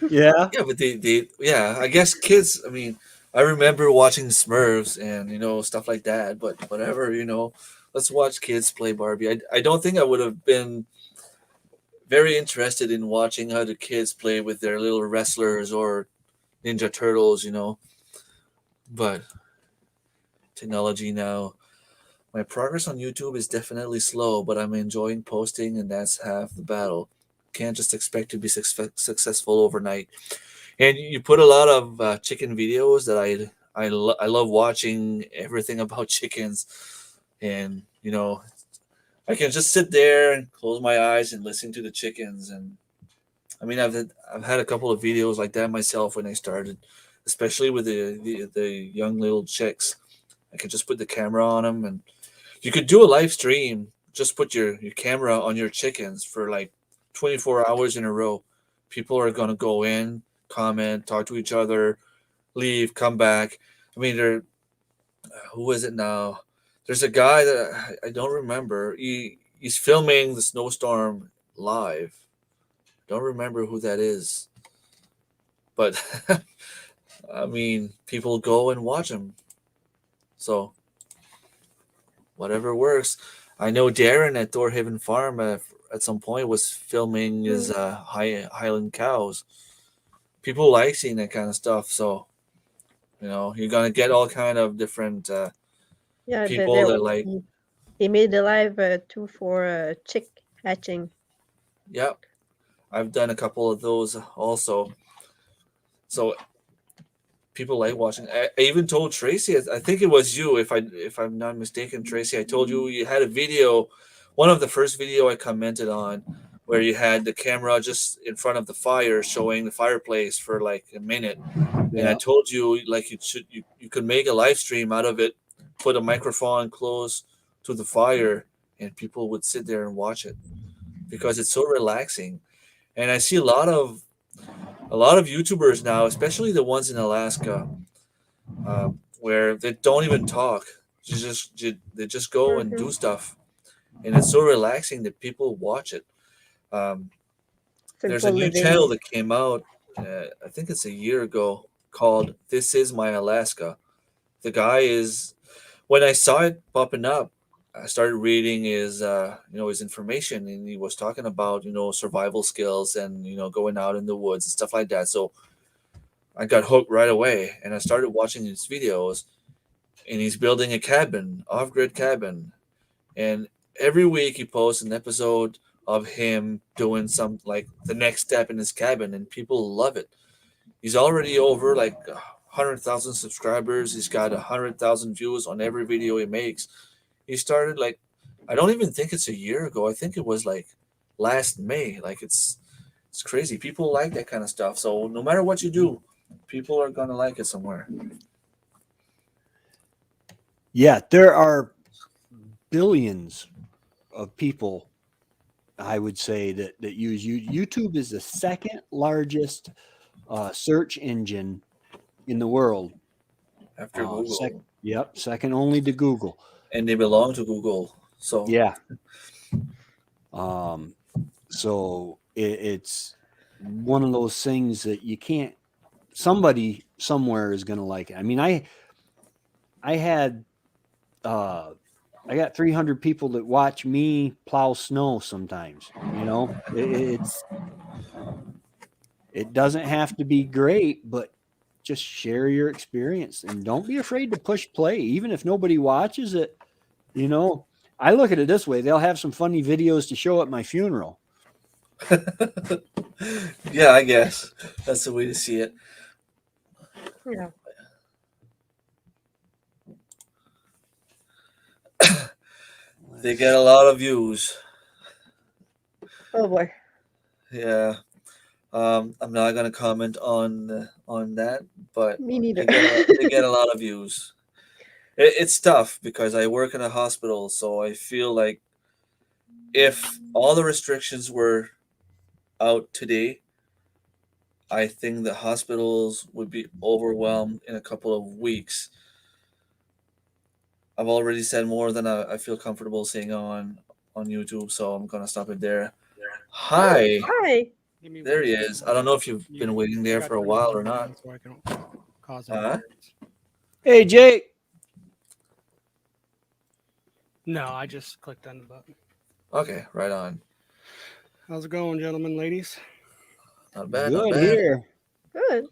yeah. Yeah, but I guess kids. I mean, I remember watching Smurfs and stuff like that. But whatever, let's watch kids play Barbie. I don't think I would have been very interested in watching how the kids play with their little wrestlers or Ninja Turtles, but technology now. My progress on YouTube is definitely slow, but I'm enjoying posting, and that's half the battle. Can't just expect to be successful overnight. And you put a lot of chicken videos that I love watching everything about chickens, and I can just sit there and close my eyes and listen to the chickens. And I mean, I've had a couple of videos like that myself when I started, especially with the young little chicks. I could just put the camera on them, and you could do a live stream. Just put your camera on your chickens for like 24 hours in a row. People are gonna go in, comment, talk to each other, leave, come back. I mean, who is it now? There's a guy that I don't remember. He's filming the snowstorm live. Don't remember who that is, but I mean, people go and watch him. So whatever works. I know Darren at Thorhaven Farm at some point was filming his Highland cows. People like seeing that kind of stuff, so you're gonna get all kind of different Yeah, people that like. he made a live too for chick hatching. Yep, I've done a couple of those also. So people like watching. I even told Tracy. I think it was you, if I'm not mistaken, Tracy. I told you had a video, one of the first video I commented on, where you had the camera just in front of the fire, showing the fireplace for like a minute. And I told you like you could make a live stream out of it, put a microphone close to the fire, and people would sit there and watch it because it's so relaxing. And I see a lot of YouTubers now, especially the ones in Alaska, where they don't even talk. They just go and do stuff, and it's so relaxing that people watch it. There's a new channel that came out, I think it's a year ago, called "This Is My Alaska." The guy is, when I saw it popping up, I started reading his information, and he was talking about survival skills and going out in the woods and stuff like that. So I got hooked right away, and I started watching his videos. And he's building a cabin, off-grid cabin, and every week he posts an episode of him doing some like the next step in his cabin, and people love it. He's already over like 100,000 subscribers. He's got 100,000 views on every video he makes. He started like, I don't even think it's a year ago. I think it was like last May. Like it's crazy. People like that kind of stuff. So no matter what you do, people are gonna like it somewhere. Yeah, there are billions of people, I would say, that use YouTube is the second largest search engine in the world. After Google. Second only to Google. And they belong to Google. So yeah. So it's one of those things that you can't. Somebody somewhere is going to like it. I mean, I got 300 people that watch me plow snow sometimes. It doesn't have to be great, but just share your experience and don't be afraid to push play, even if nobody watches it. I look at it this way: they'll have some funny videos to show at my funeral. Yeah, I guess that's the way to see it. Yeah. They get a lot of views. Oh boy. Yeah. I'm not gonna comment on that, but Me neither. they get a lot of views. It's tough because I work in a hospital, so I feel like if all the restrictions were out today, I think the hospitals would be overwhelmed in a couple of weeks. I've already said more than I feel comfortable saying on YouTube, so I'm gonna stop it there. Hi. Hi. There he is. I don't know if you've been waiting there for a while or not. So I can cause interference. Hey, Jake. No, I just clicked on the button. Okay, right on. How's it going, gentlemen, ladies? Not bad. Good Not bad. here. Good.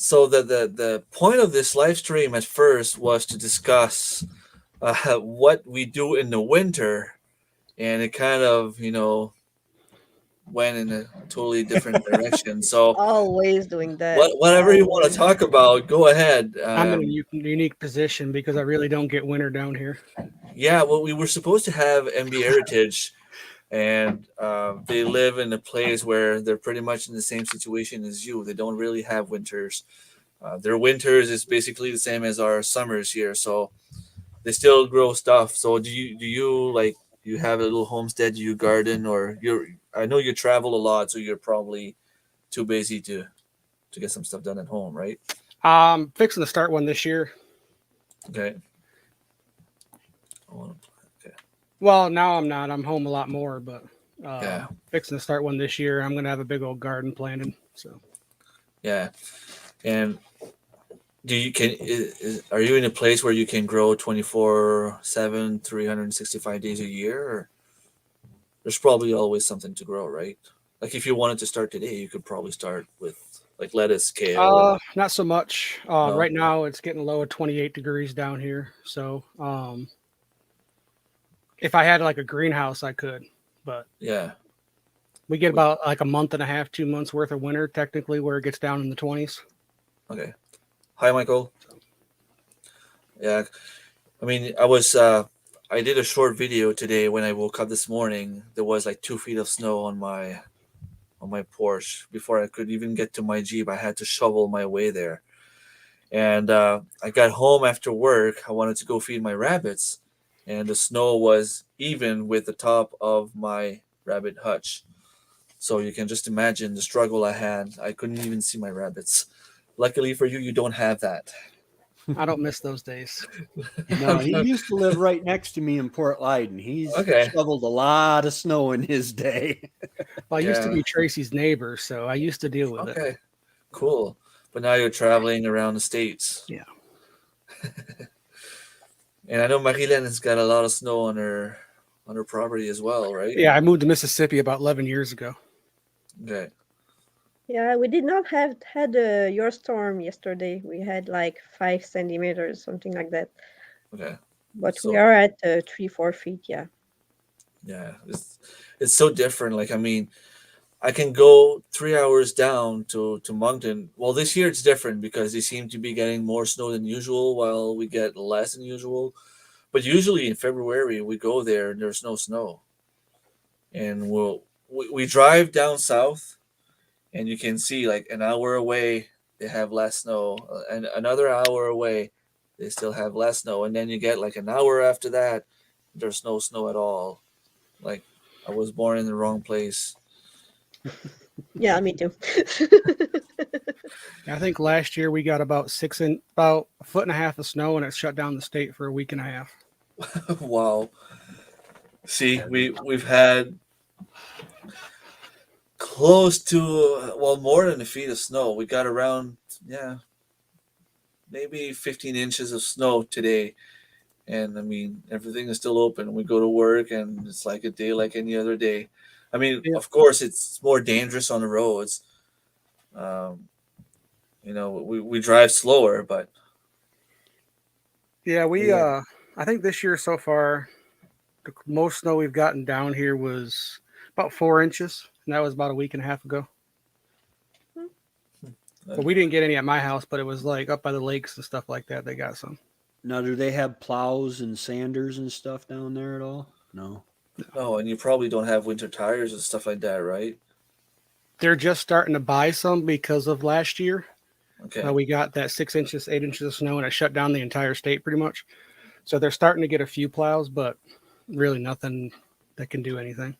So the point of this live stream at first was to discuss what we do in the winter, and it kind of went in a totally different direction. So Always doing that. whatever you want to Always. talk about, go ahead. I'm in a unique position because I really don't get winter down here. Yeah, well, we were supposed to have MB Heritage, and they live in a place where they're pretty much in the same situation as you. They don't really have winters. Their winters is basically the same as our summers here, so they still grow stuff. So do you like you have a little homestead? Do you garden, or you're? I know you travel a lot, so you're probably too busy to get some stuff done at home, right? Fixing to start one this year. Okay. Okay. Well, now I'm not. I'm home a lot more, but Yeah. fixing to start one this year. I'm gonna have a big old garden planted. So Yeah. And do you are you in a place where you can grow 24/7, 365 days a year? Or there's probably always something to grow, right? Like if you wanted to start today, you could probably start with like lettuce, kale, and not so much. no. Right now it's getting low at 28 degrees down here. So if I had like a greenhouse, I could, but Yeah. we get about like a month and a half, 2 months worth of winter technically where it gets down in the 20s. Okay. Hi, Michael. Yeah. I mean, I did a short video today when I woke up this morning. There was like 2 feet of snow on my porch. Before I could even get to my Jeep, I had to shovel my way there. And I got home after work. I wanted to go feed my rabbits, and the snow was even with the top of my rabbit hutch. So you can just imagine the struggle I had. I couldn't even see my rabbits. Luckily for you, you don't have that. I don't miss those days. No, he used to live right next to me in Port Lyden. He's Okay. shoveled a lot of snow in his day. Well, I used to Yeah. be Tracy's neighbor, so I used to deal with it. Okay, cool. But now you're traveling around the states. Yeah. And I know Marilyn has got a lot of snow on her property as well, right? Yeah, I moved to Mississippi about 11 years ago. Okay. Yeah, we did not have had your storm yesterday. We had like 5 centimeters, something like that. Okay. But So we are at 3-4 feet. Yeah. yeah, it's so different. Like I mean, I can go 3 hours down to Moncton. Well, this year it's different because they seem to be getting more snow than usual, while we get less than usual. But usually in February we go there and there's no snow, and we drive down south, and you can see like an hour away they have less snow, and another hour away they still have less snow, and then you get like an hour after that there's no snow at all. Like I was born in the wrong place. Yeah, me too. I think last year we got about about 1.5 feet of snow, and it shut down the state for a week and a half. Wow. See, we've had close to more than a feet of snow. We got around maybe 15 inches of snow today, and I mean everything is still open. We go to work and it's like a day like any other day. I mean, Yeah. of course, it's more dangerous on the roads. We drive slower, but Yeah, Yeah. I think this year so far, the most snow we've gotten down here was about 4 inches, and that was about a week and a half ago. But we didn't get any at my house, but it was like up by the lakes and stuff like that. They got some. Now, do they have plows and sanders and stuff down there at all? No. no, and you probably don't have winter tires and stuff like that, right? They're just starting to buy some because of last year. Okay. We got that 6 inches, 8 inches of snow, and it shut down the entire state pretty much. So they're starting to get a few plows, but really nothing that can do anything.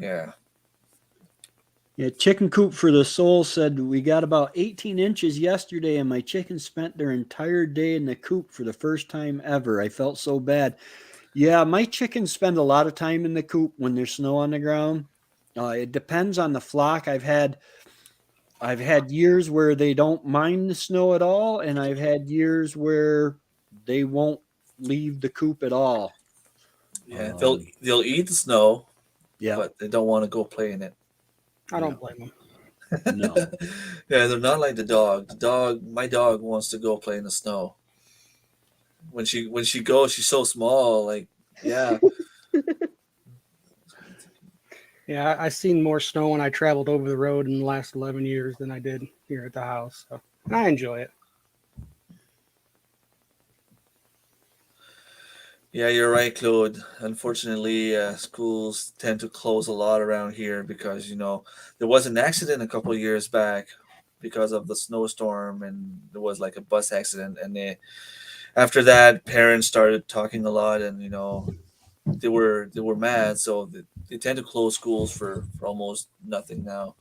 Yeah. Yeah, Chicken Coop for the Soul said we got about 18 inches yesterday, and my chickens spent their entire day in the coop for the first time ever. I felt so bad. Yeah, my chickens spend a lot of time in the coop when there's snow on the ground. It depends on the flock. I've had years where they don't mind the snow at all, and I've had years where they won't leave the coop at all. Yeah, they'll eat the snow, Yeah, but they don't want to go play in it. I don't blame them. no. Yeah, they're not like the dog. My dog wants to go play in the snow. when she goes, she's so small. Like, yeah. Yeah, I seen more snow when I traveled over the road in the last 11 years than I did here at the house. So, and I enjoy it. Yeah, you're right, Claude. Unfortunately, schools tend to close a lot around here because there was an accident a couple of years back because of the snowstorm, and there was like a bus accident, and after that, parents started talking a lot, and they were mad, so they tend to close schools for almost nothing now.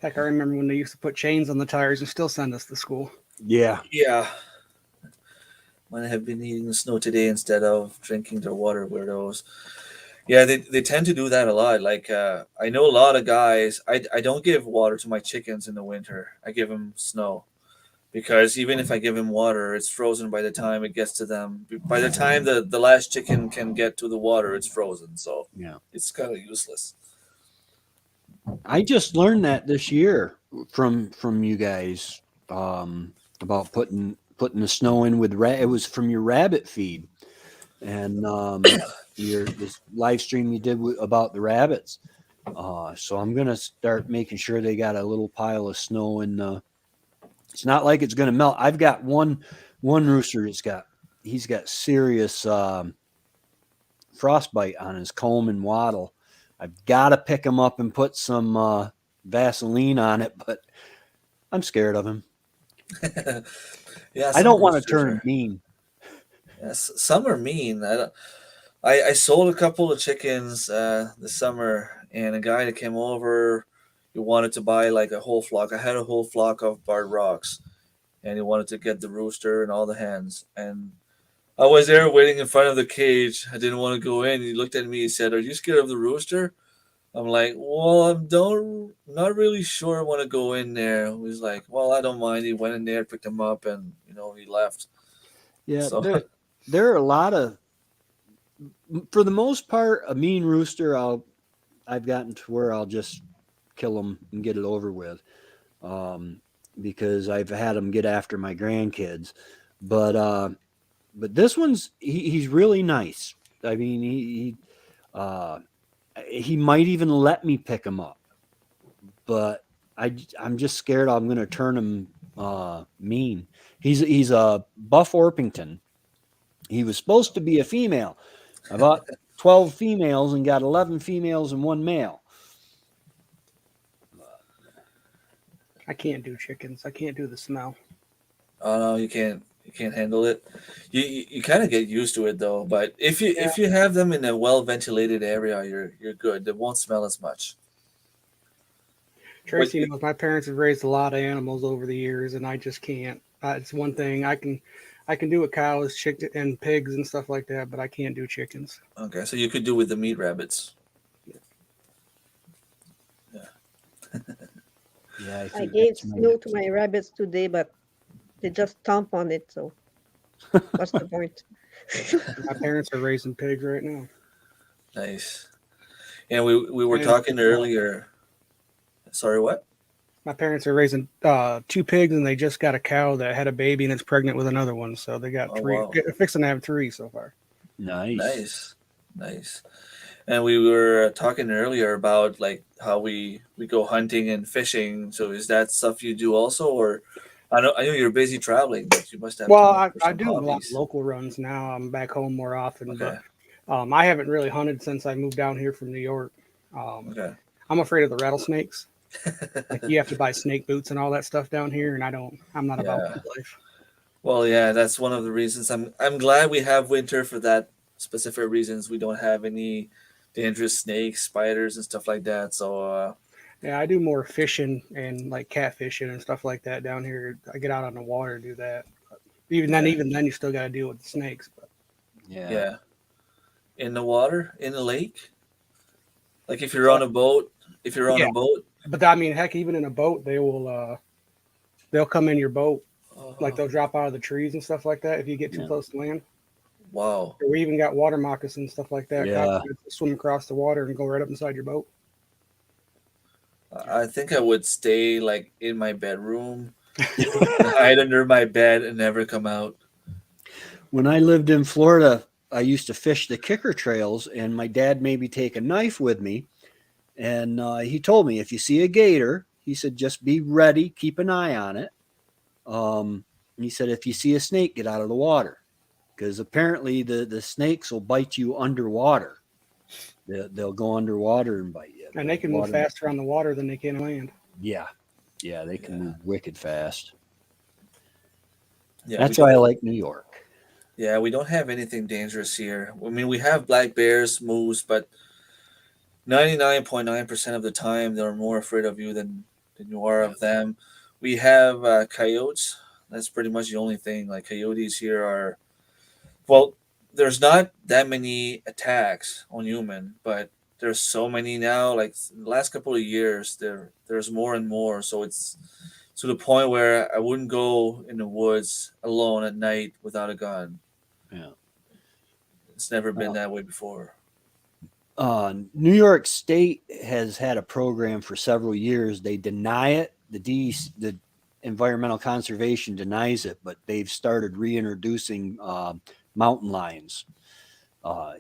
Heck, I remember when they used to put chains on the tires and still send us to school. Yeah. Yeah, might have been eating the snow today instead of drinking their water, weirdos. Yeah, they tend to do that a lot. Like, I know a lot of guys. I don't give water to my chickens in the winter. I give them snow because even if I give them water, it's frozen by the time it gets to them. By the time the last chicken can get to the water, it's frozen. So Yeah. it's kind of useless. I just learned that this year from you guys about putting the snow in with it was from your rabbit feed and your this live stream you did about the rabbits. So I'm gonna start making sure they got a little pile of snow in the. It's not like it's gonna melt. I've got one rooster. He's got serious frostbite on his comb and wattle. I've got to pick him up and put some Vaseline on it, but I'm scared of him. Yeah, I some don't want to roosters turn are. mean. Yes, some are mean. I sold a couple of chickens this summer, and a guy that came over, he wanted to buy like a whole flock. I had a whole flock of barred rocks, and he wanted to get the rooster and all the hens. And I was there waiting in front of the cage. I didn't want to go in. He looked at me. He said, "Are you scared of the rooster?" I'm like, "Well, not really sure I want to go in there." He was like, "Well, I don't mind." He went in there, picked him up, and he left. Yeah, So there are a lot of, for the most part, a mean rooster. I've gotten to where I'll just kill him and get it over with, because I've had him get after my grandkids. But this one's he's really nice. I mean, he might even let me pick him up, but I'm just scared I'm going to turn him mean. He's a Buff Orpington. He was supposed to be a female. I bought 12 females and got 11 females and one male. I can't do chickens. I can't do the smell. oh no, you can't handle it. You kind of get used to it though. But if you have them in a well ventilated area, you're good. They won't smell as much. Tracy knows my parents have raised a lot of animals over the years, and I just can't. It's one thing I can do with cows, chicken, and pigs and stuff like that, but I can't do chickens. Okay, so you could do with the meat rabbits. Yeah, I gave snow to my rabbits today, but they just stomp on it. So what's the point? My parents are raising pigs right now. Nice. And we were And, talking earlier. Sorry, what? My parents are raising 2 pigs, and they just got a cow that had a baby and it's pregnant with another one. So they got 3. Wow. Fixing to have 3 so far. Nice. And we were talking earlier about like how we go hunting and fishing. So is that stuff you do also, or I know you're busy traveling, but you must have. Well, time for I some do a lot of hobbies. local runs now. I'm back home more often, Okay. but I haven't really hunted since I moved down here from New York. Okay. I'm afraid of the rattlesnakes. Like you have to buy snake boots and all that stuff down here, and I'm not about that life. Well, yeah, that's one of the reasons. I'm glad we have winter for that specific reasons. We don't have any dangerous snakes, spiders, and stuff like that. So Yeah, I do more fishing and like catfishing and stuff like that down here. I get out on the water to do that. Even then, you still got to deal with the snakes. But Yeah. In the water, in the lake, like if you're on a boat, But I mean, heck, even in a boat, they'll come in your boat, like they'll drop out of the trees and stuff like that if you get too close to land. Wow. We even got water moccasins and stuff like that. Yeah. Swim across the water and go right up inside your boat. I think I would stay like in my bedroom, hide under my bed, and never come out. when I lived in Florida, I used to fish the kicker trails, and my dad made me take a knife with me. And he told me, if you see a gator, he said, just be ready, keep an eye on it. And he said, if you see a snake, get out of the water, because apparently the snakes will bite you underwater. They'll go underwater and bite you. And they can move faster on the water than they can on land. Yeah, they can move wicked fast. Yeah, That's why I like New York. Yeah, we don't have anything dangerous here. I mean, we have black bears, moose, but 99.9% of the time they're more afraid of you than you are of them. We have coyotes. That's pretty much the only thing. Like, coyotes here are, well, there's not that many attacks on human, but there's so many now. Like, the last couple of years, there's more and more. So it's to the point where I wouldn't go in the woods alone at night without a gun. Yeah. It's never been that way before. New York State has had a program for several years. They deny it. The Environmental Conservation denies it, but they've started reintroducing mountain lions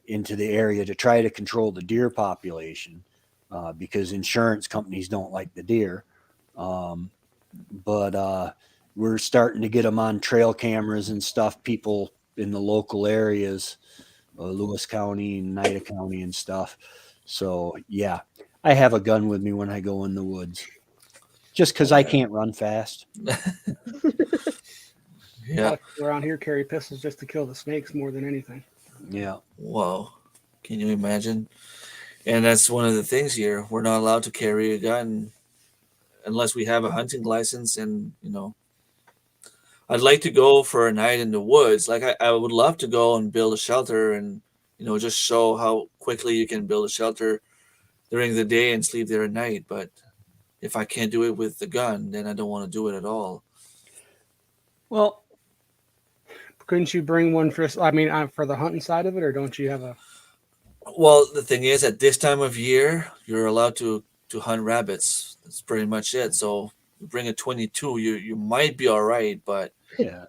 into the area to try to control the deer population because insurance companies don't like the deer. But we're starting to get them on trail cameras and stuff. People in the local areas, Lewis County and Nida County and stuff. So yeah, I have a gun with me when I go in the woods, just because I can't run fast. Yeah. Around here carry pistols just to kill the snakes more than anything. Yeah. Wow. Can you imagine? And that's one of the things here. We're not allowed to carry a gun unless we have a hunting license. And, I'd like to go for a night in the woods. Like, I would love to go and build a shelter and, just show how quickly you can build a shelter during the day and sleep there at night. But if I can't do it with the gun, then I don't want to do it at all. Well, couldn't you bring one for the hunting side of it, or don't you have a? Well, the thing is, at this time of year, you're allowed to hunt rabbits. That's pretty much it. So you bring a 22, you might be all right, but yeah.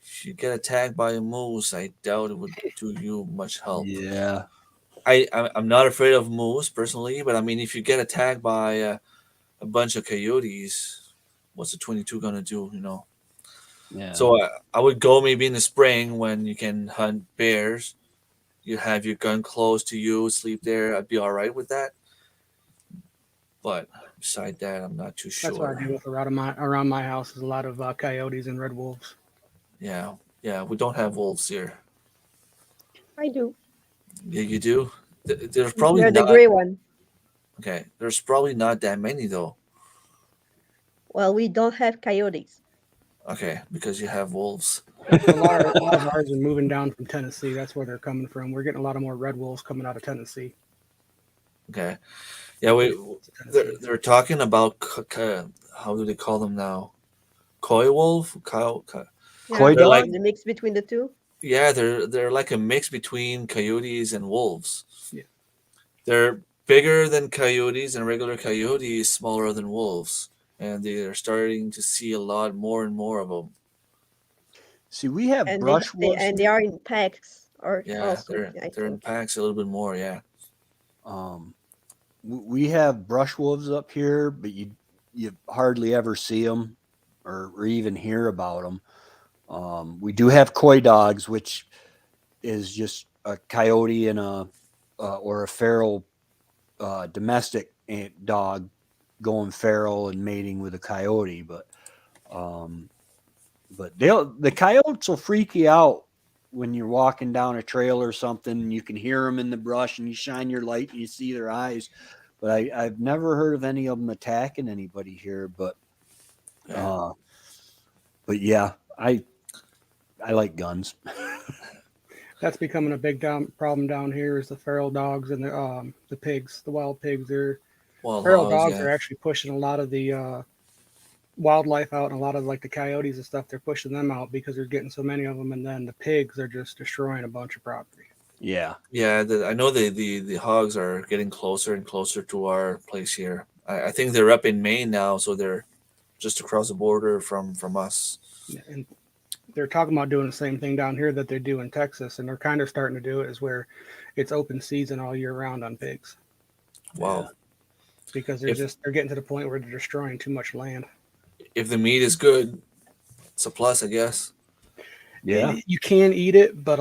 if you get attacked by a moose, I doubt it would do you much help. Yeah. I'm not afraid of moose personally, but I mean, if you get attacked by a bunch of coyotes, what's a 22 gonna do? Yeah. So I would go maybe in the spring when you can hunt bears. You have your gun close to you, sleep there. I'd be all right with that. But beside that, I'm not too sure. That's what I do with around my house is a lot of coyotes and red wolves. Yeah, we don't have wolves here. I do. Yeah, you do. There's probably They're not. the gray one. Okay, there's probably not that many though. Well, we don't have coyotes. Okay, because you have wolves. A lot of ours are moving down from Tennessee. That's where they're coming from. We're getting a lot of more red wolves coming out of Tennessee. Okay, yeah, they're talking about how do they call them now? Coy wolf, Coy dog? like the mix between the two. Yeah, they're like a mix between coyotes and wolves. Yeah, they're bigger than coyotes, and regular coyotes smaller than wolves, and they are starting to see a lot more and more of them. See, we have And brush wolves. and they are in packs. They're in packs a little bit more. Yeah. We have brush wolves up here, but you hardly ever see them or even hear about them. We do have coy dogs, which is just a coyote and or a feral domestic dog going feral and mating with a coyote, but the coyotes will freak you out when you're walking down a trail or something. And you can hear them in the brush, and you shine your light and you see their eyes. But I've never heard of any of them attacking anybody here. But yeah, I like guns. That's becoming a big problem down here. Is the feral dogs and the pigs, the wild pigs. Feral dogs are actually pushing a lot of the wildlife out, and a lot of like the coyotes and stuff. They're pushing them out because they're getting so many of them, and then the pigs are just destroying a bunch of property. Yeah. I know the hogs are getting closer and closer to our place here. I think they're up in Maine now, so they're just across the border from us. Yeah, and they're talking about doing the same thing down here that they do in Texas, and they're kind of starting to do it, is where it's open season all year round on pigs. Wow. Because they're getting to the point where they're destroying too much land. If the meat is good, it's a plus, I guess. Yeah. You can eat it, but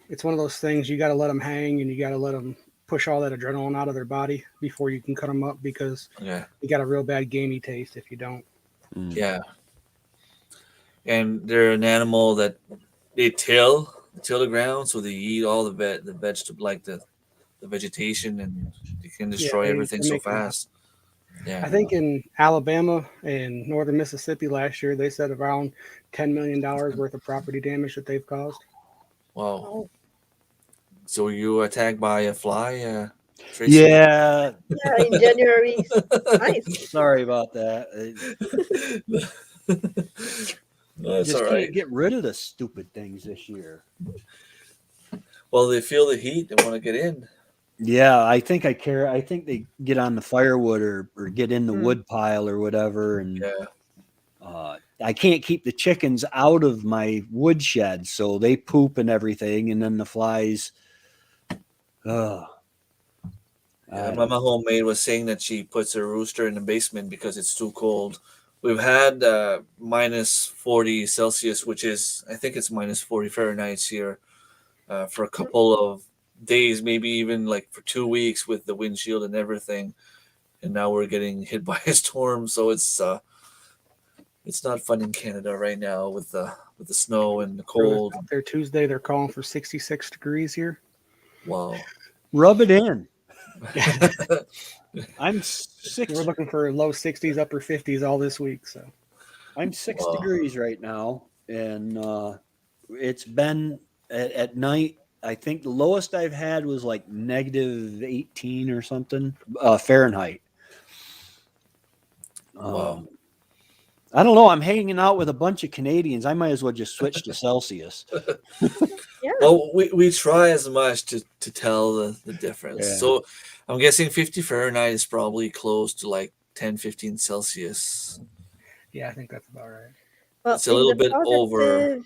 it's one of those things you got to let them hang, and you got to let them push all that adrenaline out of their body before you can cut them up, because you got a real bad gamey taste if you don't. Yeah. And they're an animal that they till the ground, so they eat all the vegetable, like the vegetation, and they can destroy everything so fast. Yeah. I think in Alabama and northern Mississippi last year, they said around $10 million worth of property damage that they've caused. Wow. Oh. So were you attacked by a fly, Tracy? Yeah. Yeah, in January. Nice. Sorry about that. No, just can't get rid of the stupid things this year. Well, they feel the heat. They want to get in. Yeah, I think I think they get on the firewood or get in the wood pile or whatever. And I can't keep the chickens out of my wood shed, so they poop and everything. And then the flies. Mama Homemade was saying that she puts her rooster in the basement because it's too cold. We've had minus 40 Celsius, which is, I think it's minus 40 Fahrenheit here for a couple of days, maybe even like for 2 weeks with the windshield and everything. And now we're getting hit by a storm. So it's not fun in Canada right now with the snow and the cold. Out there Tuesday, they're calling for 66 degrees here. Wow. Rub it in. I'm 6. We're looking for low 60s, upper 50s all this week. So I'm 6 degrees right now, and it's been at night. I think the lowest I've had was like negative 18 or something Fahrenheit. Wow. I don't know. I'm hanging out with a bunch of Canadians. I might as well just switch to Celsius. Yeah. Well, we try as much to tell the difference. Yeah. So I'm guessing 50 Fahrenheit is probably close to like 10, 15 Celsius. Yeah, I think that's about right. Well, it's a little bit over.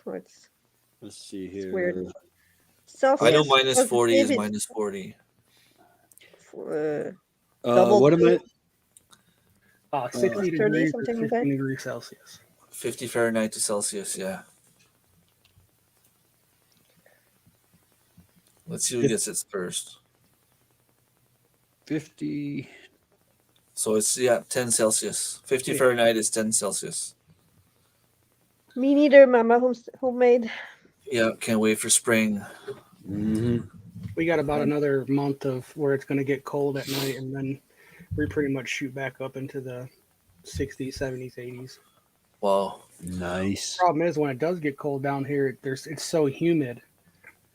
Let's see here. It's weird. Celsius, I know minus 40 is minus 40. What am I? 60 degrees or 50 degrees Celsius. 50 Fahrenheit to Celsius, yeah. Let's see who gets it first. 50. So it's 10 Celsius. 50 Fahrenheit is 10 Celsius. Me neither, Mama Homemade. Yeah, can't wait for spring. Mm-hmm. We got about another month of where it's going to get cold at night, and then we pretty much shoot back up into the 60s, 70s, 80s. Wow. Nice. The problem is when it does get cold down here, it's so humid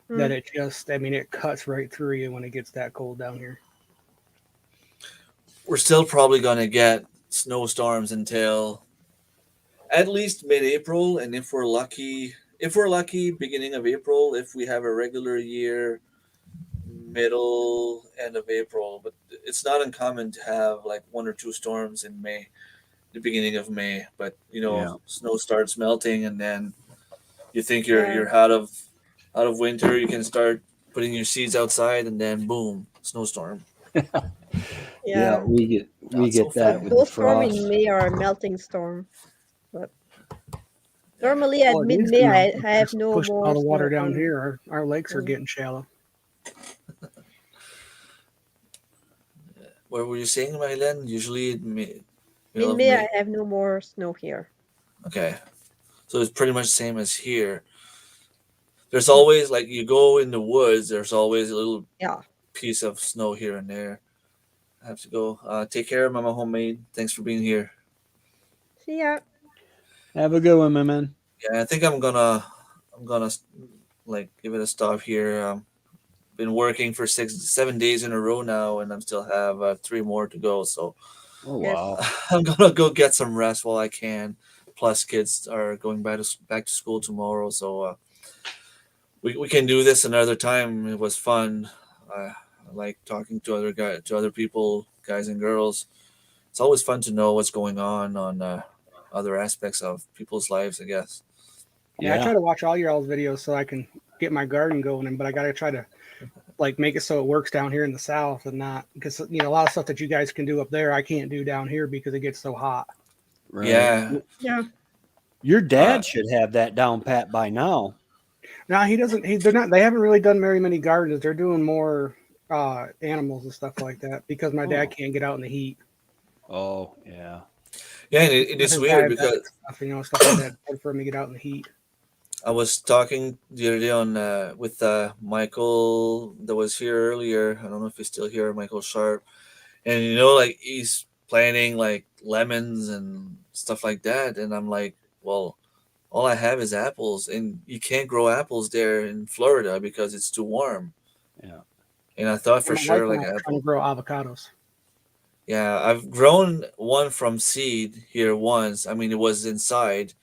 that it just, it cuts right through you when it gets that cold down here. We're still probably going to get snowstorms until at least mid-April, and if we're lucky, beginning of April. If we have a regular year, end of April. But it's not uncommon to have like 1 or 2 storms in May, the beginning of May. But snow starts melting, and then you think you're out of winter. You can start putting your seeds outside, and then boom, snowstorm. Yeah, we get that with the storm in May or a melting storm. But normally at mid-May, I have no more. All the water down here. Our lakes are getting shallow. What were you saying, Mylen? Usually mid-May, I have no more snow here. Okay, so it's pretty much the same as here. There's always, like, you go in the woods, there's always a little piece of snow here and there. I have to go. Take care, Mama Homemade. Thanks for being here. See ya. Have a good one, my man. Yeah, I think I'm gonna like give it a stop here. Been working for 7 days in a row now, and I still have 3 more to go. So, wow, I'm gonna go get some rest while I can. Plus, kids are going back to school tomorrow, so we can do this another time. It was fun. I like talking to other people, guys and girls. It's always fun to know what's going on other aspects of people's lives, I guess. Yeah, I try to watch all your all's videos so I can get my garden going, but I got to try to like make it so it works down here in the South and not because a lot of stuff that you guys can do up there I can't do down here because it gets so hot. Right. Yeah. Your dad should have that down pat by now. No, he doesn't. They're not. They haven't really done very many gardens. They're doing more animals and stuff like that because my dad can't get out in the heat. Oh yeah. Yeah, and it is weird because stuff, stuff like that. Hard for him to get out in the heat. I was talking the other day on with Michael that was here earlier. I don't know if he's still here, Michael Sharp, and like he's planting like lemons and stuff like that, and I'm like, well, all I have is apples, and you can't grow apples there in Florida because it's too warm. Yeah, and I thought for sure like apples. Trying to grow avocados. Yeah, I've grown one from seed here once. I mean, it was inside.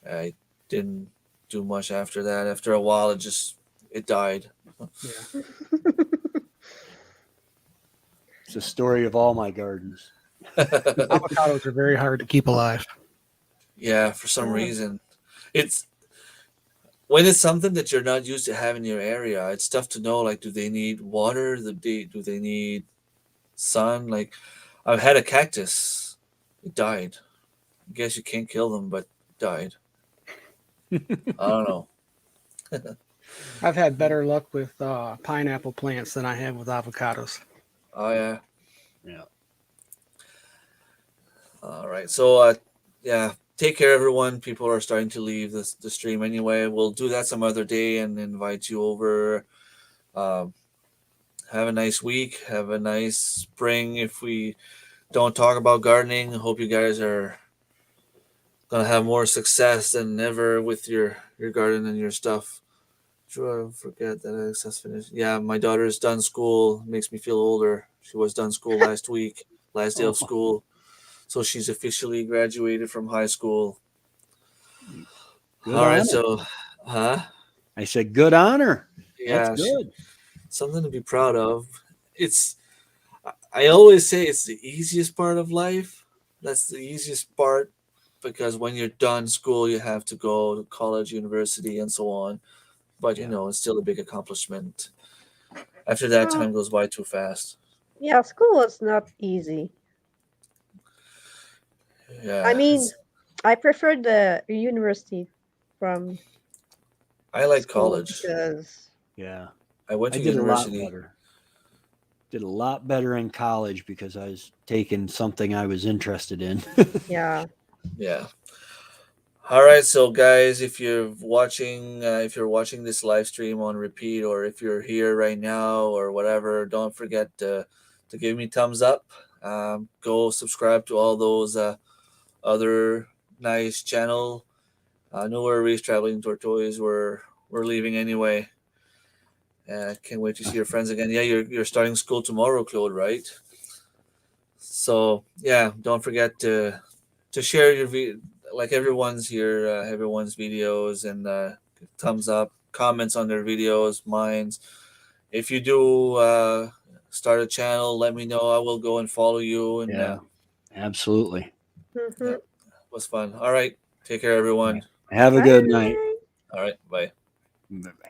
I didn't do much after that. After a while, it died. Yeah. It's the story of all my gardens. Avocados are very hard to keep alive. Yeah, for some reason. It's when it's something that you're not used to having in your area, it's tough to know, like, do they need water? Do they need sun? Like, I've had a cactus. It died. I guess you can't kill them, but it died. I don't know. I've had better luck with pineapple plants than I have with avocados. Oh, yeah. Yeah. All right. So, yeah, take care, everyone. People are starting to leave the stream anyway. We'll do that some other day and invite you over. Have a nice week. Have a nice spring. If we don't talk about gardening, I hope you guys are going to have more success than ever with your garden and your stuff. Sure, I forget that access finished. Yeah, my daughter's done school. Makes me feel older. She was done school last day of school. So she's officially graduated from high school. Good All right, honor. so, I said, good honor. Yeah, that's good. Something to be proud of. I always say it's the easiest part of life. That's the easiest part because when you're done school, you have to go to college, university, and so on. But, it's still a big accomplishment. After that, time goes by too fast. Yeah, school was not easy. Yeah. I mean, I prefer the university from I like college. because I went to university. Did a lot better in college because I was taking something I was interested in. Yeah. All right, so guys, if you're watching this live stream on repeat, or if you're here right now or whatever, don't forget to give me thumbs up. Go subscribe to all those other nice channel. No worries, traveling tortoise. We're leaving anyway. Can't wait to see your friends again. Yeah, you're starting school tomorrow, Claude, right? So yeah, don't forget to share your like everyone's here, everyone's videos, and thumbs up, comments on their videos, mine's. If you do start a channel, let me know. I will go and follow you. And absolutely. Mm-hmm. It was fun. All right, take care, everyone. Have a good night. All right, bye. Bye.